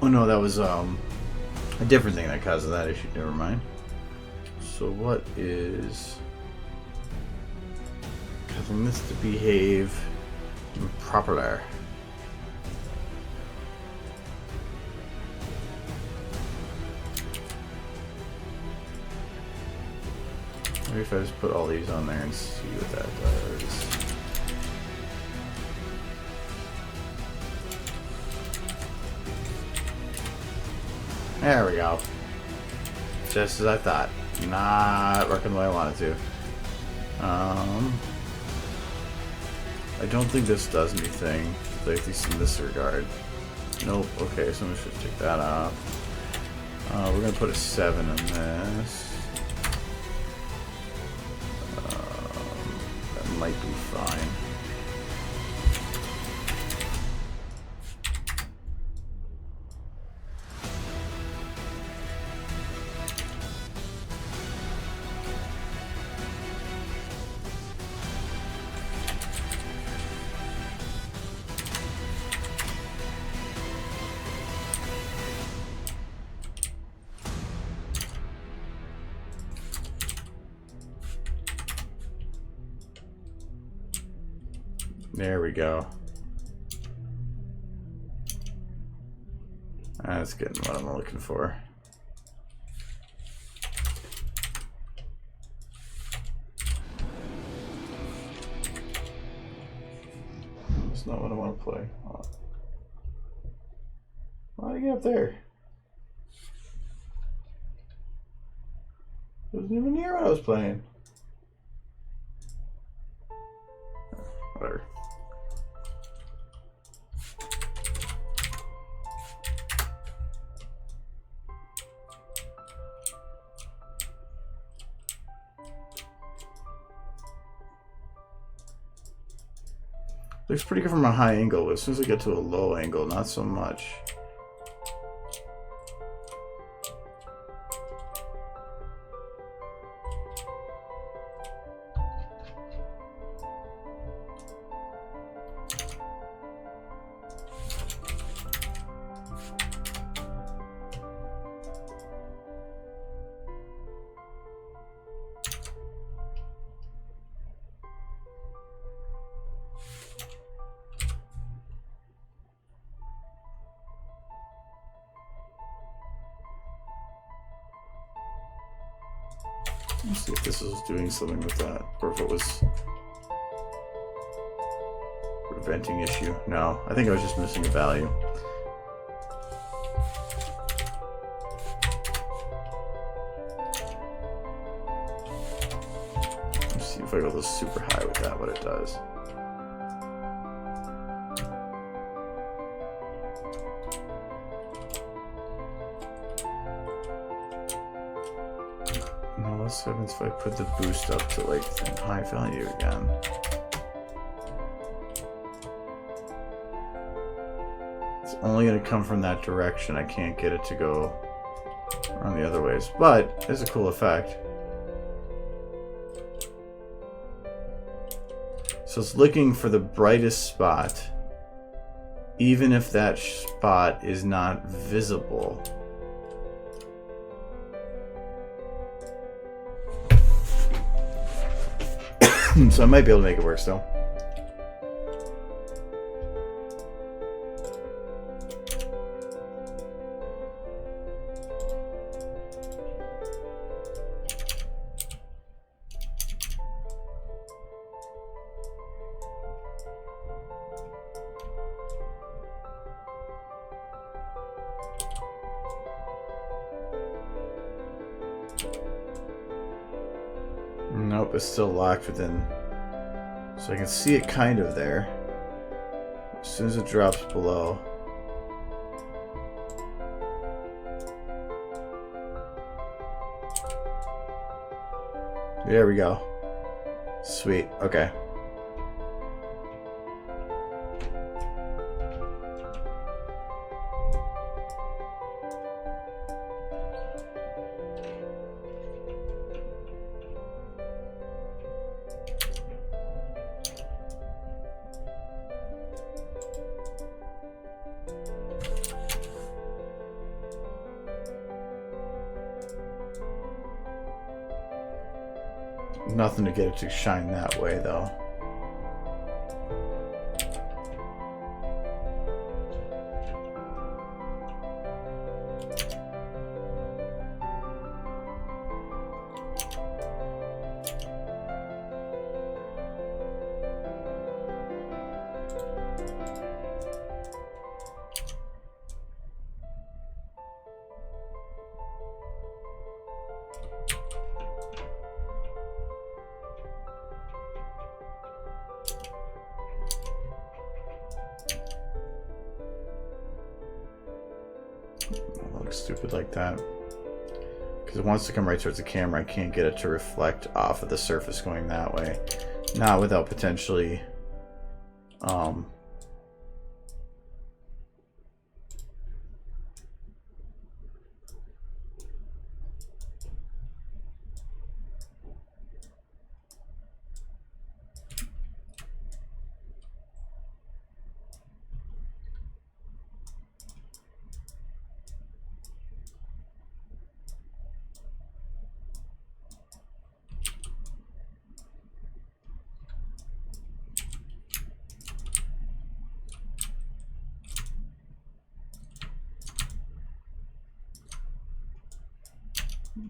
Speaker 1: Oh no, that was a different thing that caused that issue. Never mind. So what is causing this to behave improperly? Maybe if I just put all these on there and see what that does. There we go. Just as I thought. Not working the way I wanted to. I don't think this does anything, at least in this regard. Nope. Okay, so I'm just gonna take that off. We're gonna put a 7 in this. That might be fine. There we go. That's getting what I'm looking for. That's not what I want to play. Why did I get up there? It wasn't even near what I was playing. Whatever. Looks pretty good from a high angle, but as soon as I get to a low angle, not so much. Let's see if this is doing something with that, or if it was a venting issue. No, I think I was just missing a value. Let's see if I go super high with that, what it does. So if I put the boost up to like high value again. It's only going to come from that direction. I can't get it to go around the other ways, but it's a cool effect. So it's looking for the brightest spot, even if that spot is not visible. So I might be able to make it work still. Nope, it's still locked within. So I can see it kind of there. As soon as it drops below. There we go. Sweet, okay. Nothing to get it to shine that way, though. Stupid like that, because it wants to come right towards the camera. I can't get it to reflect off of the surface going that way, not without potentially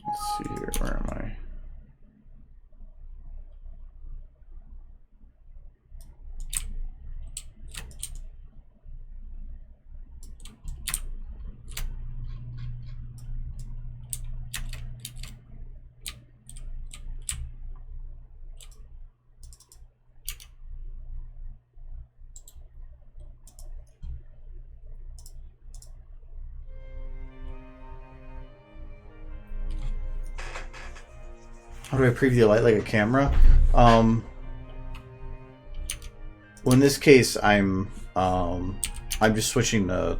Speaker 1: let's see here, where am I? How do I preview the light like a camera? Well, in this case, I'm just switching the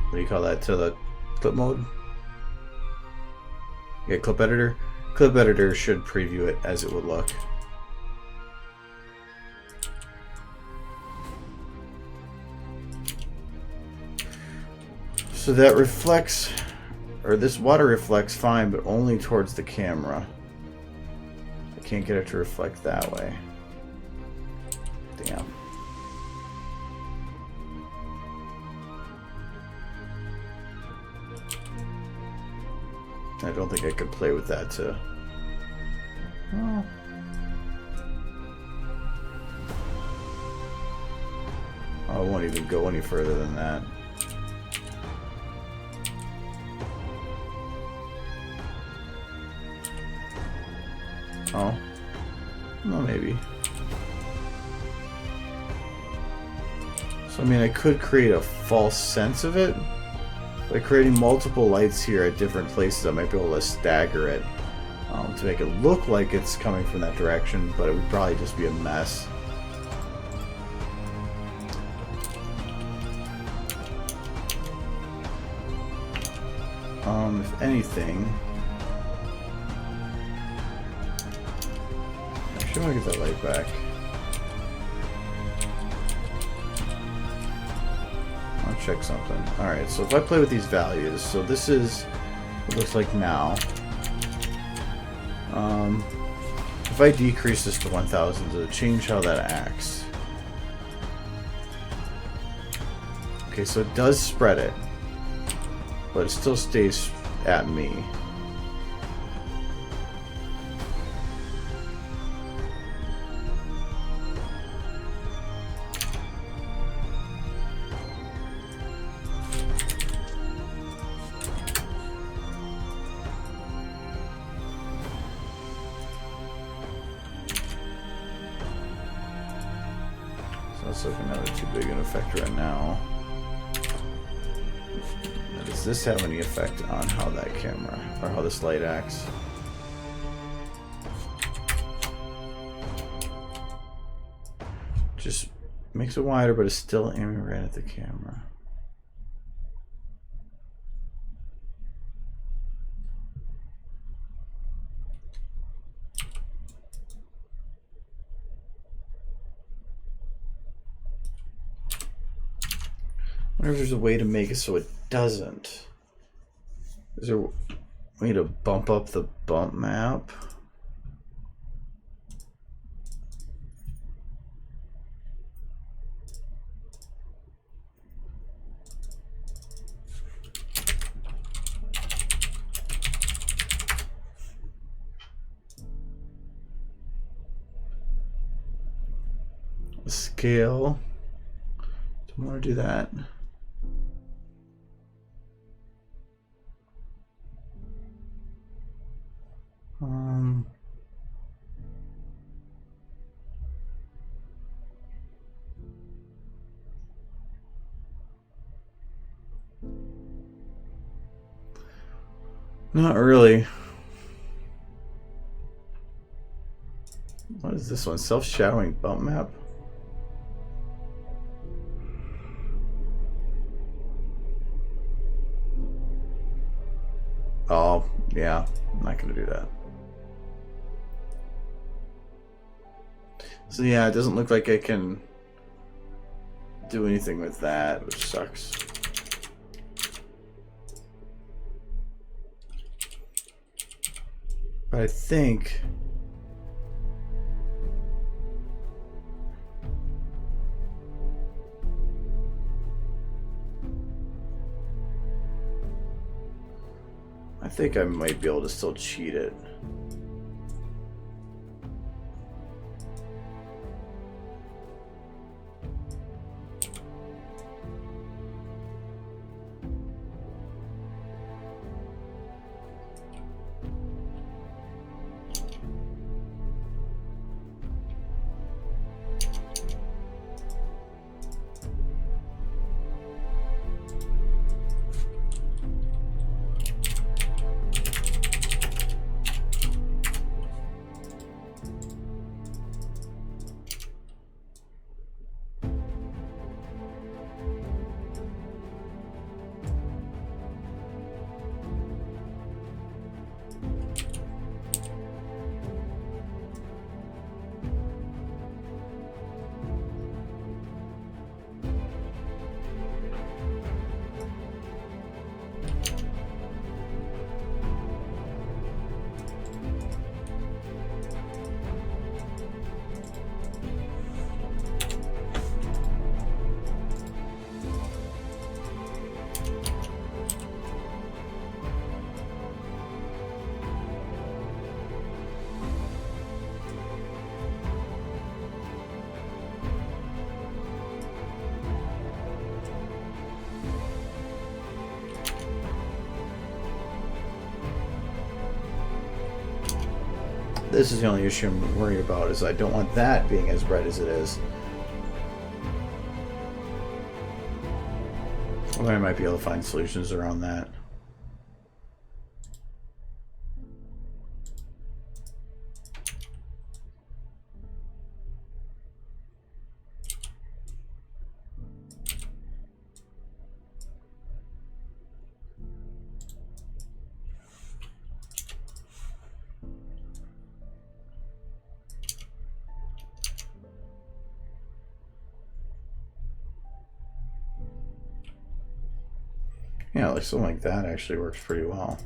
Speaker 1: what do you call that, to the clip mode? Yeah, clip editor. Clip editor should preview it as it would look. So that reflects, or this water reflects fine, but only towards the camera. I can't get it to reflect that way. Damn. I don't think I could play with that too. Oh. I won't even go any further than that. Oh. Well, maybe. So, I mean, I could create a false sense of it. By creating multiple lights here at different places, I might be able to stagger it to make it look like it's coming from that direction, but it would probably just be a mess. If anything, actually, I want to get that light back. I'll check something. Alright, so if I play with these values, so this is what it looks like now. If I decrease this to 1000, does it change how that acts? Okay, so it does spread it, but it still stays at me. That's looking at it too big an effect right now. Now, does this have any effect on how that camera, or how this light acts? Just makes it wider, but it's still aiming right at the camera. I wonder if there's a way to make it so it doesn't. Is there? We need to bump up the bump map. Scale. Don't want to do that. Not really. What is this one? Self-shadowing bump map? Oh, yeah. I'm not going to do that. So yeah, it doesn't look like I can do anything with that, which sucks. But I think I might be able to still cheat it. This is the only issue I'm worried about, is I don't want that being as red as it is. Well, I might be able to find solutions around that. Yeah, like something like that actually works pretty well.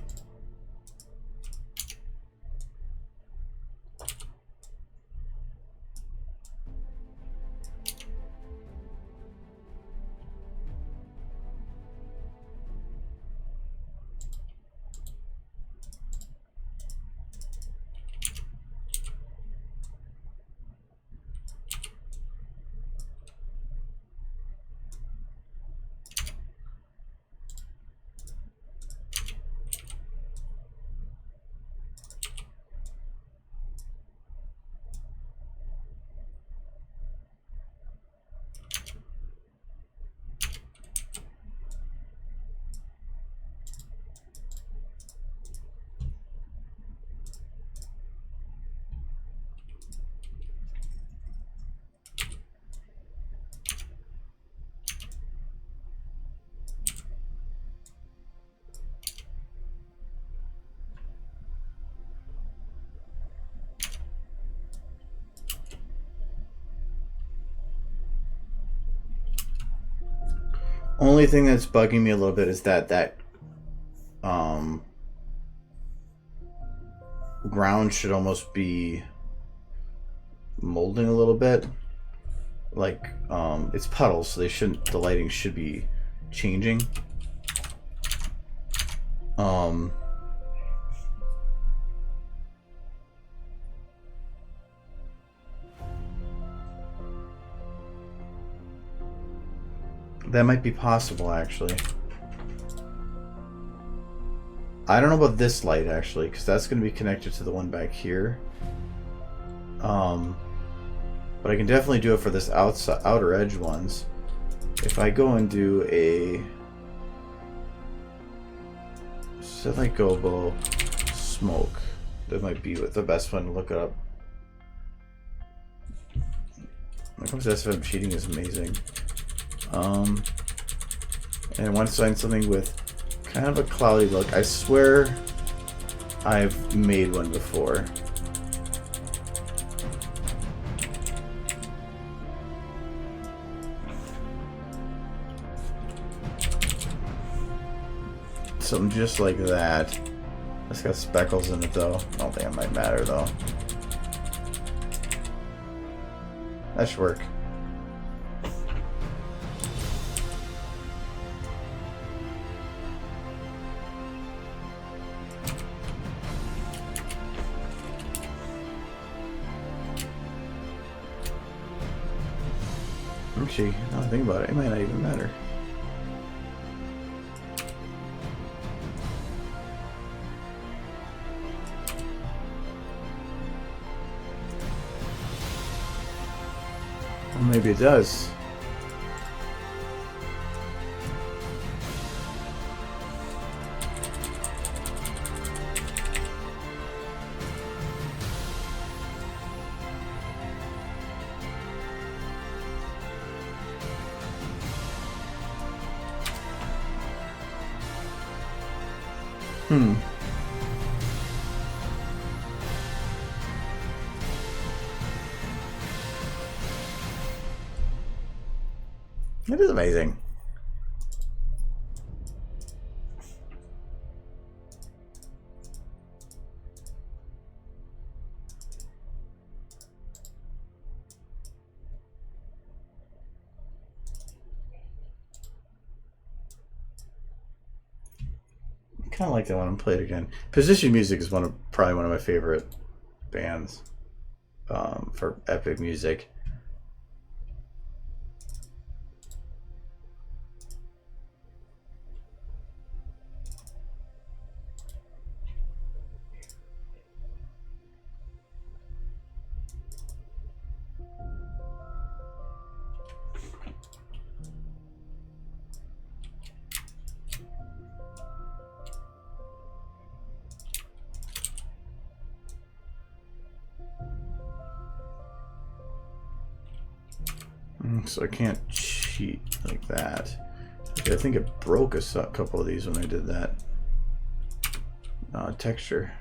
Speaker 1: Only thing that's bugging me a little bit is that ground should almost be molding a little bit. Like, it's puddles, so the lighting should be changing. That might be possible, actually. I don't know about this light, actually, because that's going to be connected to the one back here. But I can definitely do it for this outer edge ones. If I go and do a set like gobo smoke, that might be the best one to look up. When it comes to SFM, cheating is amazing. And I want to find something with kind of a cloudy look. I swear I've made one before. Something just like that. It's got speckles in it though. I don't think it might matter though. That should work. Actually, now that I think about it, it might not even matter. Well, maybe it does. It is amazing. Kind of like that one and play it again. Position Music is probably one of my favorite bands for epic music. So I can't cheat like that. I think it broke a couple of these when I did that. Texture.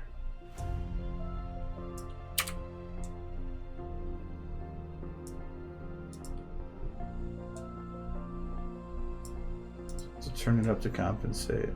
Speaker 1: So turn it up to compensate.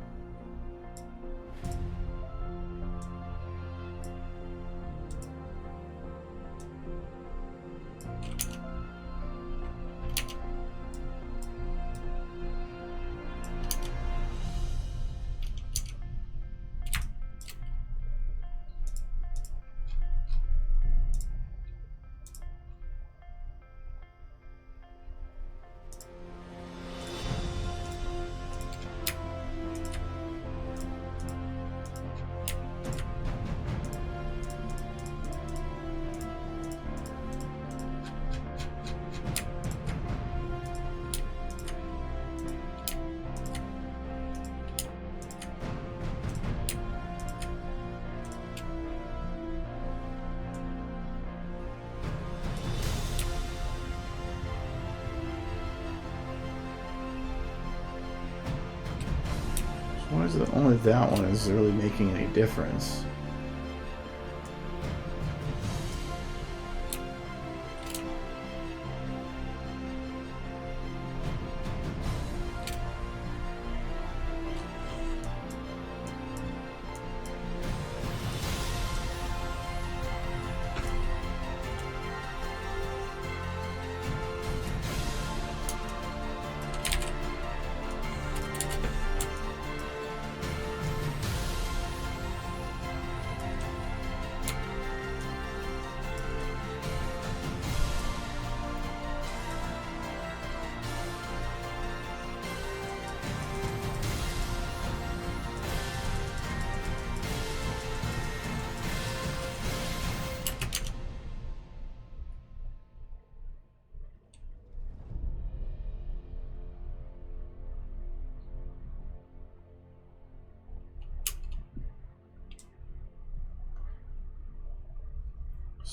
Speaker 1: Why is it only that one is really making any difference?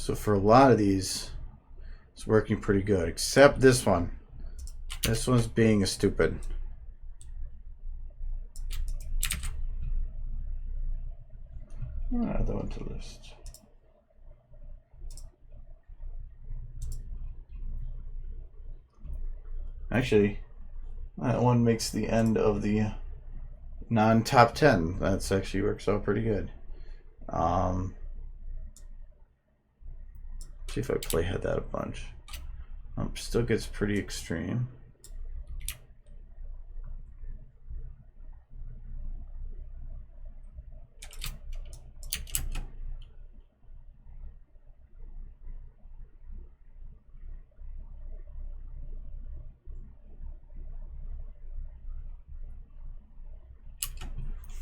Speaker 1: So for a lot of these, it's working pretty good, except this one. This one's being a stupid. Add that one to the list. Actually, that one makes the end of the non-top 10. That's actually works out pretty good. See if I playhead that a bunch. Still gets pretty extreme.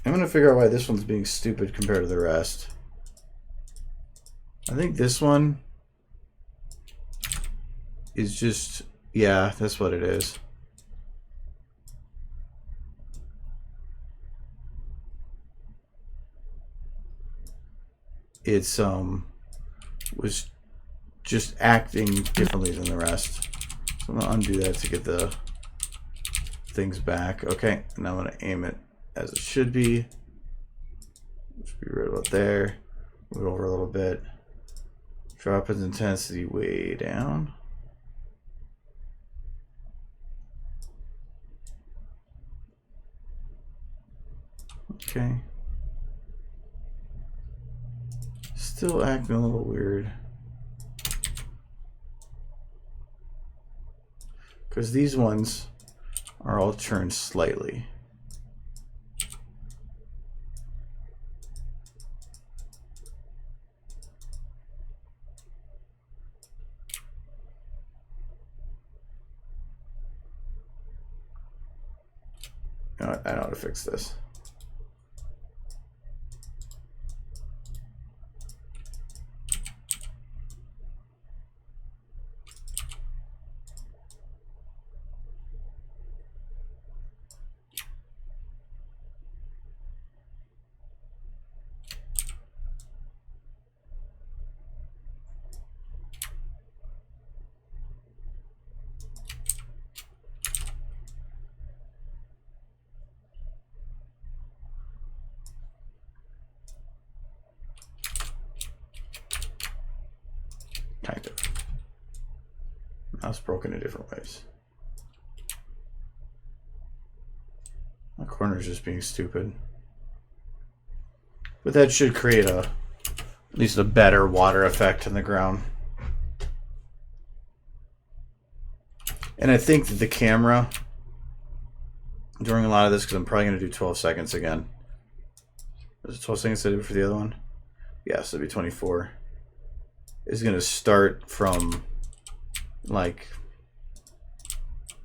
Speaker 1: I'm gonna figure out why this one's being stupid compared to the rest. I think this one is just, yeah, that's what it is. It's was just acting differently than the rest. So I'm gonna undo that to get the things back. Okay, and I'm gonna aim it as it should be. Should be right about there. Move it over a little bit. Drop its intensity way down. Okay. Still acting a little weird. Because these ones are all turned slightly. You know what? I know how to fix this. Kind of. Now it's broken in different ways. My corner's just being stupid. But that should create at least a better water effect in the ground. And I think that the camera, during a lot of this, because I'm probably going to do 12 seconds again. Is it 12 seconds I did for the other one? Yes, it'd be 24. Is going to start from like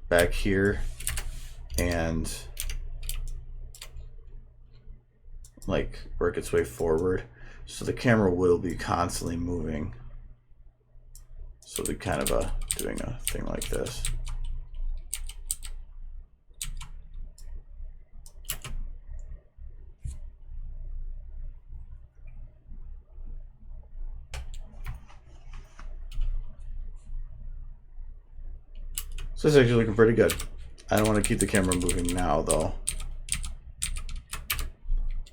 Speaker 1: back here and like work its way forward. So the camera will be constantly moving. So it'll be kind of doing a thing like this. So it's actually looking pretty good. I don't want to keep the camera moving now, though.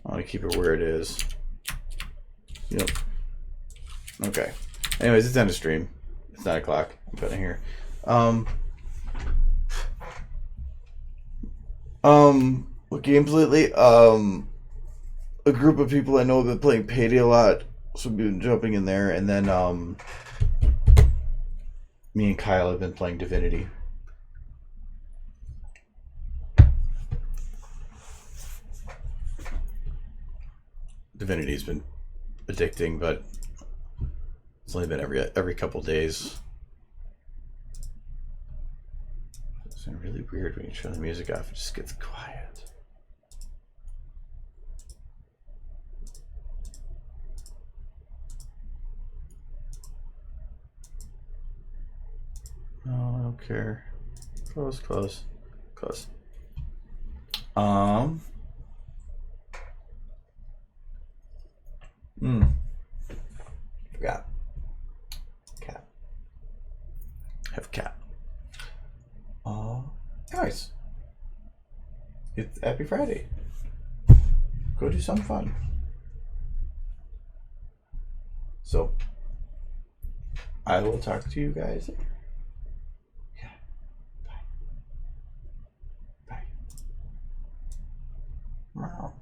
Speaker 1: I want to keep it where it is. Yep. Okay. Anyways, it's end of stream. It's 9 o'clock. I'm cutting here. What games lately? A group of people I know have been playing Payday a lot, so we've been jumping in there, and then me and Kyle have been playing Divinity. Divinity's been addicting, but it's only been every couple days. It's really weird when you turn the music off; it just gets quiet. No, I don't care. Close. Forgot. have a cat. Anyways, it's Happy Friday. Go do something fun. So, I will talk to you guys later. Yeah. Bye. Bye. Meow.